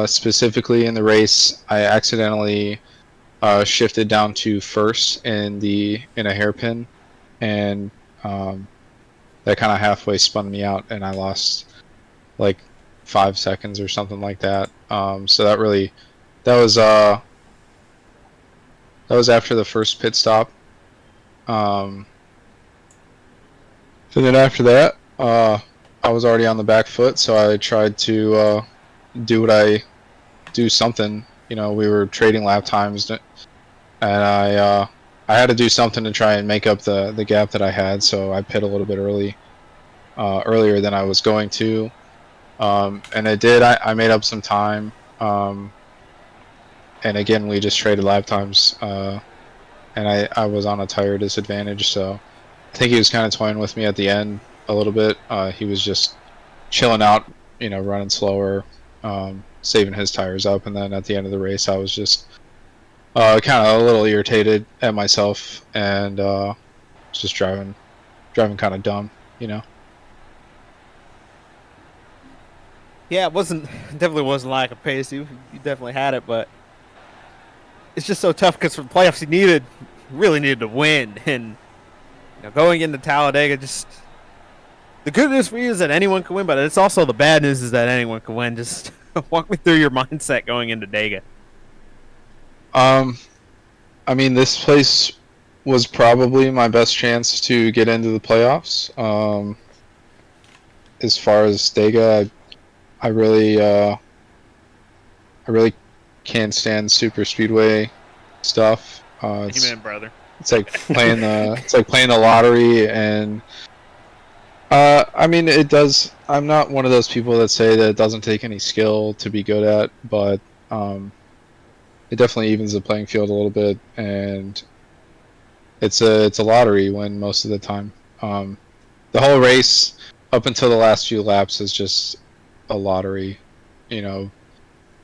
specifically in the race. I accidentally shifted down to first in a hairpin, and that kind of halfway spun me out, and I lost like 5 seconds or something like that. So that was after the first pit stop. And then after that, I was already on the back foot, so I tried to do something. We were trading lap times, and I had to do something to try and make up the gap that I had. So I pit a little bit earlier than I was going to, and I did. I made up some time, and again we just traded lap times, and I was on a tire disadvantage. So I think he was kind of toying with me at the end a little bit. He was just chilling out, running slower, saving his tires up, and then at the end of the race I was just kind of a little irritated at myself, and just driving kind of dumb. Yeah, definitely wasn't lack of pace. You definitely had it, but it's just so tough because for the playoffs you really needed to win, and going into Talladega, just the good news for you is that anyone can win, but it's also the bad news is that anyone can win. Just walk me through your mindset going into Dega. I mean, this place was probably my best chance to get into the playoffs. As far as Dega, I really can't stand super speedway stuff. Amen, brother. It's like playing the lottery, and I mean, it does. I'm not one of those people that say that it doesn't take any skill to be good at, but it definitely evens the playing field a little bit, and it's a lottery win most of the time. The whole race up until the last few laps is just a lottery. In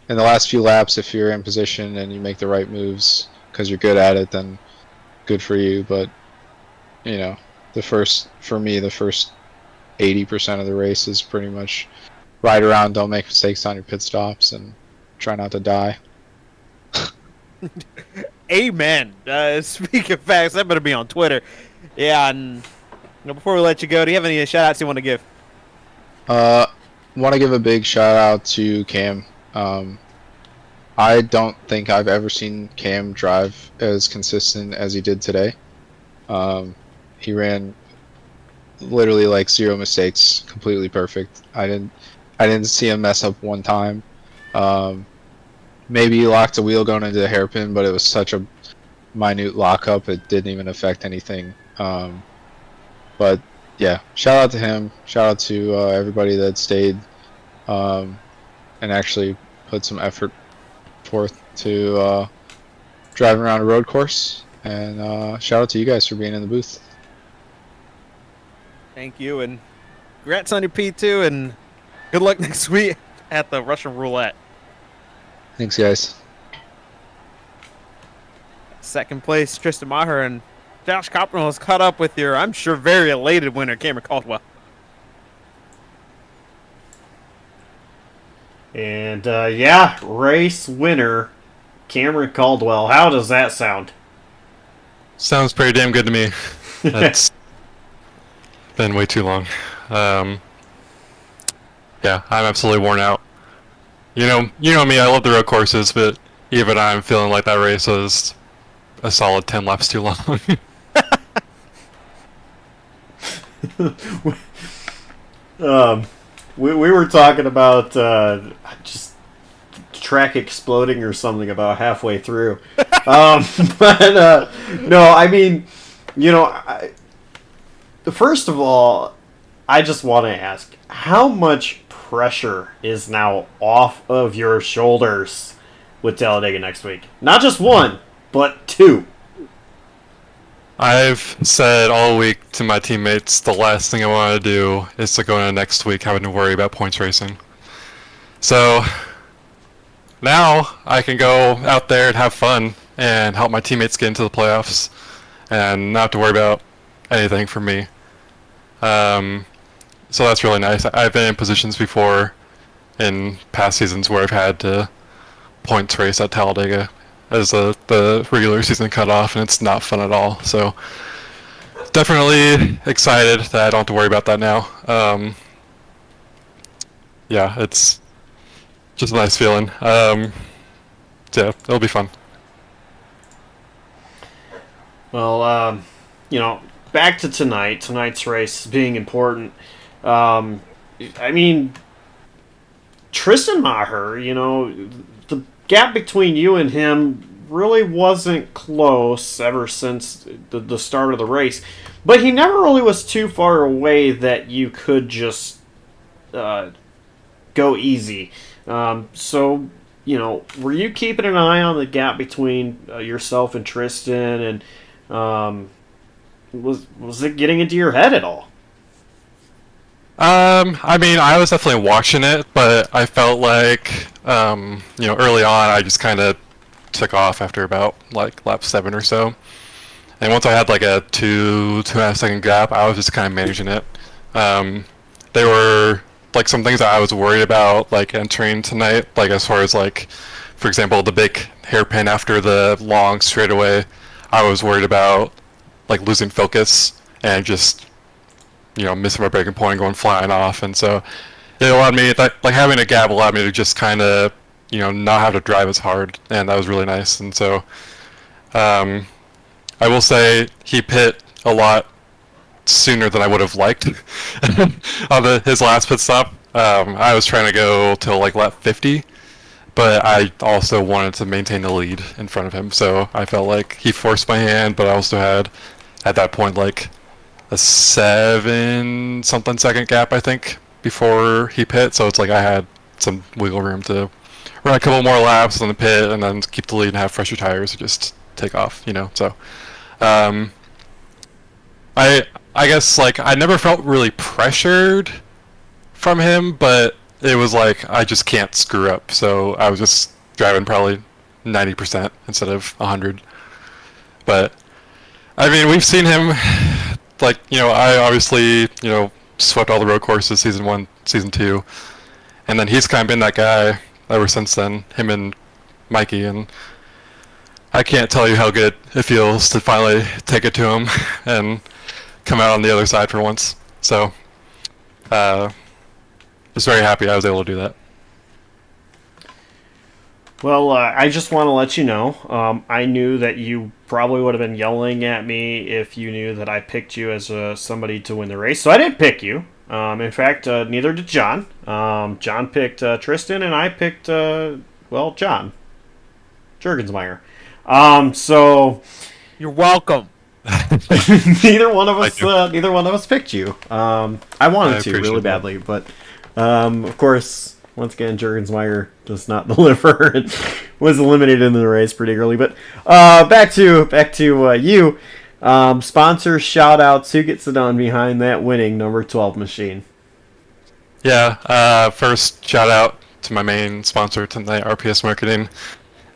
the last few laps, if you're in position and you make the right moves because you're good at it, then good for you. But the first 80% of the race is pretty much ride around, don't make mistakes on your pit stops, and try not to die. Amen. Speaking of facts, that better be on Twitter. Yeah, and before we let you go, do you have any shout outs you want to give? Want to give a big shout out to Cam. I don't think I've ever seen Cam drive as consistent as he did today. He ran literally like 0 mistakes, completely perfect. I didn't see him mess up one time. Maybe he locked a wheel going into the hairpin, but it was such a minute lockup it didn't even affect anything. But yeah, shout out to him. Shout out to everybody that stayed and actually put some effort forth to driving around a road course. And shout out to you guys for being in the booth. Thank you, and congrats on your P2, and good luck next week at the Russian roulette. Thanks, guys. Second place, Tristan Maher, and Josh Coppermill has caught up with your, I'm sure, very elated winner, Cameron Caldwell. And yeah, race winner Cameron Caldwell. How does that sound? Sounds pretty damn good to me. That's been way too long. Yeah, I'm absolutely worn out. You know me. I love the road courses, but even I'm feeling like that race was a solid 10 laps too long. We were talking about just track exploding or something about halfway through. But no, I mean, first of all, I just want to ask, how much pressure is now off of your shoulders with Talladega next week? Not just one, but two. I've said all week to my teammates the last thing I want to do is to go into next week having to worry about points racing. So now I can go out there and have fun and help my teammates get into the playoffs and not have to worry about anything for me. So that's really nice. I've been in positions before in past seasons where I've had to points race at Talladega as the regular season cutoff, and it's not fun at all. So definitely excited that I don't have to worry about that now. Yeah, it's just a nice feeling. Yeah, it'll be fun. Well, back to tonight's race being important. I mean, Tristan Maher, the gap between you and him really wasn't close ever since the start of the race. But he never really was too far away that you could just go easy. So, were you keeping an eye on the gap between yourself and Tristan? And was it getting into your head at all? I mean, I was definitely watching it, but I felt like, early on, I just kind of took off after about like lap 7 or so. And once I had like a 2.5 second gap, I was just kind of managing it. There were like some things that I was worried about, like entering tonight, like as far as like, for example, the big hairpin after the long straightaway. I was worried about like losing focus and just missing my breaking point and going flying off. And so it allowed me, like having a gap allowed me to just kind of, not have to drive as hard. And that was really nice. And so I will say he pit a lot sooner than I would have liked on his last pit stop. I was trying to go till like lap 50, but I also wanted to maintain the lead in front of him. So I felt like he forced my hand, but I also had, at that point, like a 7-something second gap, I think, before he pit. So it's like I had some wiggle room to run a couple more laps on the pit and then keep the lead and have fresher tires or just take off, So I guess like I never felt really pressured from him, but it was like I just can't screw up. So I was just driving probably 90% instead of 100. But I mean, we've seen him. Like, I obviously, swept all the road courses season 1, season 2. And then he's kind of been that guy ever since then, him and Mikey. And I can't tell you how good it feels to finally take it to him and come out on the other side for once. So, just very happy I was able to do that. Well, I just want to let you know, I knew that you probably would have been yelling at me if you knew that I picked you as somebody to win the race. So I didn't pick you. In fact, neither did John. John picked Tristan, and I picked, John Jurgensmeyer. So You're welcome. neither one of us picked you. I wanted to really badly, but of course. Once again, Jurgensmeyer does not deliver and was eliminated in the race pretty early. But back to you. Sponsor shout outs. Who gets it done behind that winning number 12 machine? Yeah, first shout out to my main sponsor tonight, RPS Marketing.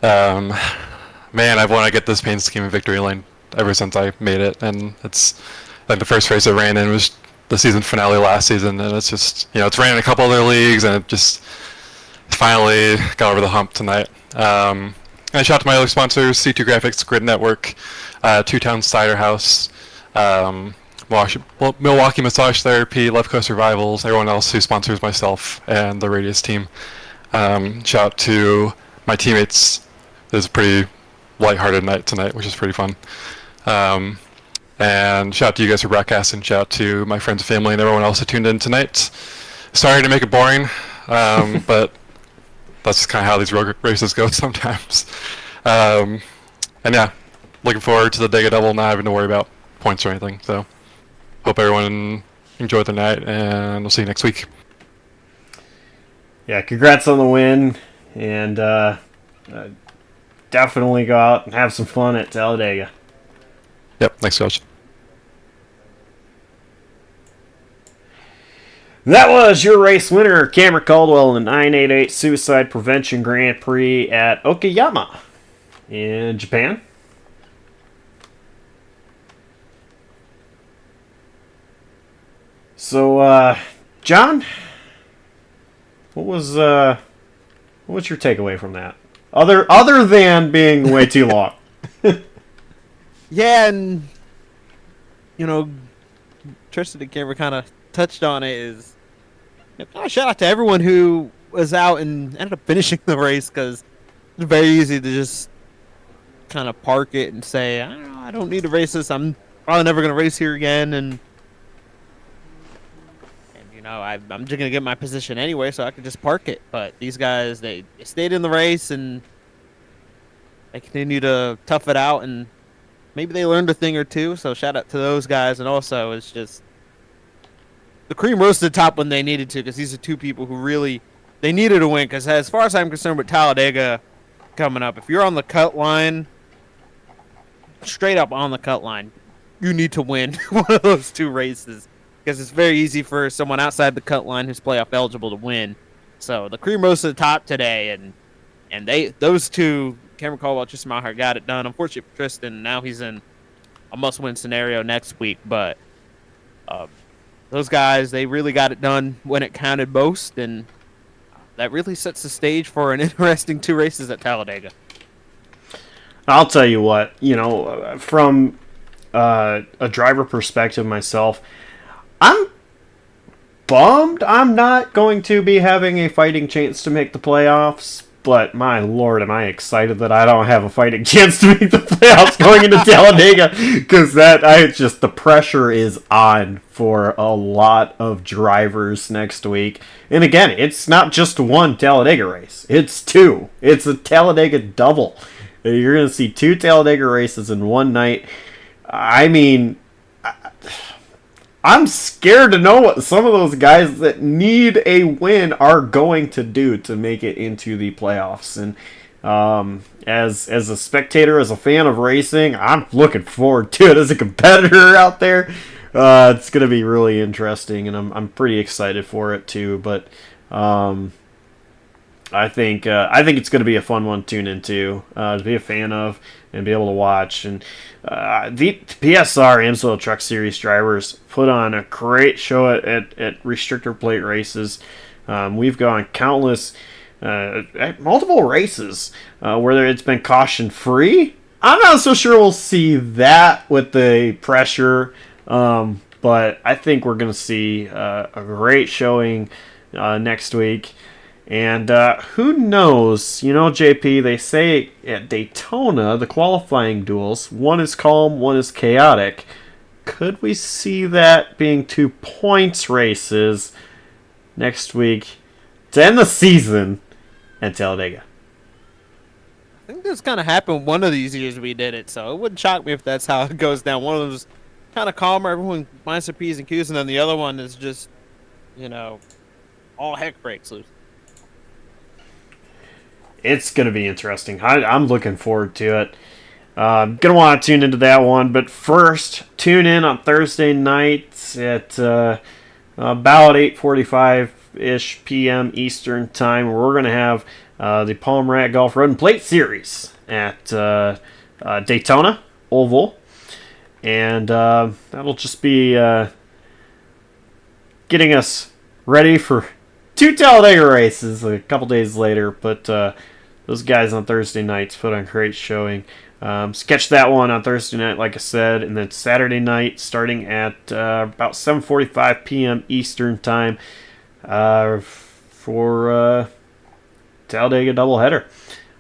Man, I've wanted to get this paint scheme in victory lane ever since I made it, and it's like the first race I ran in was the season finale last season, and it's just, it's ran in a couple other leagues, and it just finally got over the hump tonight. And shout out to my other sponsors, C2 Graphics, Grid Network, Two Town Cider House, Milwaukee Massage Therapy, Left Coast Revivals, everyone else who sponsors myself and the Radius team. Shout out to my teammates. It was a pretty lighthearted night tonight, which is pretty fun. And shout out to you guys for broadcasting. Shout out to my friends and family and everyone else who tuned in tonight. Sorry to make it boring, but that's kind of how these road races go sometimes. And yeah, looking forward to the Dega Double, not having to worry about points or anything. So hope everyone enjoyed the night, and we'll see you next week. Yeah, congrats on the win, and definitely go out and have some fun at Talladega. Yep, thanks, Coach. That was your race winner, Cameron Caldwell, in the 988 Suicide Prevention Grand Prix at Okayama in Japan. So, John, what was your takeaway from that? Other than being way too long. Yeah, and Tristan and Cameron kind of touched on it. Is shout out to everyone who was out and ended up finishing the race, because it's very easy to just kind of park it and say, I don't need to race this. I'm probably never going to race here again, and I'm just going to get my position anyway, so I could just park it. But these guys, they stayed in the race, and they continue to tough it out, and maybe they learned a thing or two. So shout out to those guys. And also, it's just the cream rose to the top when they needed to, because these are two people who really, they needed a win. Because as far as I'm concerned with Talladega coming up, if you're on the cut line, straight up on the cut line, you need to win one of those two races, because it's very easy for someone outside the cut line who's playoff eligible to win. So the cream rose to the top today, and those two, Cameron Caldwell, Tristan Maher, got it done. Unfortunately for Tristan, now he's in a must-win scenario next week. But those guys, they really got it done when it counted most, and that really sets the stage for an interesting two races at Talladega. I'll tell you what, from a driver perspective myself, I'm bummed I'm not going to be having a fighting chance to make the playoffs. But my lord, am I excited that I don't have a fighting chance to make the playoffs going into Talladega, because the pressure is on for a lot of drivers next week. And again, it's not just one Talladega race; it's two. It's a Talladega double. You're going to see two Talladega races in one night. I mean, I'm scared to know what some of those guys that need a win are going to do to make it into the playoffs. And as a spectator, as a fan of racing, I'm looking forward to it. As a competitor out there, it's going to be really interesting, and I'm pretty excited for it too. But I think it's going to be a fun one to tune into, to be a fan of, and be able to watch. And the PSR Amsoil Truck Series drivers put on a great show at restrictor plate races. We've gone countless, multiple races where it's been caution free. I'm not so sure we'll see that with the pressure, but I think we're going to see a great showing next week. And who knows? You know, JP, they say at Daytona, the qualifying duels, one is calm, one is chaotic. Could we see that being 2 points races next week to end the season at Talladega? I think this kind of happened one of these years we did it, so it wouldn't shock me if that's how it goes down. One of them's kind of calmer, everyone minds their P's and Q's, and then the other one is just, all heck breaks loose. It's going to be interesting. I'm looking forward to it. Going to want to tune into that one, but first, tune in on Thursday nights at about 8:45-ish p.m. Eastern Time, where we're going to have the Palm Rat Golf Road and Plate Series at Daytona Oval. And that'll just be getting us ready for 2 Talladega races a couple days later. But those guys on Thursday nights put on a great showing. Catch that one on Thursday night, like I said, and then Saturday night starting at about 7:45 p.m. Eastern Time for Talladega doubleheader.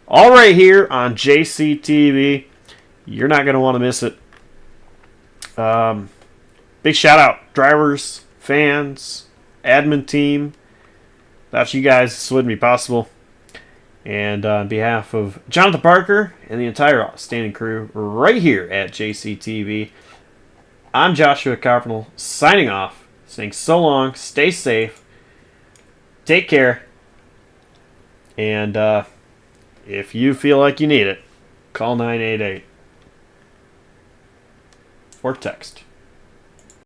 All right here on JCTV. You're not going to want to miss it. Big shout out, drivers, fans, admin team. Without you guys, this wouldn't be possible. And on behalf of Jonathan Parker and the entire outstanding crew right here at JCTV, I'm Joshua Carpenter signing off, saying so long, stay safe, take care, and if you feel like you need it, call 988 or text